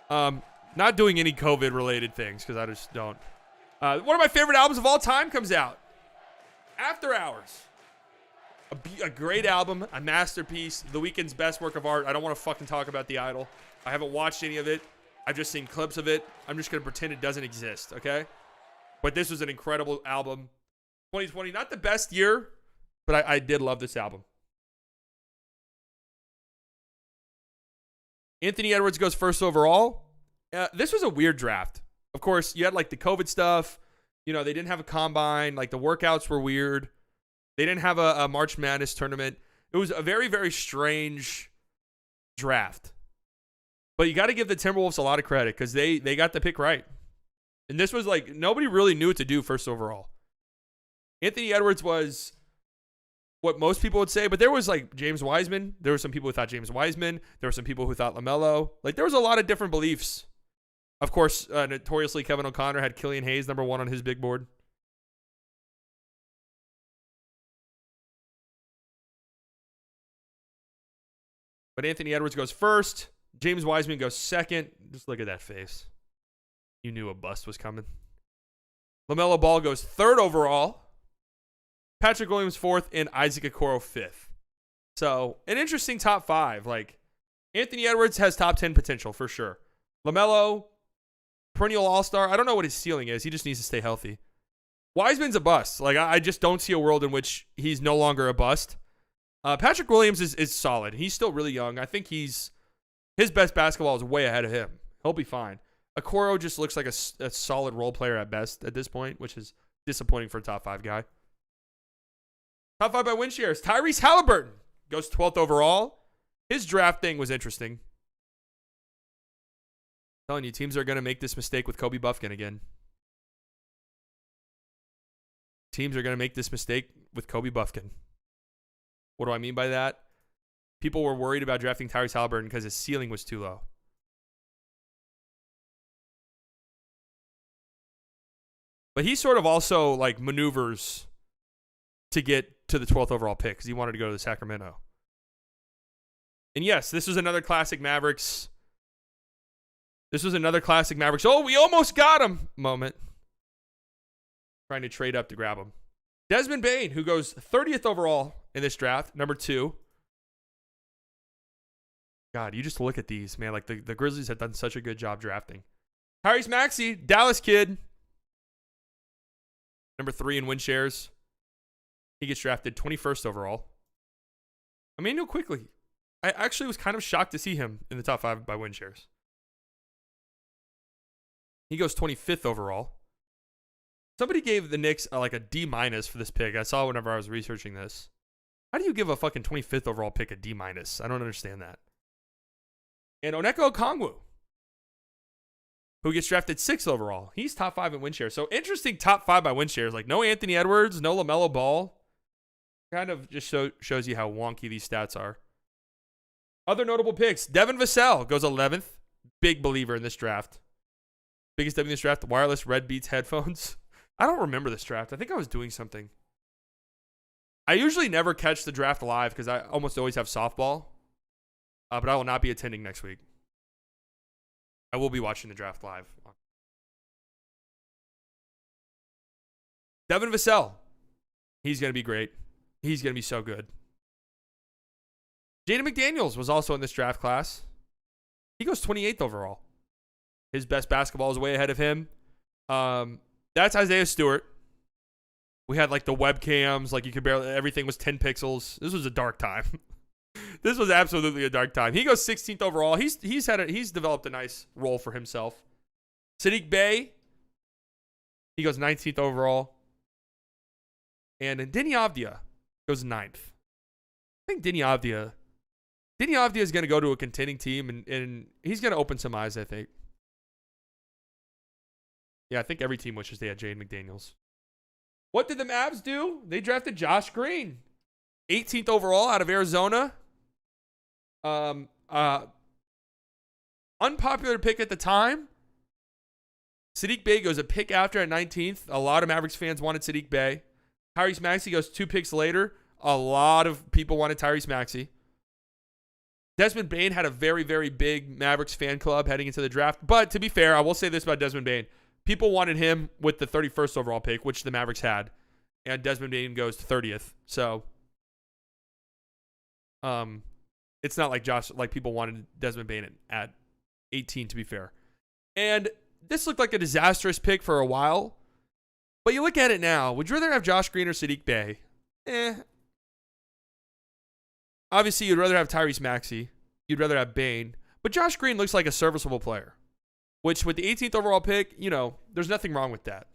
S1: Not doing any COVID-related things because I just don't. One of my favorite albums of all time comes out. After Hours. A great album, a masterpiece, The Weeknd's best work of art. I don't want to fucking talk about The Idol. I haven't watched any of it. I've just seen clips of it. I'm just going to pretend it doesn't exist, okay? But this was an incredible album. 2020, not the best year, but I did love this album. Anthony Edwards goes 1st overall. This was a weird draft. Of course, you had like the COVID stuff. They didn't have a combine. Like the workouts were weird. They didn't have a March Madness tournament. It was a very, very strange draft. But you got to give the Timberwolves a lot of credit because they got the pick right. And this was like, nobody really knew what to do 1st overall. Anthony Edwards was what most people would say, but there was like James Wiseman. There were some people who thought James Wiseman. There were some people who thought LaMelo. Like there was a lot of different beliefs. Of course, notoriously, Kevin O'Connor had Killian Hayes number 1 on his big board. But Anthony Edwards goes 1st. James Wiseman goes 2nd. Just look at that face. You knew a bust was coming. LaMelo Ball goes 3rd overall. Patrick Williams 4th, and Isaac Okoro 5th. So, an interesting top 5. Like, Anthony Edwards has top 10 potential for sure. LaMelo, perennial all-star. I don't know what his ceiling is. He just needs to stay healthy. Wiseman's a bust. Like, I just don't see a world in which he's no longer a bust. Patrick Williams is solid. He's still really young. I think his best basketball is way ahead of him. He'll be fine. Okoro just looks like a solid role player at best at this point, which is disappointing for a top 5 guy. Top 5 by win shares. Tyrese Halliburton goes 12th overall. His draft thing was interesting. I'm telling you, teams are going to make this mistake with Kobe Buffkin again. Teams are going to make this mistake with Kobe Buffkin. What do I mean by that? People were worried about drafting Tyrese Halliburton because his ceiling was too low. But he sort of also like maneuvers to get to the 12th overall pick because he wanted to go to the Sacramento. And yes, this was another classic Mavericks. Oh, we almost got him moment. Trying to trade up to grab him. Desmond Bane, who goes 30th overall in this draft, number 2. God, you just look at these, man. Like the Grizzlies have done such a good job drafting. Tyrese Maxey, Dallas kid. Number 3 in win shares. He gets drafted 21st overall. Emmanuel Quickley. I actually was kind of shocked to see him in the top 5 by win shares. He goes 25th overall. Somebody gave the Knicks like a D- for this pick. I saw whenever I was researching this. How do you give a fucking 25th overall pick a D-? I don't understand that. And Onyeka Okongwu, who gets drafted 6th overall. He's top 5 in win shares. So interesting top 5 by win shares. Like no Anthony Edwards, no LaMelo Ball. Kind of just shows you how wonky these stats are. Other notable picks. Devin Vassell goes 11th. Big believer in this draft. Biggest W in this draft. Wireless Red Beats headphones. I don't remember this draft. I think I was doing something. I usually never catch the draft live because I almost always have softball. But I will not be attending next week. I will be watching the draft live. Devin Vassell. He's going to be great. He's going to be so good. Jaden McDaniels was also in this draft class. He goes 28th overall. His best basketball is way ahead of him. That's Isaiah Stewart. We had like the webcams, like you could barely, everything was 10 pixels. This was a dark time. This was absolutely a dark time. He goes 16th overall. He's developed a nice role for himself. Sadiq Bey, he goes 19th overall. And Deni Avdija goes 9th. I think Deni Avdija is going to go to a contending team, and he's going to open some eyes, I think. Yeah, I think every team wishes they had Jaden McDaniels. What did the Mavs do? They drafted Josh Green. 18th overall out of Arizona. Unpopular pick at the time. Sadiq Bey goes a pick after at 19th. A lot of Mavericks fans wanted Sadiq Bey. Tyrese Maxey goes 2 picks later. A lot of people wanted Tyrese Maxey. Desmond Bane had a very, very big Mavericks fan club heading into the draft. But to be fair, I will say this about Desmond Bane. People wanted him with the 31st overall pick, which the Mavericks had. And Desmond Bane goes 30th. So, it's not like people wanted Desmond Bane at 18, to be fair. And this looked like a disastrous pick for a while. But you look at it now. Would you rather have Josh Green or Sadiq Bey? Obviously, you'd rather have Tyrese Maxey. You'd rather have Bane. But Josh Green looks like a serviceable player. Which, with the 18th overall pick, there's nothing wrong with that.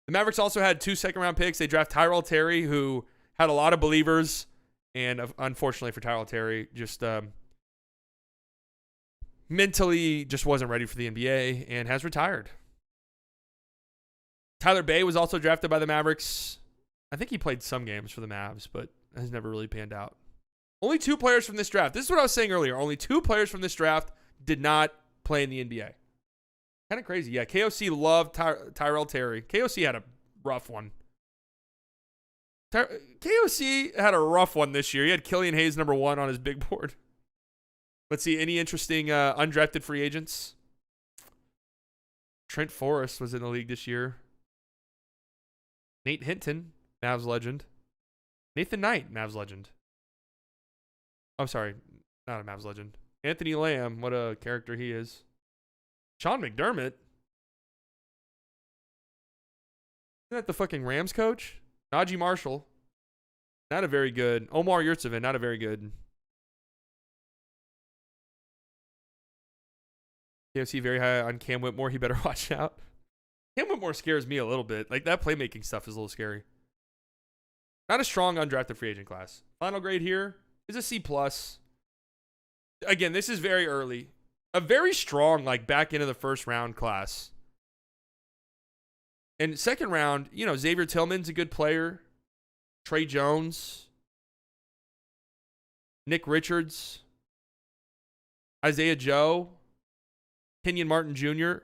S1: The Mavericks also had 2 second-round picks. They draft Tyrell Terry, who had a lot of believers. And unfortunately for Tyrell Terry, just mentally just wasn't ready for the NBA and has retired. Tyler Bey was also drafted by the Mavericks. I think he played some games for the Mavs, but has never really panned out. Only 2 players from this draft. This is what I was saying earlier. Only 2 players from this draft did not play in the NBA. Kind of crazy. Yeah, KOC loved Tyrell Terry. KOC had a rough one. KOC had a rough one this year. He had Killian Hayes number 1 on his big board. Let's see. Any interesting undrafted free agents? Trent Forrest was in the league this year. Nate Hinton, Mavs legend. Nathan Knight, Mavs legend. I'm sorry, not a Mavs legend. Anthony Lamb, what a character he is. Sean McDermott. Isn't that the fucking Rams coach? Najee Marshall. Not a very good. Omar Yurtseven, not a very good. KFC very high on Cam Whitmore. He better watch out. Cam Whitmore scares me a little bit. Like, that playmaking stuff is a little scary. Not a strong undrafted free agent class. Final grade here is a C+. Again, this is very early. A very strong, like, back into the first round class. And second round, you know, Xavier Tillman's a good player. Trey Jones. Nick Richards. Isaiah Joe. Kenyon Martin Jr.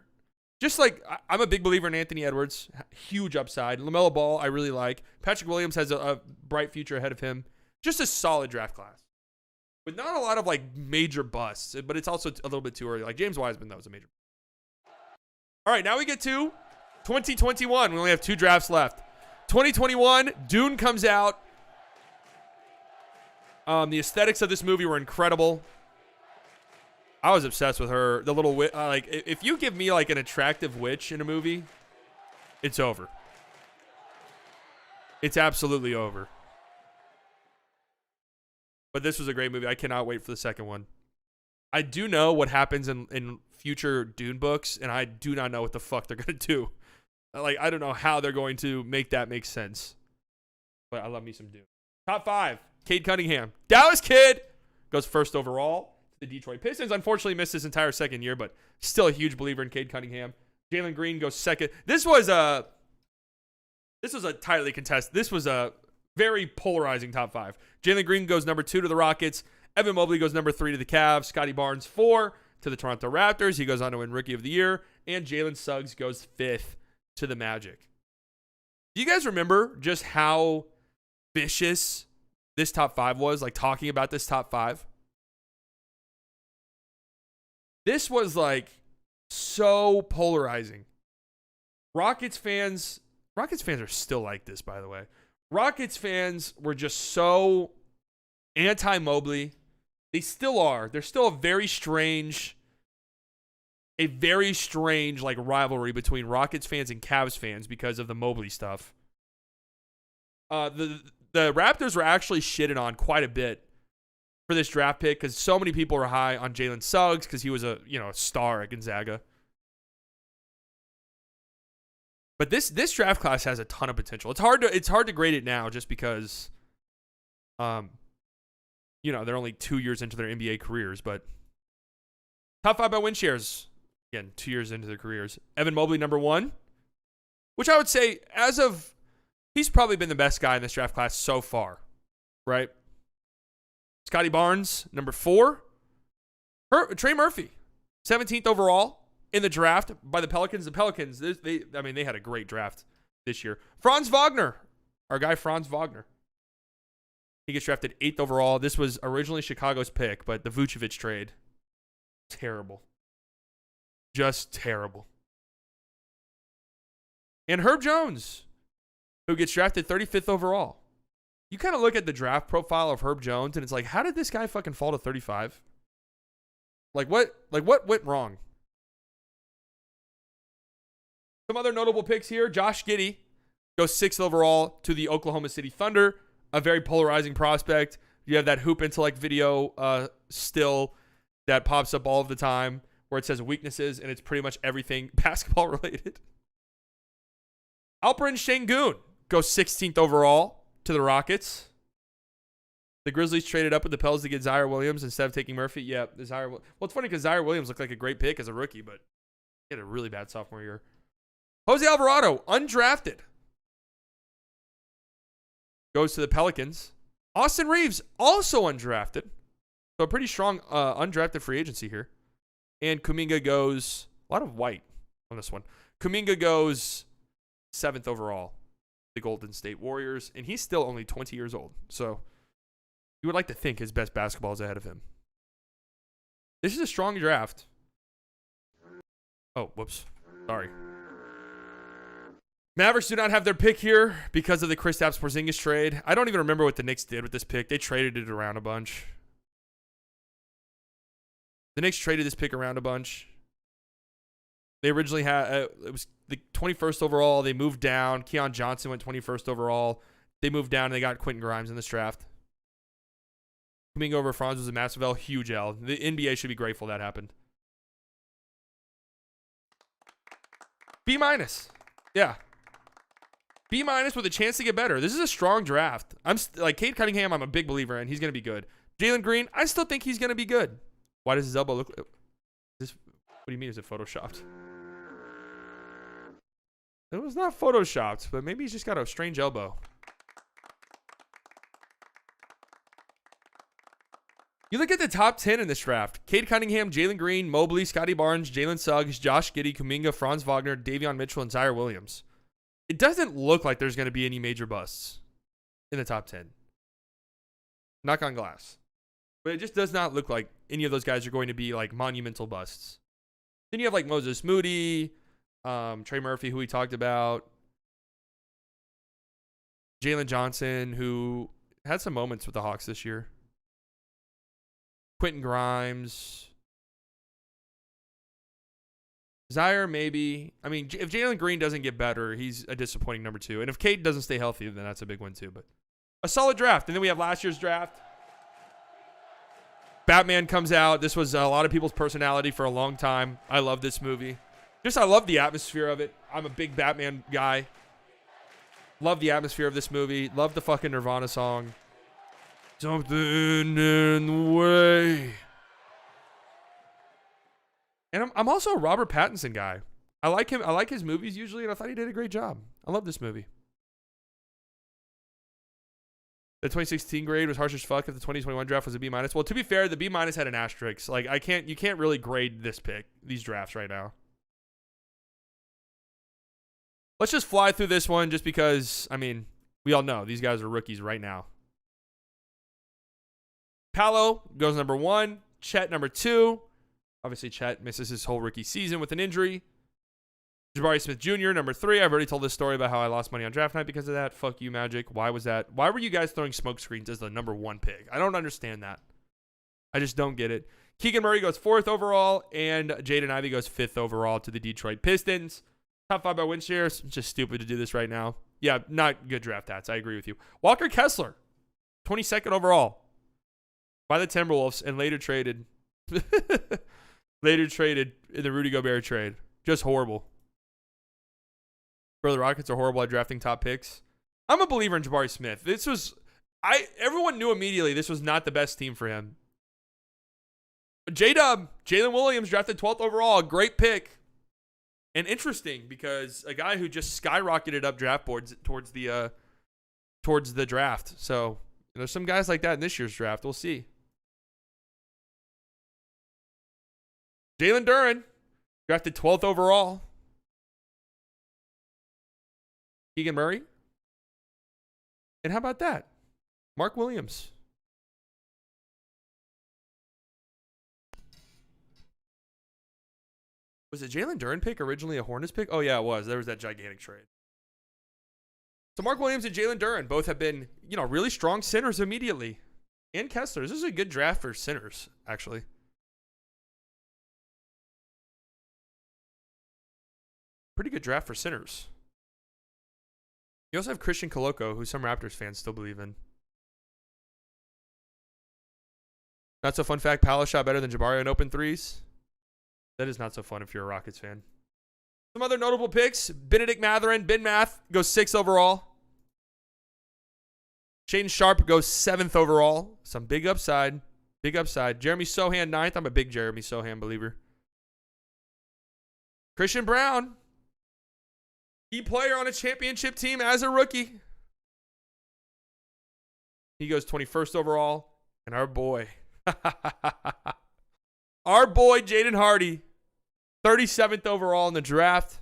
S1: Just like, I'm a big believer in Anthony Edwards. Huge upside. LaMelo Ball, I really like. Patrick Williams has a bright future ahead of him. Just a solid draft class. With not a lot of, like, major busts. But it's also a little bit too early. Like, James Wiseman, that was a major. All right, now we get to 2021. We only have 2 drafts left. 2021, Dune comes out. The aesthetics of this movie were incredible. I was obsessed with her. The little witch. Like, if you give me, like, an attractive witch in a movie, it's over. It's absolutely over. But this was a great movie. I cannot wait for the second one. I do know what happens in future Dune books, and I do not know what the fuck they're going to do. Like, I don't know how they're going to make that make sense. But I love me some Dune. Top 5. Cade Cunningham. Dallas Kid goes first overall. The Detroit Pistons unfortunately missed his entire second year, but still a huge believer in Cade Cunningham. Jalen Green goes second. This was a tightly contested. This was a very polarizing top 5. Jalen Green goes number 2 to the Rockets. Evan Mobley goes number 3 to the Cavs. Scotty Barnes 4 to the Toronto Raptors. He goes on to win Rookie of the Year. And Jalen Suggs goes 5th to the Magic. Do you guys remember just how vicious this top 5 was? Like, talking about this top 5? This was, like, so polarizing. Rockets fans are still like this, by the way. Rockets fans were just so anti-Mobley. They still are. There's still a very strange, like, rivalry between Rockets fans and Cavs fans because of the Mobley stuff. The Raptors were actually shitted on quite a bit for this draft pick because so many people were high on Jalen Suggs because he was a star at Gonzaga. But this draft class has a ton of potential. It's hard to grade it now just because they're only 2 years into their NBA careers, but top 5 by win shares. Again, 2 years into their careers. Evan Mobley, number 1, which I would say he's probably been the best guy in this draft class so far, right? Scotty Barnes, number 4. Trey Murphy, 17th overall in the draft by the Pelicans. The Pelicans, they had a great draft this year. Franz Wagner, our guy Franz Wagner. He gets drafted 8th overall. This was originally Chicago's pick, but the Vucevic trade, terrible. Just terrible. And Herb Jones, who gets drafted 35th overall. You kind of look at the draft profile of Herb Jones, and it's like, how did this guy fucking fall to 35? Like, what went wrong? Some other notable picks here. Josh Giddey goes 6th overall to the Oklahoma City Thunder. A very polarizing prospect. You have that Hoop Intellect video still that pops up all of the time where it says weaknesses, and it's pretty much everything basketball related. Alperen Sengun goes 16th overall to the Rockets. The Grizzlies traded up with the Pels to get Zaire Williams instead of taking Murphy. Yeah, well, it's funny because Zaire Williams looked like a great pick as a rookie, but he had a really bad sophomore year. Jose Alvarado, undrafted, goes to the Pelicans. Austin Reeves, also undrafted. So a pretty strong undrafted free agency here. And Kuminga goes, a lot of white on this one. Kuminga goes 7th overall. The Golden State Warriors, and he's still only 20 years old. So you would like to think his best basketball is ahead of him. This is a strong draft. Oh, whoops. Sorry. Mavericks do not have their pick here because of the Kristaps Porzingis trade. I don't even remember what the Knicks did with this pick. They traded it around a bunch. The Knicks traded this pick around a bunch. They originally had it was the 21st overall. They moved down. Keon Johnson went 21st overall. They moved down and they got Quentin Grimes in this draft. Kuminga over Franz was a massive L, huge L. The NBA should be grateful that happened. B minus. Yeah. B minus with a chance to get better. This is a strong draft. Like Cade Cunningham, I'm a big believer in. He's going to be good. Jalen Green, I still think he's going to be good. Why does his elbow look like this? What do you mean? Is it photoshopped? It was not photoshopped, but maybe he's just got a strange elbow. You look at the top 10 in this draft. Cade Cunningham, Jalen Green, Mobley, Scotty Barnes, Jalen Suggs, Josh Giddey, Kuminga, Franz Wagner, Davion Mitchell, and Zaire Williams. It doesn't look like there's going to be any major busts in the top 10. Knock on glass. But it just does not look like any of those guys are going to be like monumental busts. Then you have like Moses Moody, Trey Murphy, who we talked about, Jalen Johnson, who had some moments with the Hawks this year. Quentin Grimes. Zaire, maybe. I mean, if Jalen Green doesn't get better, he's a disappointing number 2. And if Cade doesn't stay healthy, then that's a big one too. But a solid draft. And then we have last year's draft. Batman comes out. This was a lot of people's personality for a long time. I love this movie. I love the atmosphere of it. I'm a big Batman guy. Love the atmosphere of this movie. Love the fucking Nirvana song. Something in the way. And I'm also a Robert Pattinson guy. I like him. I like his movies usually, and I thought he did a great job. I love this movie. The 2016 grade was harsh as fuck. If the 2021 draft was a B minus. Well, to be fair, the B minus had an asterisk. Like you can't really grade these drafts right now. Let's just fly through this one just because, I mean, we all know these guys are rookies right now. Paolo goes number 1. Chet number 2. Obviously, Chet misses his whole rookie season with an injury. Jabari Smith Jr., number 3. I've already told this story about how I lost money on draft night because of that. Fuck you, Magic. Why was that? Why were you guys throwing smoke screens as the number 1 pick? I don't understand that. I just don't get it. Keegan Murray goes 4th overall, and Jaden Ivey goes 5th overall to the Detroit Pistons. Top 5 by win shares. It's just stupid to do this right now. Yeah, not good draft stats. I agree with you. Walker Kessler, 22nd overall by the Timberwolves, and later traded in the Rudy Gobert trade. Just horrible. Bro, the Rockets are horrible at drafting top picks. I'm a believer in Jabari Smith. Everyone knew immediately this was not the best team for him. J-Dub, Jalen Williams drafted 12th overall, a great pick. And interesting because a guy who just skyrocketed up draft boards towards the draft. So there's some guys like that in this year's draft. We'll see. Jalen Duren drafted 12th overall. Keegan Murray. And how about that? Mark Williams. Was it Jalen Duren pick originally a Hornets pick? Oh, yeah, it was. There was that gigantic trade. So Mark Williams and Jalen Duren both have been, really strong centers immediately. And Kessler. This is a good draft for centers, actually. Pretty good draft for centers. You also have Christian Coloco, who some Raptors fans still believe in. Not so fun fact, Paolo shot better than Jabari on open threes. That is not so fun if you're a Rockets fan. Some other notable picks. Benedict Mathurin, Ben Math, goes 6th overall. Shaden Sharp goes 7th overall. Some big upside. Big upside. Jeremy Sohan, 9th. I'm a big Jeremy Sohan believer. Christian Brown. Key player on a championship team as a rookie. He goes 21st overall. And our boy. Our boy, Jaden Hardy. 37th overall in the draft.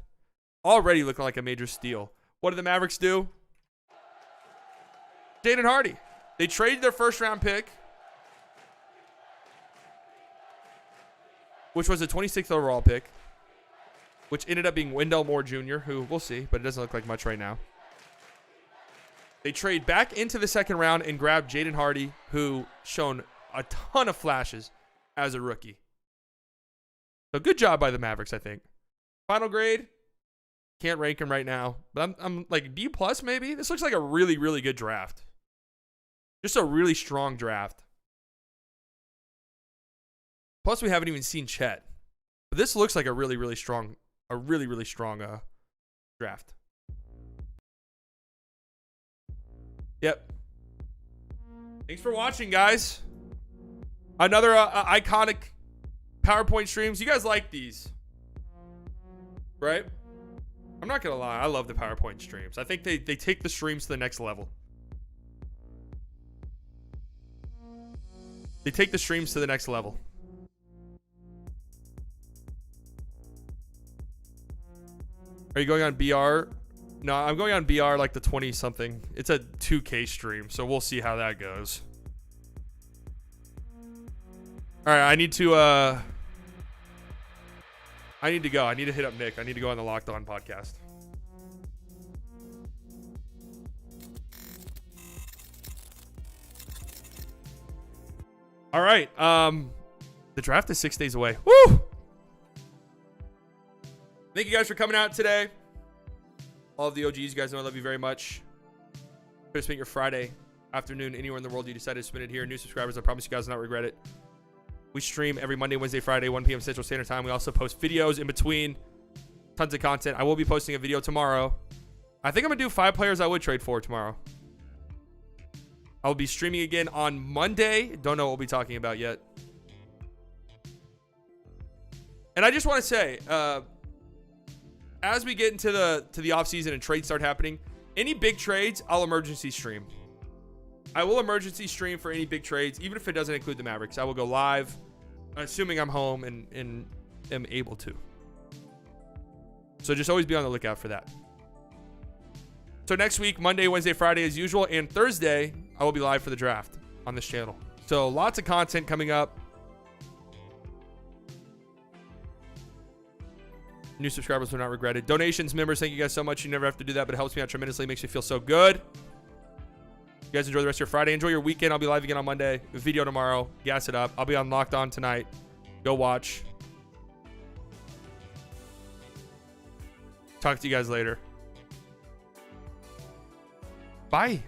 S1: Already looking like a major steal. What did the Mavericks do? Jaden Hardy. They traded their first round pick, which was a 26th overall pick, which ended up being Wendell Moore Jr., who we'll see, but it doesn't look like much right now. They trade back into the second round and grab Jaden Hardy, who shown a ton of flashes as a rookie. So good job by the Mavericks, I think. Final grade, can't rank him right now, but I'm like B plus maybe. This looks like a really, really good draft. Just a really strong draft. Plus, we haven't even seen Chet. But this looks like a really, really strong draft. Yep. Thanks for watching, guys. Another iconic PowerPoint streams. You guys like these, right? I'm not gonna lie, I love the PowerPoint streams. I think they take the streams to the next level. They take the streams to the next level. Are you going on BR? No, I'm going on BR like the 20 something. It's a 2K stream, so we'll see how that goes. All right, I need to go. I need to hit up Nick. I need to go on the Locked On podcast. All right. The draft is 6 days away. Woo! Thank you guys for coming out today. All of the OGs, you guys know I love you very much. Try to spend your Friday afternoon anywhere in the world you decided to spend it here. New subscribers, I promise you guys will not regret it. We stream every Monday, Wednesday, Friday, 1 p.m. Central Standard Time. We also post videos in between. Tons of content. I will be posting a video tomorrow. I think I'm going to do 5 players I would trade for tomorrow. I will be streaming again on Monday. Don't know what we'll be talking about yet. And I just want to say, as we get into the offseason and trades start happening, any big trades, I'll emergency stream. I will emergency stream for any big trades, even if it doesn't include the Mavericks. I will go live, assuming I'm home and am able to. So just always be on the lookout for that. So next week, Monday, Wednesday, Friday as usual, and Thursday, I will be live for the draft on this channel. So lots of content coming up. New subscribers will not regret it. Donations, members, thank you guys so much. You never have to do that, but it helps me out tremendously. Makes me feel so good. You guys enjoy the rest of your Friday. Enjoy your weekend. I'll be live again on Monday. Video tomorrow. Gas it up. I'll be on Locked On tonight. Go watch. Talk to you guys later. Bye.